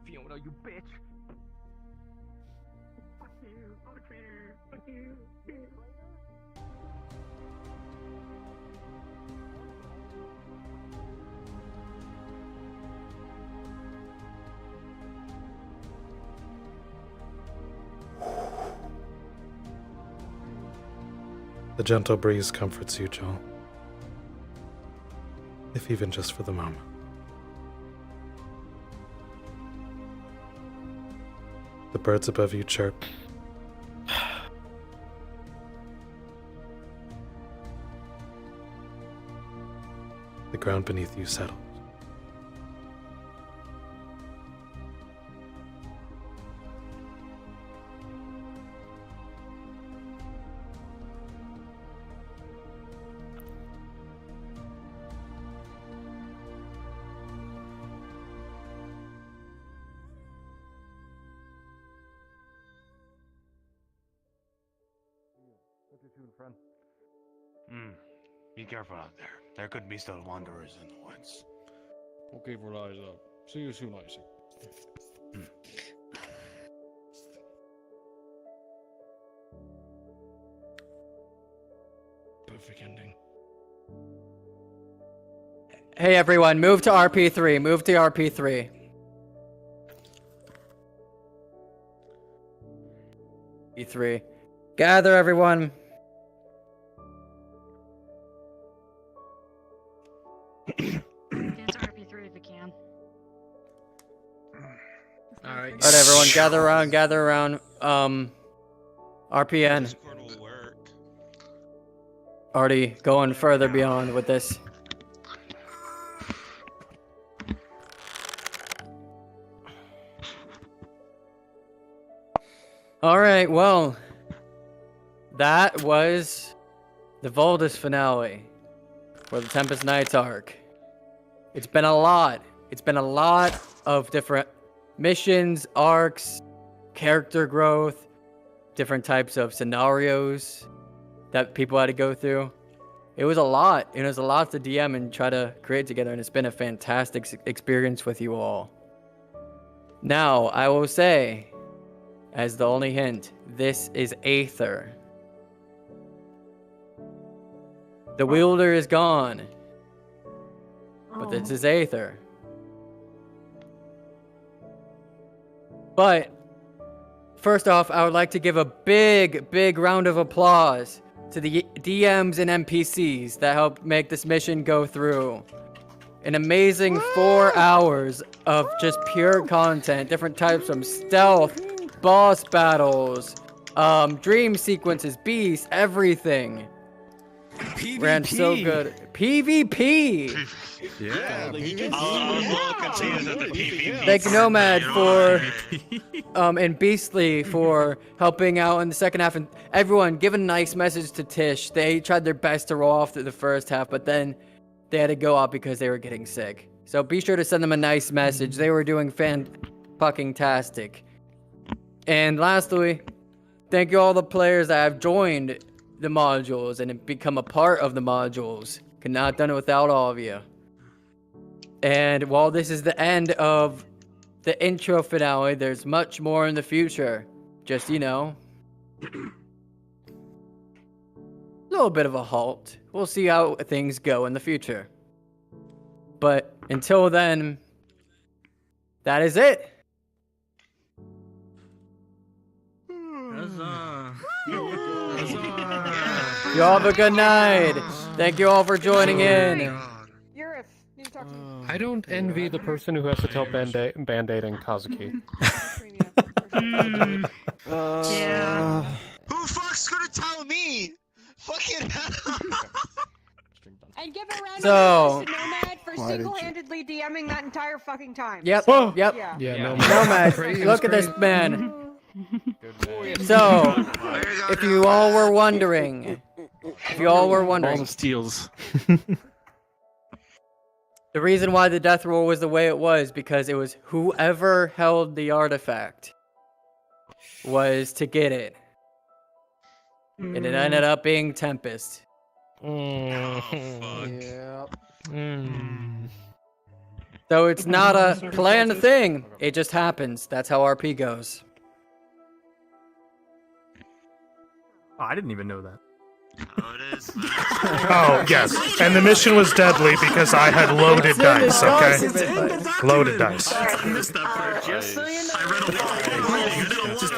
Fiona, you bitch. Fuck you, fuck you, fuck you. The gentle breeze comforts you, Joel. If even just for the moment. The birds above you chirp. The ground beneath you settles. Be careful out there. There could be still wanderers in the woods. We'll keep our eyes up. See you soon, Isaac. Perfect ending. Hey everyone, move to RP3. Move to RP3. E3. Gather everyone. Get to RP3 if you can. Alright, everyone, gather around. RPN. Already going further beyond with this. Alright, well, that was the Valdis finale for the Tempest Knights arc. It's been a lot. It's been a lot of different missions, arcs, character growth, different types of scenarios that people had to go through. It was a lot. It was a lot to DM and try to create together, and it's been a fantastic experience with you all. Now, I will say, as the only hint, this is Aether. The wielder is gone. But this is Aether. But first off, I would like to give a big round of applause to the DMs and NPCs that helped make this mission go through. An amazing 4 hours of just pure content, different types from stealth, boss battles, dream sequences, beasts, everything. PvP. Ran so good. PvP! Yeah. Thank you, Nomad, for and Beastly for helping out in the second half, and everyone give a nice message to Tish. They tried their best to roll off through the first half, but then they had to go out because they were getting sick. So be sure to send them a nice message. They were doing fan-fucking-tastic. And lastly, thank you all the players that have joined the modules and become a part of the modules. Could not have done it without all of you. And while this is the end of the intro finale, there's much more in the future. Just, you know, a little bit of a halt. We'll see how things go in the future. But until then, that is it. You all have a good night. Thank you all for joining in. I don't envy the person who has to tell Band-Aid and Kazuki. Yeah. Who fuck's gonna tell me? Fucking hell. And give a round So- of applause to Nomad for Why did you- single-handedly DMing that entire fucking time. Yep. So, Yep. Yeah. Nomad, look at this man. So, if you all were wondering, All the steals. the reason why the death roll was the way it was because it was whoever held the artifact was to get it. And it ended up being Tempest. So it's not a planned thing. It just happens. That's how RP goes. Oh, I didn't even know that. Oh, yes. And the mission was deadly because I had loaded dice, okay? Loaded dice. I missed that part. Just so you know. I read a lot of reading. I did a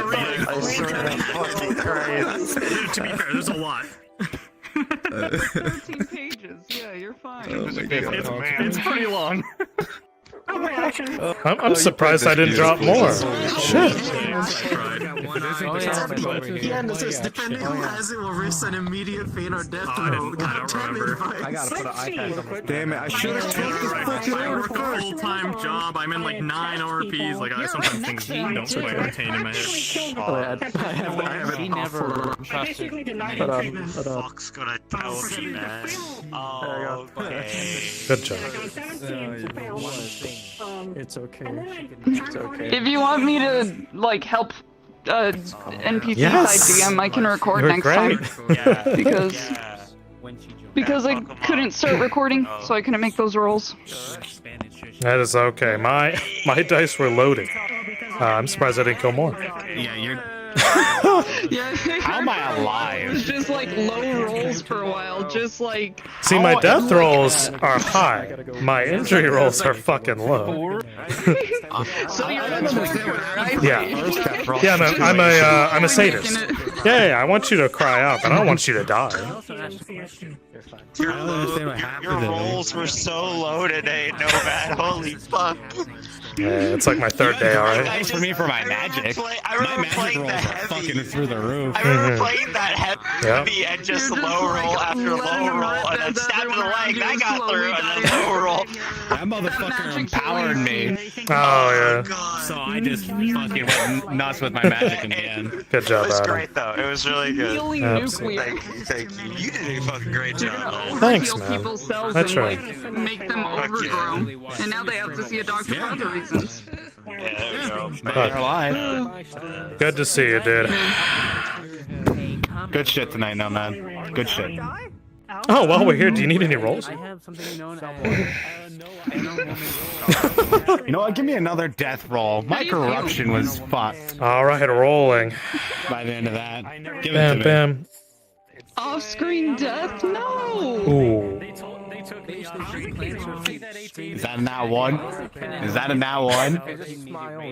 lot of reading. To be fair, there's a lot. 13 pages. Yeah, you're fine. Oh my God. It's pretty long. I'm surprised I didn't drop more. Shit. Yeah, and it says, depending who has it, will risk an immediate fate or death row. I gotta put an iPad. Damn it! I should have taken this fucking I order work a first. full-time job. I'm in like 9 RPs. Like I sometimes things don't quite retain in my head. He never trusted me. Fuck's gonna tell me, man. Oh, okay. Good job. It's okay. It's okay. If you want me to like help NPC Yes. side DM, I can record You're next great. time because I couldn't start recording, so I couldn't make those rolls. That is okay. My dice were loaded. I'm surprised I didn't kill more. Yeah, you're. Yeah, How am I alive? just like low rolls for a while, just like. See, my death rolls are high. My injury rolls are fucking low. So you're Yeah. Yeah, I'm a sadist. Yeah, I want you to cry out, but I don't want you to die. Your rolls were so low today, Nomad. Holy fuck. Yeah, it's like my third day, alright? Thanks for me for my magic. I remember playing the heavy. Fucking through the roof. I remember playing that heavy and just low roll after low roll, and then stabbing the leg. That got through, and then low roll. That motherfucker empowered me. Oh, yeah. So I just fucking went nuts with my magic in the end. Good job, It was Adam. great, though. It was really good. Healing Absolutely. nuclear. Thank you. You did a fucking great job, man. Thanks, Heal man. people's cells That's and right. like make them overgrown, and now they have to see a doctor for other reasons. Yeah, there we go. But good to see you, dude. Good shit tonight, no man. Good shit. Oh, while we're here, do you need any rolls? I have something known You know what? Give me another death roll. My corruption was fucked Alright, rolling. by the end of that. Give it to Bam, me. bam. Off-screen death? No! Ooh. Is that a nat one? Is that a nat one?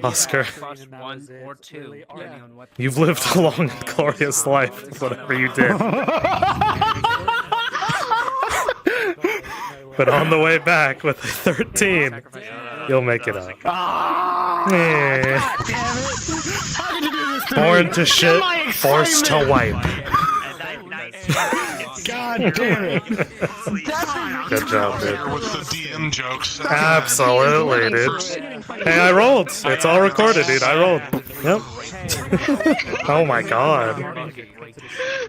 Oscar, One or two, depending on what. you've lived a long and glorious life, whatever you did. But on the way back with a 13, you'll make it up. Eh. Born to shit, forced to wipe. God damn it! Good job, dude. With the DM jokes. Absolutely, dude. Hey, I rolled. It's all recorded, dude. I rolled. Yep. Oh my god.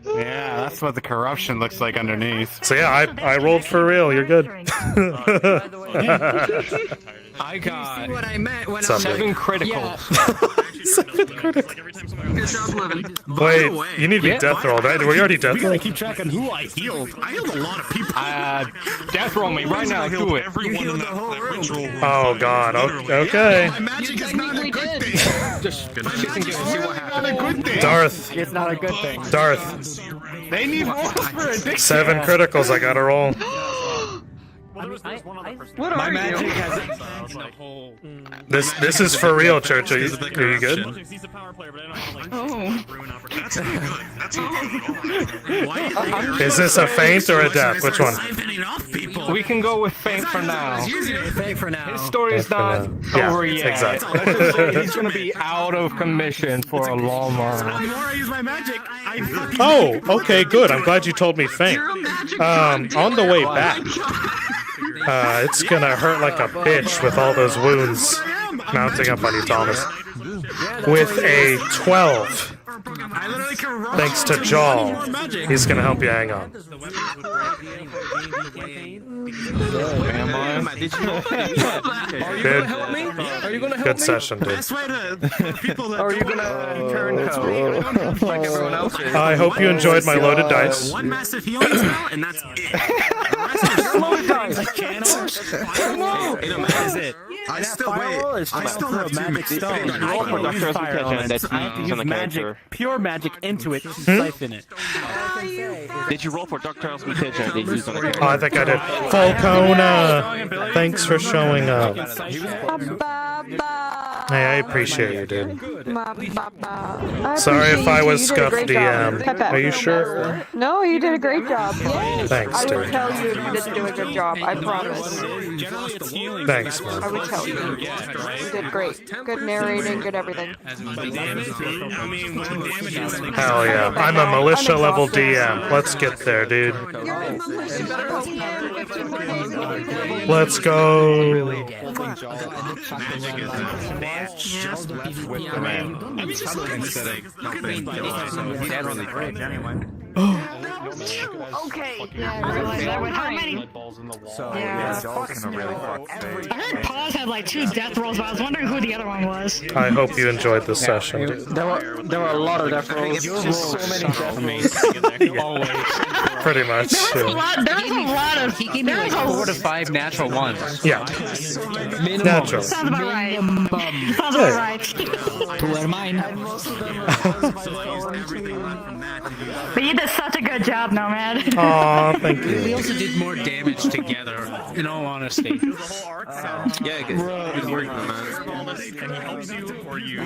Yeah, that's what the corruption looks like underneath. So yeah, I rolled for real. You're good. I got See what I meant when I Something. 7 critical. 7 critical. Good job, Livin. Wait, you need to be death rolled, right? Were you already death We gotta rolled? keep track on who I healed. I healed a lot of people. Death roll me right now. Do it. Everyone in that ritual. Oh god. Okay. My magic is not a good thing. Just and see what happens. Not a good thing. Darth. It's not a good thing. Darth. They need more for addiction. 7 criticals. I gotta roll. What are you? This is for real, Church. Are you good? Oh. Is this a feint or a death? Which one? We can go with faint for now. Fake for now. His story's not Yeah, over yet. exactly. Let's just say he's gonna be out of commission for a long The while. more I use my magic, I fucking. Oh, okay, good. I'm glad you told me feint. On the way back, it's gonna hurt like a bitch with all those wounds mounting up on you, Thomas. With a 12. I literally can roll. Thanks to Jaw. He's gonna help you hang on. Good session, dude. Best way to people that Are you gonna turn like everyone else is? I hope you enjoyed my loaded dice. one massive healing spell, and that's it. The rest is Loaded dice. That is it. I still wait. I still have 2 magic stones. I can use fire elements. I have to use magic, pure magic into it to siphon it. Did you roll for Ductile's mutation or did you use on the character? Oh, I think I did. Falcona! Thanks for showing up. Hey, I appreciate you, dude. Sorry if I was scuffed DM. Are you sure? No, you did a great job. Thanks, I would dude. tell you if you didn't do a good job. I promise. Thanks, I man. would tell you. You did great. Good narrating, good everything. Hell yeah. I'm a militia level DM. Let's get there, dude. Let's go. Okay. Yeah, I realized that. With how many? So, Yeah. Dog's in a really fucked state. I heard Paws had like 2 death rolls, but I was wondering who the other one was. I hope you enjoyed the session, dude. There were a lot of death rolls. So many death rolls. Always. Pretty much. There was a lot of. He gave me like 4 to 5 natural ones. Yeah. Natural. Sounds about right. Sounds about right. 2 are mine. But you did such a good job, Nomad. Aw, thank We you. also did more damage together, in all honesty. Yeah, good work, man.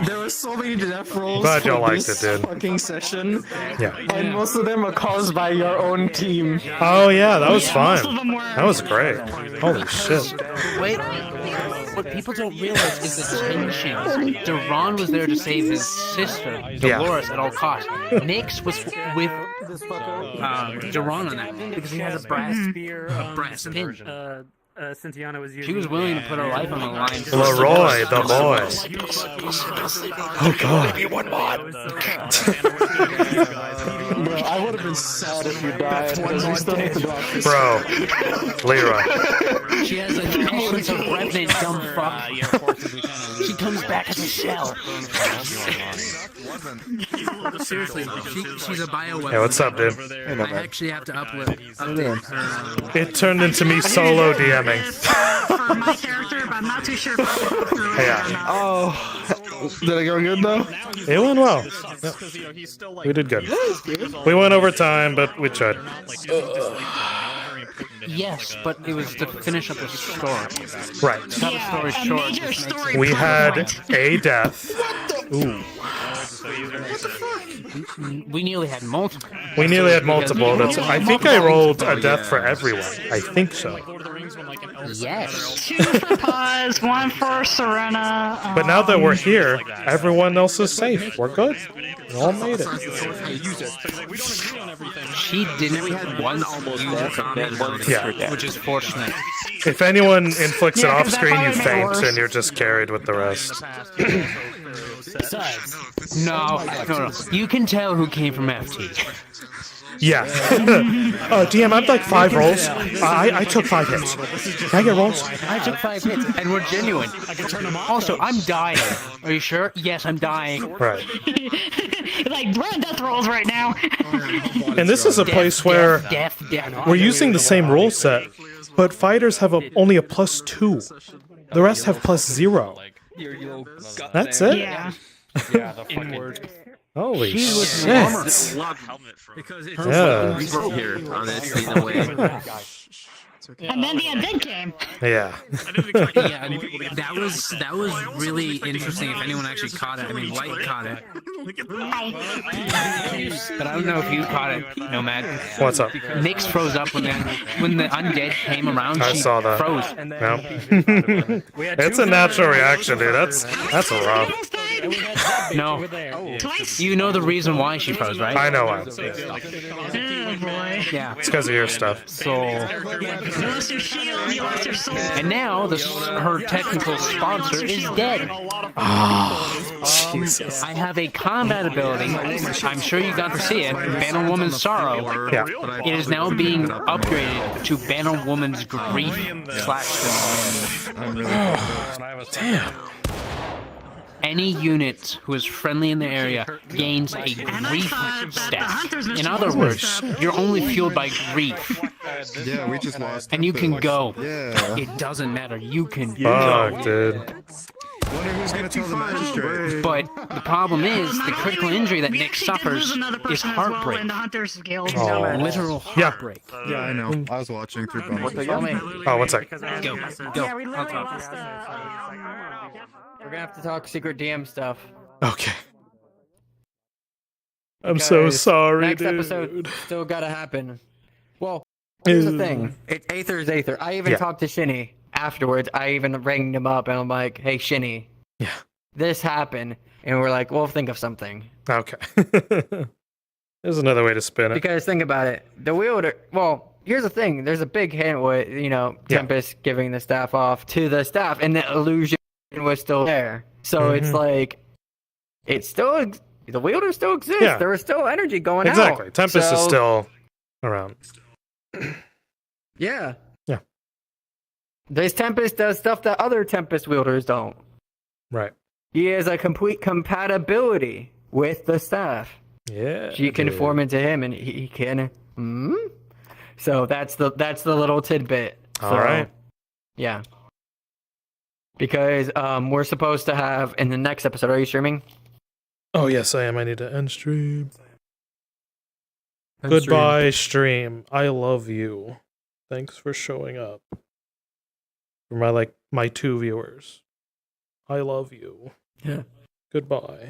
There were so many death rolls Glad y'all for liked this it, dude. fucking session, Yeah. and most of them are caused by your own team. Oh yeah, that was Most fun. of them were. That was great. Holy shit. Wait, what people don't realize is the tension. Duran was there to save his sister, Yeah. Dolores, at all costs. Nyx was with Duran on that because he has a brass spear, a brass pin. Cynthiana was using. She was willing to put her life on the line. Leroy, the boy. Oh god. Bro, I would have been sad if you died because we still need to go out. Bro. Leroy. She has a she's a revenant dumb fuck. She comes back as a shell. Seriously, she's a bioweapon. Hey, what's up, dude? I actually have to upload her. It turned into me solo DMing. For my character, but I'm not too sure. Yeah. Oh, Did it go good though? It went well. Yeah. We did good. We went over time, but we tried. Yes, but it was to finish up the story. Right. Cut the story short. Just makes it- We had a death. Ooh. We nearly had multiple. We nearly had multiple. That's, I think I rolled a death for everyone. I think so. Yes. 2 for Paz, 1 for Serena. But now that we're here, everyone else is safe. We're good. We all made it. She didn't. We had one almost Yeah. which is fortunate. If anyone inflicts it Yeah, off 'cause that screen, you probably faint worse. and you're just carried with the rest. No. You can tell who came from FT. Yeah. DM, I've like 5 rolls. I took 5 hits. Can I get rolls? I took 5 hits, and we're genuine. Also, I'm dying. Are you sure? Yes, I'm dying. Right. Like, we're on death rolls right now. And this is a place where Death. we're using the same rule set, but fighters have only a +2. The rest have +0. That's it? Yeah. Yeah, the fucking Holy She was shit. Because it's Yeah. here on this in a way. And then the ending came. Yeah. Yeah, that was really interesting. If anyone actually caught it, I mean, Light caught it. But I don't know if you caught it, Nomad. What's up? Nyx froze up when the undead came around. I She saw that. Froze. No. It's a natural reaction, dude. That's rough. No. You know the reason why she froze, right? I know why. Oh boy. Yeah. It's because of your stuff. So. You lost your shield, you lost your soul. And now her technical sponsor is dead. Jesus. I have a combat ability. I'm sure you got to see it. Banner Woman's Sorrow. Yeah. It is now being upgraded to Banner Woman's Grief / Damn. Any unit who is friendly in the area gains a grief stat. In other words, you're only fueled by grief. Yeah, we just lost. And you can go. Yeah. It doesn't matter. You can Fuck, go. dude. Wonder who's gonna tell the magistrate. But the problem is, the critical injury that Nick suffers is heartbreak. In the Hunter's Guild. Oh. Literal heartbreak. Yeah, I know. I was watching through bonus. Oh, one sec. Go. Yeah, we literally lost. We're gonna have to talk secret DM stuff. Okay. I'm so Guys, sorry, Next dude. episode still gotta happen. Well, here's the thing. Aether is Aether. I even Yeah. talked to Shinny afterwards. I even rang him up and I'm like, hey, Shinny. Yeah. This happened. And we're like, we'll think of something. Okay. There's another way to spin it. Because think about it. The wielder, well, here's the thing. There's a big hint with, Tempest giving the staff off to the staff and the illusion was still there. So it's like, it's still, the wielder still exists. Yeah. There is still energy going out. Exactly. Tempest is So- still around. Yeah. Yeah. This Tempest does stuff that other Tempest wielders don't. Right. He has a complete compatibility with the staff. Yeah. She can dude. form into him, and he can. So that's the little tidbit. All right. Yeah. Because we're supposed to have in the next episode. Are you streaming? Oh, yes, I am. I need to end stream. End Goodbye, stream. I love you. Thanks for showing up. For my 2 viewers. I love you. Yeah. Goodbye.